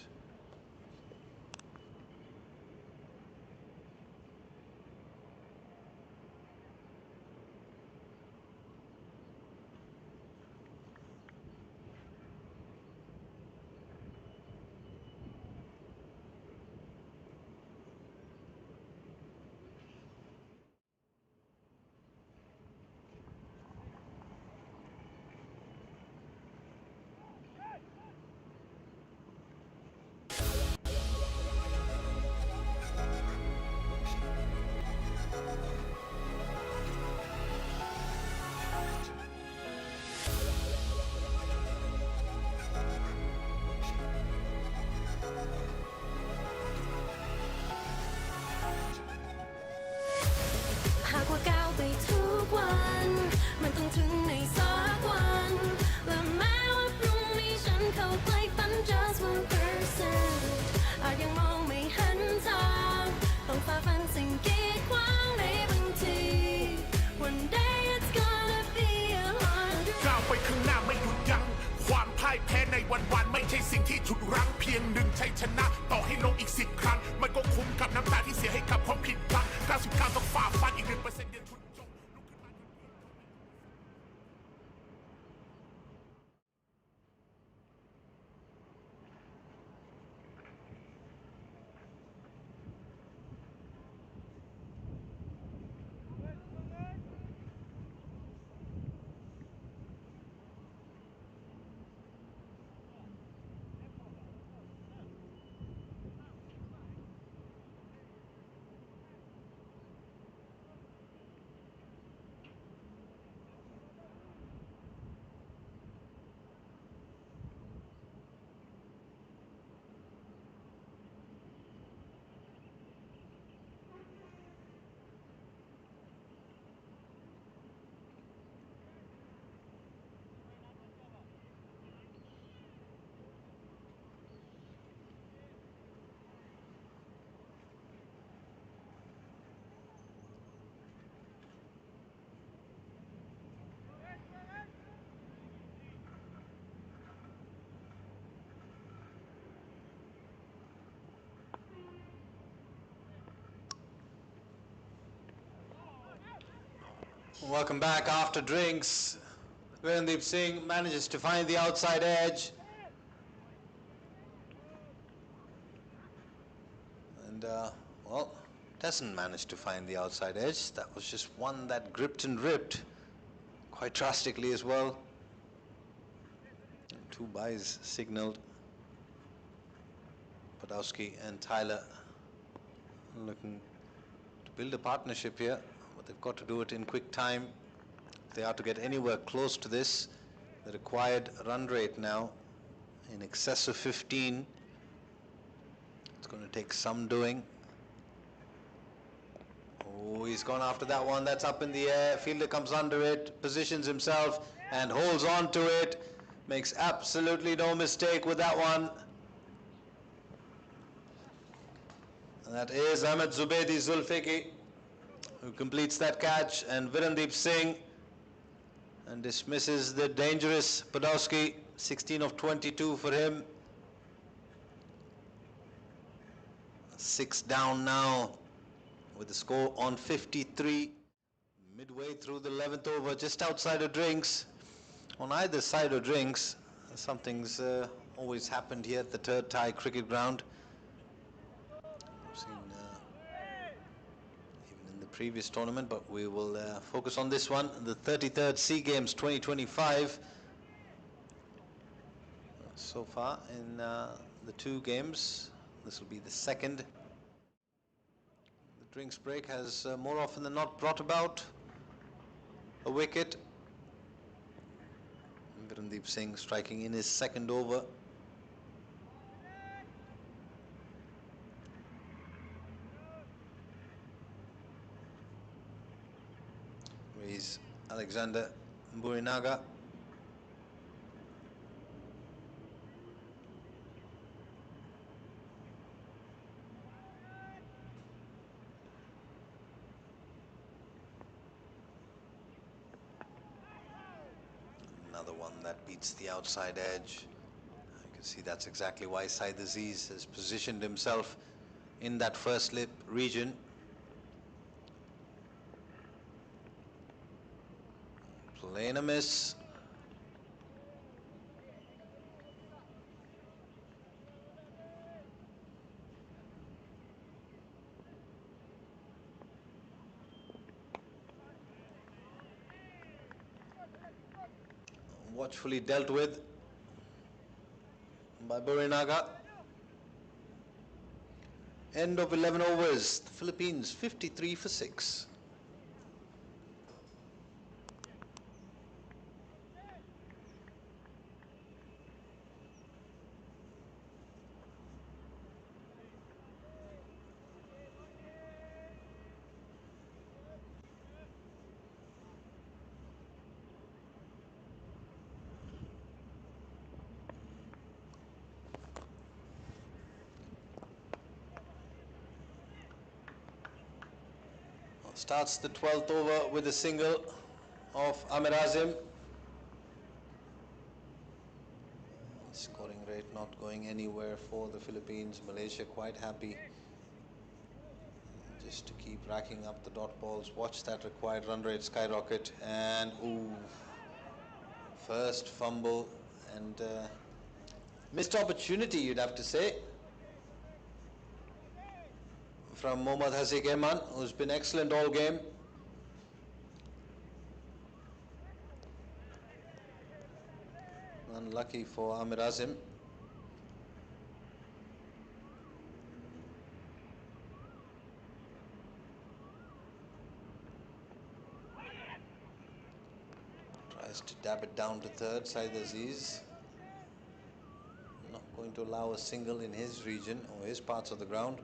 Welcome back after drinks. Virendeep Singh manages to find the outside edge. And, well, doesn't manage to find the outside edge. That was just one that gripped and ripped quite drastically as well. And 2 byes signaled. Podolsky and Tyler looking to build a partnership here, but they've got to do it in quick time. If they are to get anywhere close to this, the required run rate now in excess of 15. It's going to take some doing. Oh, he's gone after that one. That's up in the air. Fielder comes under it, positions himself and holds on to it. Makes absolutely no mistake with that one. And that is Ahmed Zubaydi Zulfiqi who completes that catch, and Virendeep Singh and dismisses the dangerous Podolsky. 16 of 22 for him. 6 down now with the score on 53. Midway through the 11th over, just outside of drinks. On either side of drinks, something's always happened here at the Terd Thai cricket ground. I've seen even in the previous tournament, but we will focus on this one, the 33rd SEAGAMES 2025. So far in the 2 games, this will be the second. The drinks break has more often than not brought about a wicket. Virendeep Singh striking in his second over. He's Alexander Mburinaga. Another one that beats the outside edge. You can see that's exactly why Saeed Aziz has positioned himself in that first slip region. Playing a miss. Watchfully dealt with by Mburinaga. End of 11 overs. The Philippines 53 for 6. Starts the 12th over with a single of Amir Azim. Scoring rate not going anywhere for the Philippines. Malaysia quite happy just to keep racking up the dot balls. Watch that required run rate skyrocket, and ooh, first fumble and missed opportunity, you'd have to say, from Mohammad Haziq Eman, who's been excellent all game. Unlucky for Amir Azim. Tries to dab it down to third. Saeed Aziz not going to allow a single in his region or his parts of the ground.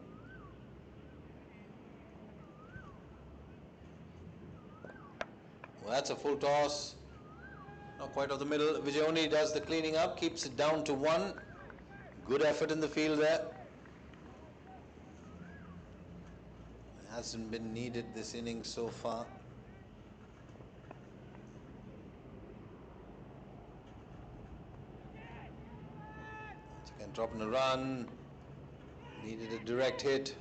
Well, that's a full toss. Not quite off the middle. Vijayoni does the cleaning up, keeps it down to 1. Good effort in the field there. It hasn't been needed this innings so far. Once again, dropping a run. Needed a direct hit.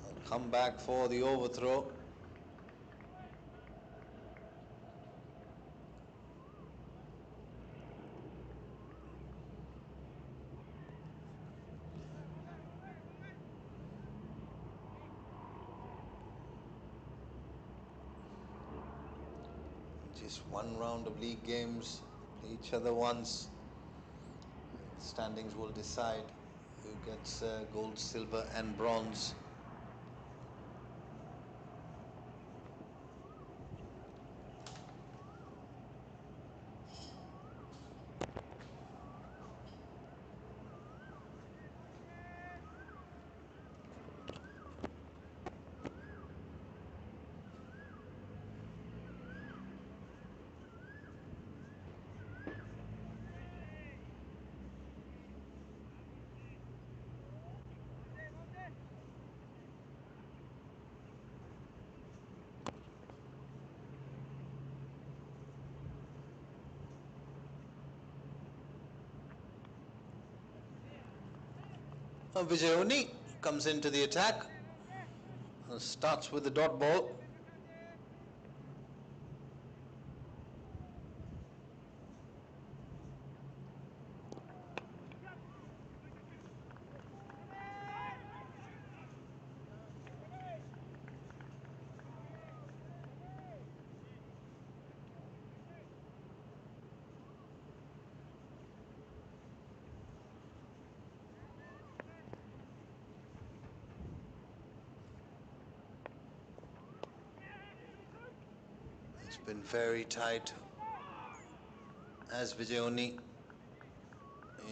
I'll come back for the overthrow. Just one round of league games, play each other once. Standings will decide who gets gold, silver and bronze. Vijayoni comes into the attack, starts with the dot ball. It's been very tight as Vijayoni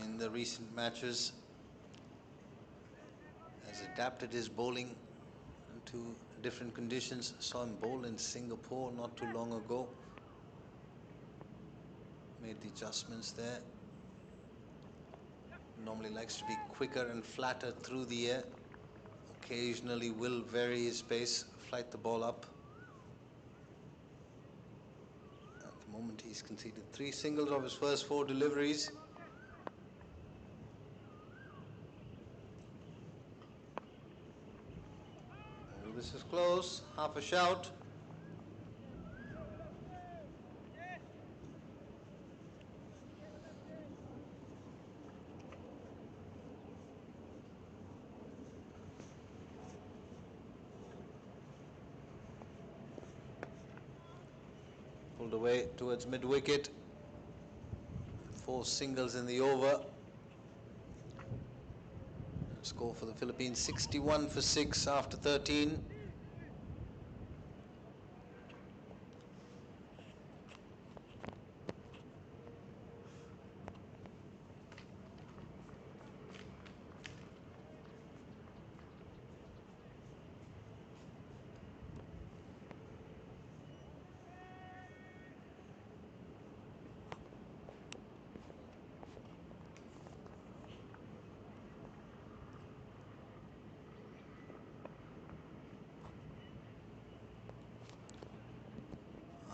in the recent matches has adapted his bowling to different conditions. Saw him bowl in Singapore not too long ago. Made the adjustments there. Normally likes to be quicker and flatter through the air. Occasionally will vary his pace, flight the ball up. At the moment he's conceded 3 singles of his first 4 deliveries. Oh, this is close, half a shout. Pulled away towards mid-wicket. 4 singles in the over. Score for the Philippines 61 for 6 after 13.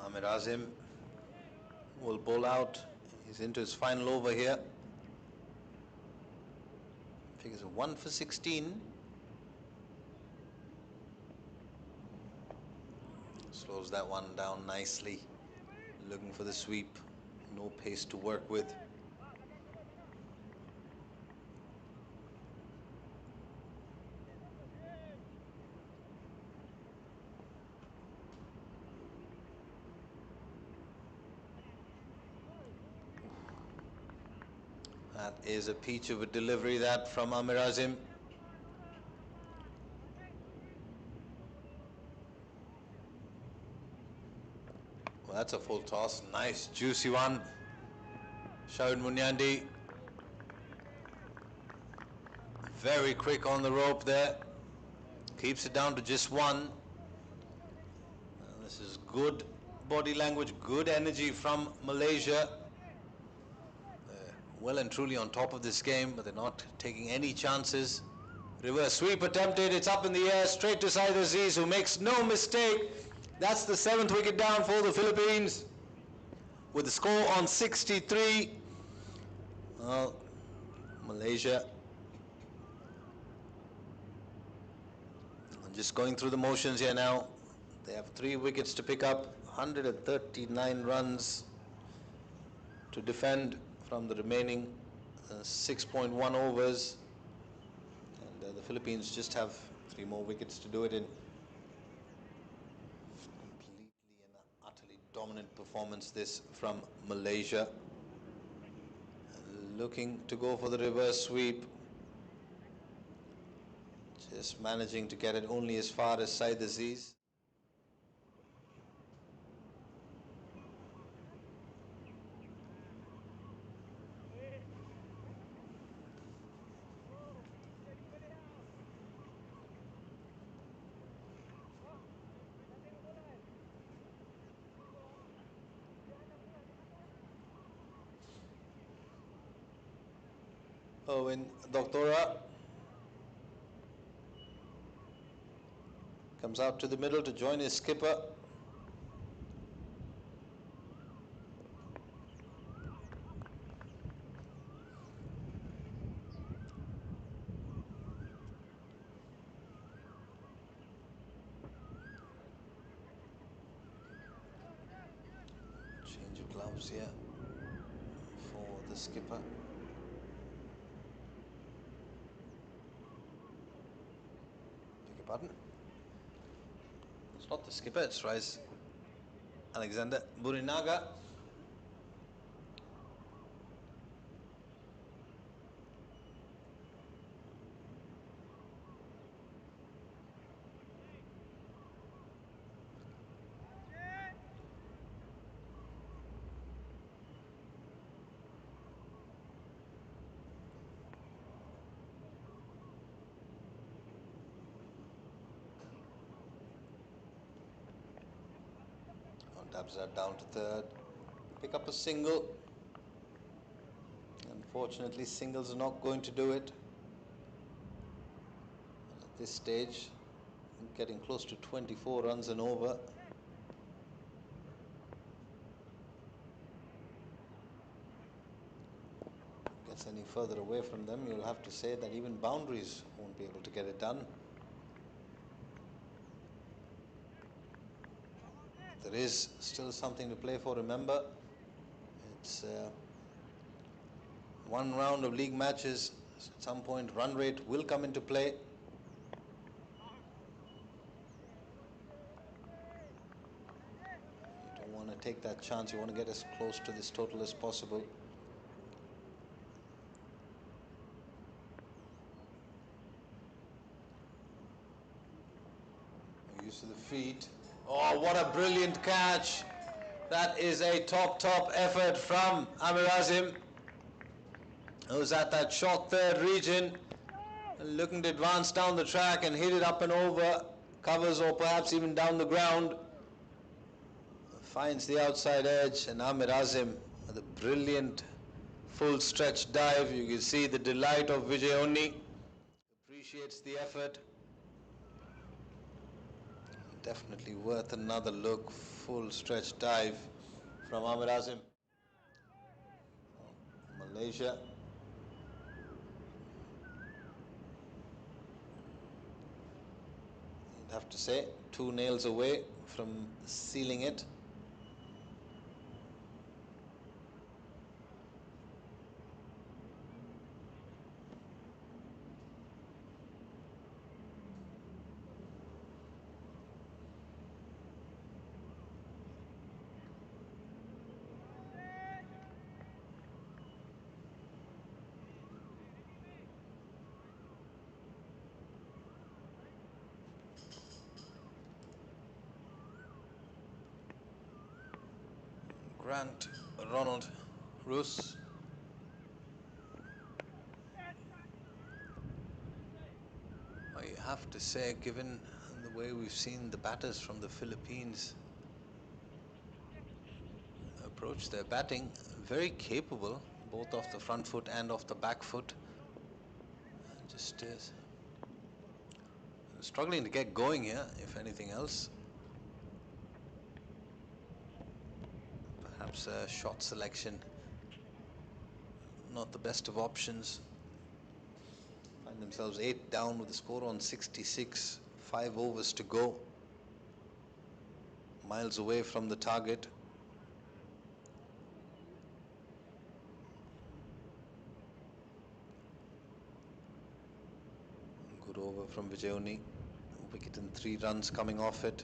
Ahmed Azim will bowl out. He's into his final over here. Figures of 1 for 16. Slows that one down nicely. Looking for the sweep. No pace to work with. That is a peach of a delivery, that from Amir Azim. Well, that's a full toss. Nice, juicy one. Shahid Munyandi. Very quick on the rope there. Keeps it down to just 1. And this is good body language, good energy from Malaysia. Well and truly on top of this game, but they're not taking any chances. Reverse sweep attempted, it's up in the air, straight to Syed Aziz, who makes no mistake. That's the 7th wicket down for the Philippines, with the score on 63. Well, Malaysia, I'm just going through the motions here now. They have 3 wickets to pick up, 139 runs to defend from the remaining 6.1 overs, and the Philippines just have 3 more wickets to do it in. Completely and utterly Dominant performance this from Malaysia. Looking to go for the reverse sweep. Just managing to get it only as far as Saeed Aziz. Owen Doctora comes out to the middle to join his skipper. Change of gloves here for the skipper. Pardon? It's not the skipper, it's Rise Alexander Burinaga. Dabs that down to third. Pick up a single. Unfortunately, singles are not going to do it. At this stage, getting close to 24 runs and over. Gets any further away from them, you'll have to say that even boundaries won't be able to get it done. There is still something to play for, remember. It's one round of league matches. At some point, run rate will come into play. You don't want to take that chance. You want to get as close to this total as possible. Use of the feet. Oh, what a brilliant catch. That is a top effort from Amir Azim, who's at that short third region, looking to advance down the track and hit it up and over, covers or perhaps even down the ground. Finds the outside edge, and Amir Azim with a brilliant full stretch dive. You can see the delight of Vijay Onni. Appreciates the effort. Definitely worth another look. Full stretch dive from Amir Azim. Malaysia. You'd have to say 2 nails away from sealing it. Grant Ronald Roos. Well, you have to say, given the way we've seen the batters from the Philippines approach their batting, very capable, both off the front foot and off the back foot. Just struggling to get going here, if anything else. Perhaps shot selection not the best of options. Find themselves 8 down with the score on 66, 5 overs to go. Miles away from the target. Good over from Vijay Onni. Wicket and 3 runs coming off it.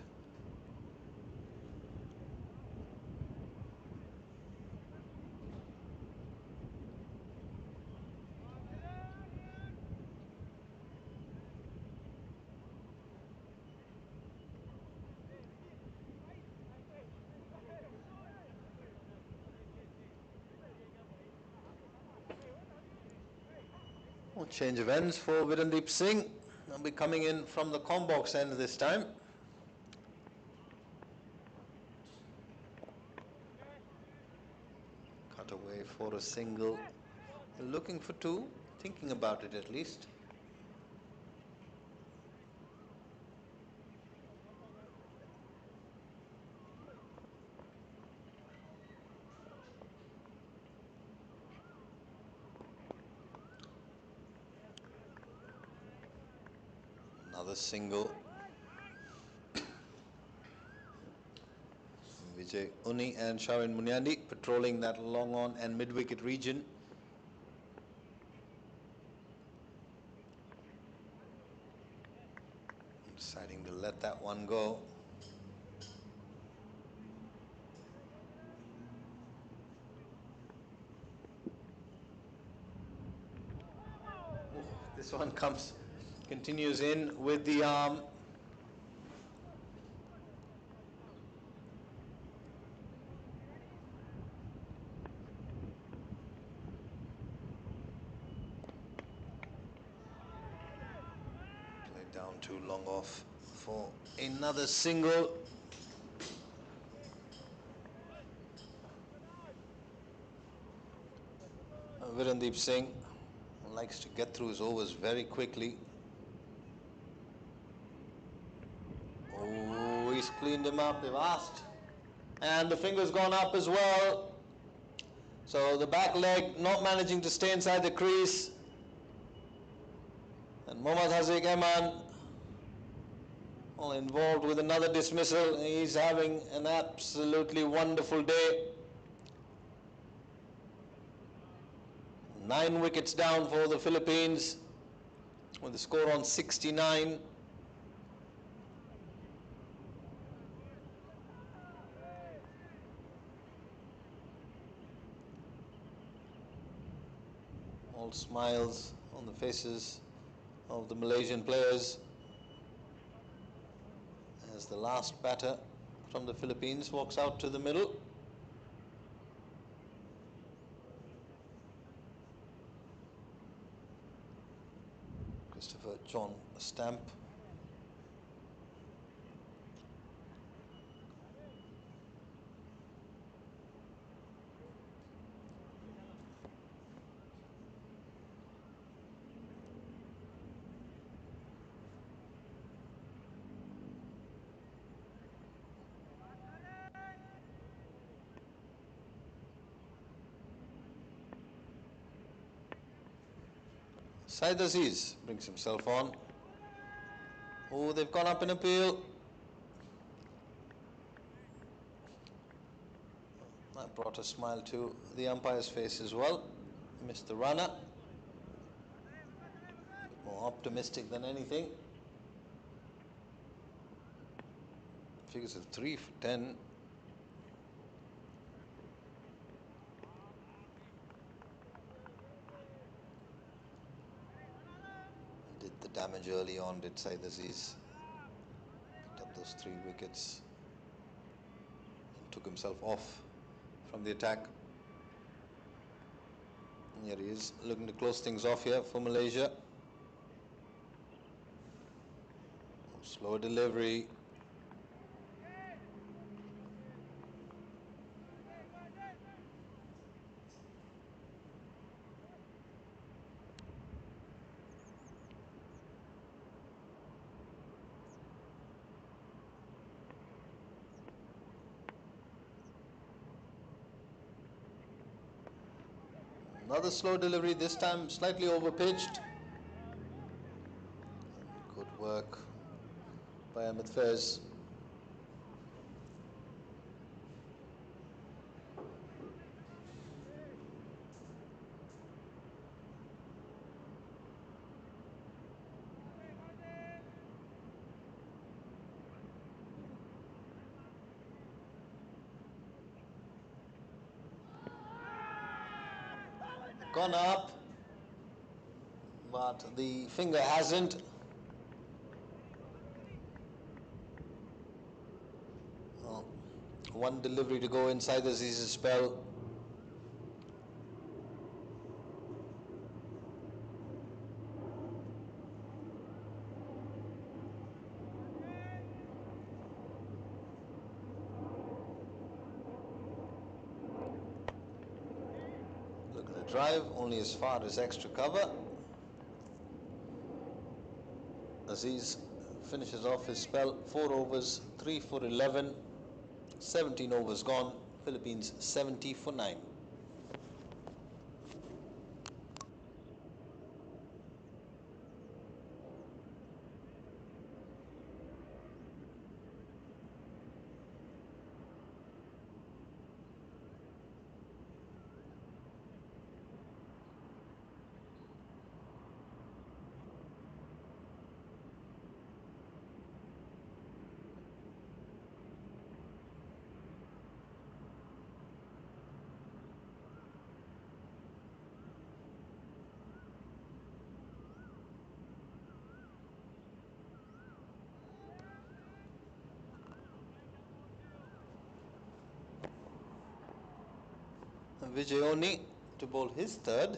Change of ends for Virendeep Singh. He'll be coming in from the combox end this time. Cut away for a single. Looking for two, thinking about it at least. Another single. Vijay Uni and Shavin Munyandi patrolling that long on and mid-wicket region. Deciding to let that one go. Oh, this one continues in with the arm. Played down too long off for another single. Virendeep Singh likes to get through his overs very quickly. Oh, he's cleaned him up, they've asked. And the finger's gone up as well. So the back leg not managing to stay inside the crease. And Mohammad Haziq Eman all involved with another dismissal. He's having an absolutely wonderful day. 9 wickets down for the Philippines with the score on 69. All smiles on the faces of the Malaysian players as the last batter from the Philippines walks out to the middle. Christopher John Stamp. Syed Aziz brings himself on. Oh, they've gone up in appeal. That brought a smile to the umpire's face as well. Missed the runner. More optimistic than anything. Figures of 3 for 10. Did the damage early on, did Syed Aziz. Picked up those 3 wickets. And took himself off from the attack. And here he is, looking to close things off here for Malaysia. Slow delivery. Another slow delivery, this time slightly overpitched. Good work by Ahmed Faiz. Gone up, but the finger hasn't. Oh, one delivery to go inside the Aziz's spell. drive only as far as extra cover. Aziz finishes off his spell, 4 overs, 3 for 11, 17 overs gone, Philippines 70 for 9. Vijayoni to bowl his third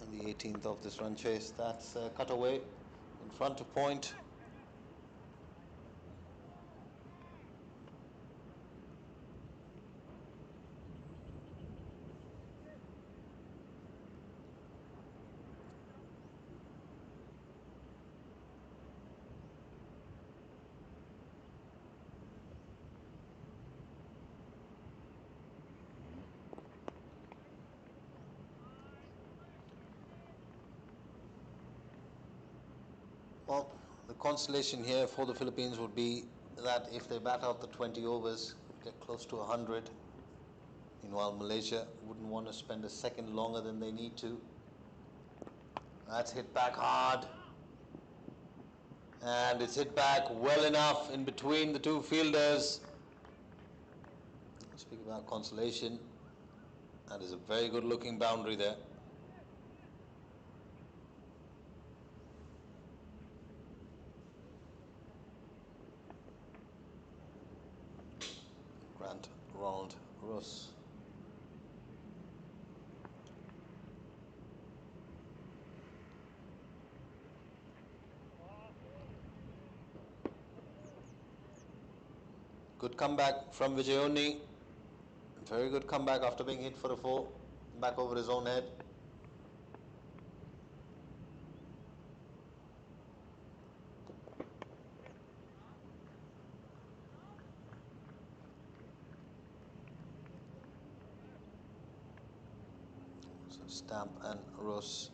and the 18th of this run chase. That's cut away in front of point. Well, the consolation here for the Philippines would be that if they bat out the 20 overs, would get close to 100. Meanwhile, Malaysia wouldn't want to spend a second longer than they need to. That's hit back hard. And it's hit back well enough in between the two fielders. Speak about consolation. That is a very good looking boundary there. Ronald Ross. Good comeback from Vijayoni. Very good comeback after being hit for a 4. Back over his own head. Stamp and Ross.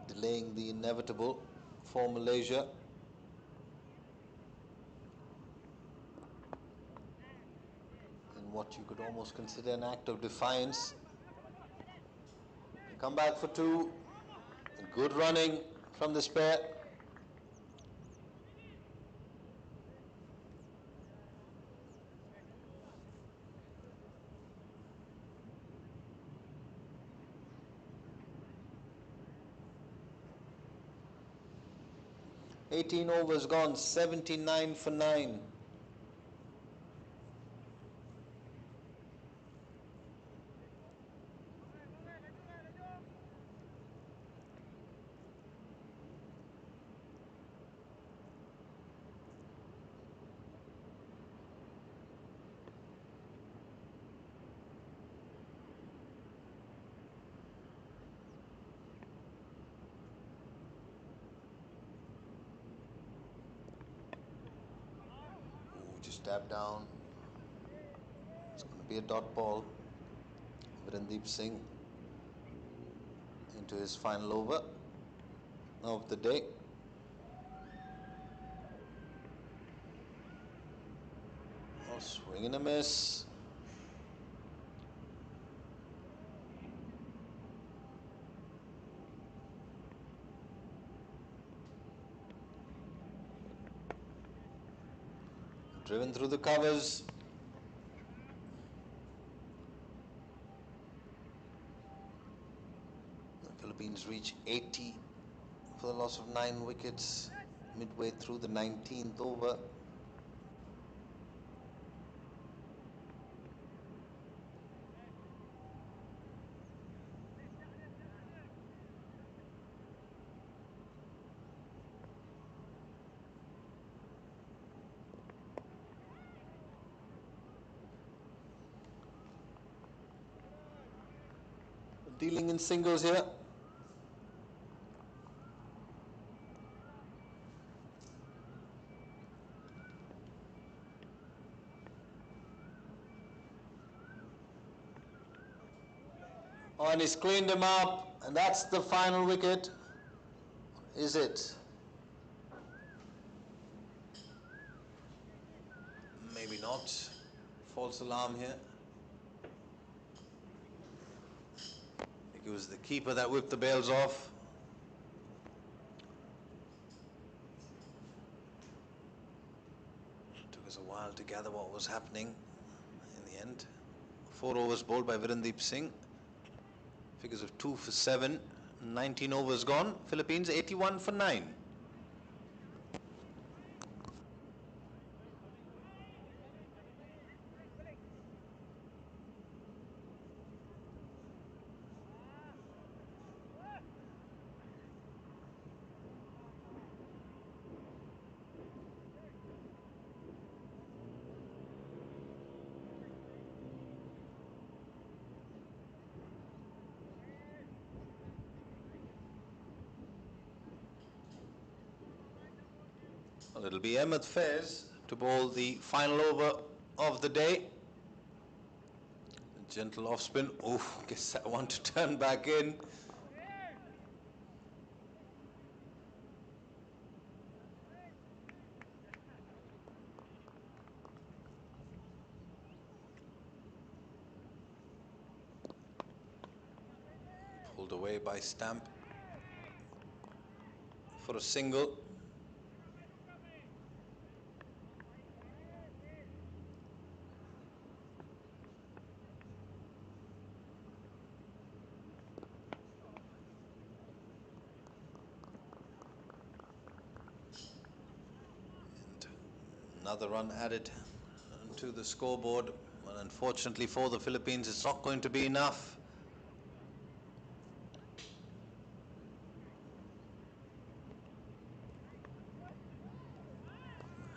Delaying the inevitable for Malaysia. In what you could almost consider an act of defiance. Come back for 2. Good running from this pair. Eighteen overs gone, 79 for 9. Just tap down. It's going to be a dot ball. Virendeep Singh into his final over of the day. Oh, swing and a miss. Driven through the covers. The Philippines reach 80 for the loss of 9 wickets midway through the 19th over. dealing in singles here. Oh, and he's cleaned him up, and that's the final wicket. Is it? Maybe not. False alarm here. I think it was the keeper that whipped the bails off. It took us a while to gather what was happening in the end. 4 overs bowled by Virendeep Singh. Figures of 2 for 7, 19 overs gone. Philippines 81 for 9. Well, it'll be Ahmed Faiz to bowl the final over of the day. A gentle off spin. Oh, guess that one to turn back in. Pulled away by Stamp for a single. Another run added to the scoreboard, but unfortunately for the Philippines, it's not going to be enough.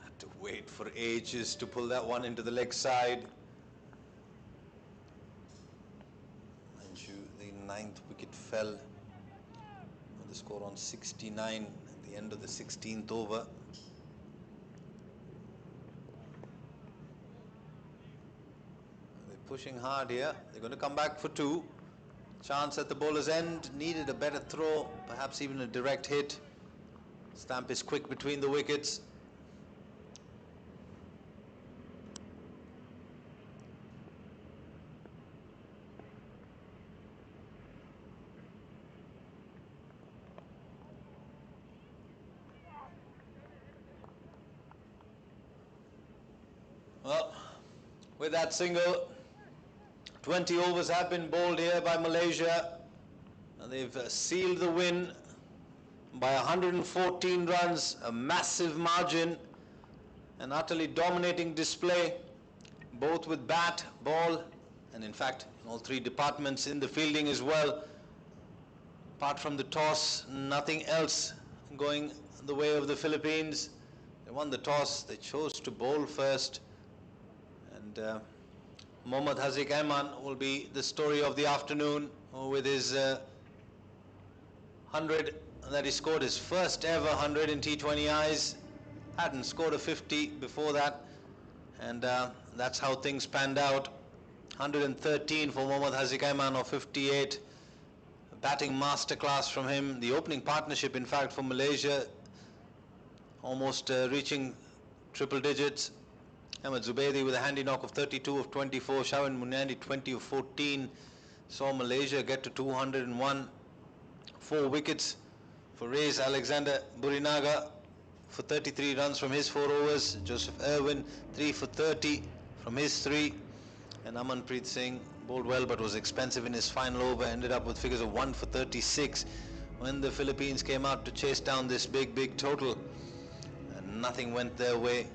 Had to wait for ages to pull that one into the leg side. Mind you, the 9th wicket fell with the score on 69 at the end of the 16th over. Pushing hard here. They're going to come back for 2. Chance at the bowler's end. Needed a better throw, perhaps even a direct hit. Stamp is quick between the wickets. Well, with that single, 20 overs have been bowled here by Malaysia, and they've sealed the win by 114 runs, a massive margin, an utterly dominating display, both with bat, ball, and in fact, in all 3 departments, in the fielding as well. Apart from the toss, nothing else going the way of the Philippines. They won the toss, they chose to bowl first, and Mohammad Haziq Aiman will be the story of the afternoon with his 100 that he scored, his first ever 100 in T20 eyes. Hadn't scored a 50 before that, and that's how things panned out. 113 for Mohammad Haziq Aiman of 58. A batting masterclass from him. The opening partnership, in fact, for Malaysia, almost reaching triple digits. Ahmed Zubaidi with a handy knock of 32 of 24, Shawin Munandi 20 of 14, saw Malaysia get to 201. 4 wickets for Reyes Alexander Burinaga for 33 runs from his 4 overs, Joseph Irwin 3 for 30 from his 3, and Amanpreet Singh bowled well but was expensive in his final over, ended up with figures of 1 for 36 when the Philippines came out to chase down this big total, and nothing went their way.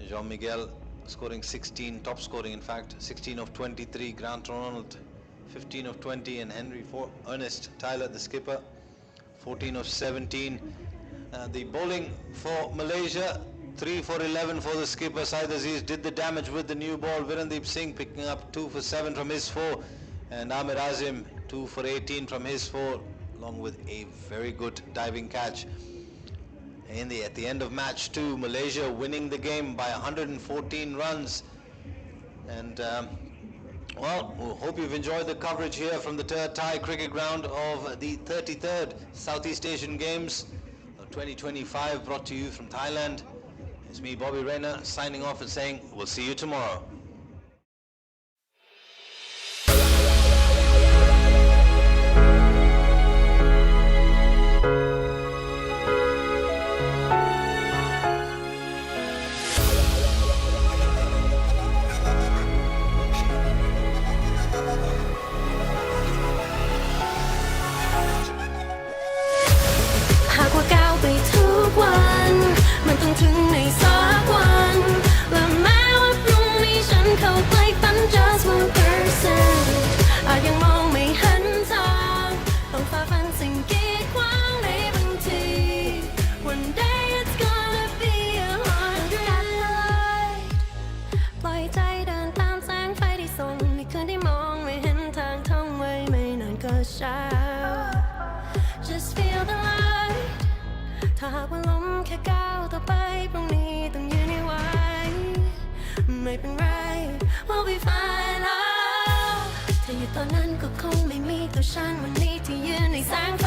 Jean Miguel scoring 16, top scoring in fact, 16 of 23, Grant Ronald 15 of 20, and Ernest Tyler, the skipper, 14 of 17. The bowling for Malaysia, 3 for 11 for the skipper. Saeed Aziz did the damage with the new ball. Virendeep Singh picking up 2 for 7 from his 4, And Ahmed Azim 2 for 18 from his 4, along with a very good diving catch. At the end of match 2, Malaysia winning the game by 114 runs. And well, we hope you've enjoyed the coverage here from the Terd Thai cricket ground of the 33rd Southeast Asian Games 2025, brought to you from Thailand. It's me, Bobby Rayner, signing off and saying we'll see you tomorrow. Just feel the light ถ้าหากว่าล้มแค่ก้าวต่อไปพรุ่งนี้ต้องยืนให้ไหวไม่เป็นไร we'll be fine ถ้าอยู่ตอนนั้นก็คงไม่มีตัวฉันวันนี้ที่ยืนในแสงไฟ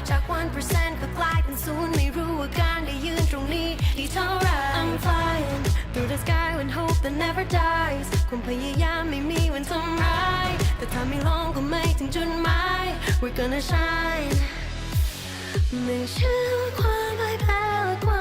จาก 1% ก็กลายเป็น0ไม่รู้ว่าการได้ยืนตรงนี้ดีเท่าไร I'm flying through the sky with hope that never dies ความพยายามไม่มีวันทำร้ายแต่ถ้าไม่ลองก็ไม่ถึงจุดหมาย We're gonna shine ไม่เชื่อความพ่ายแพ้และความ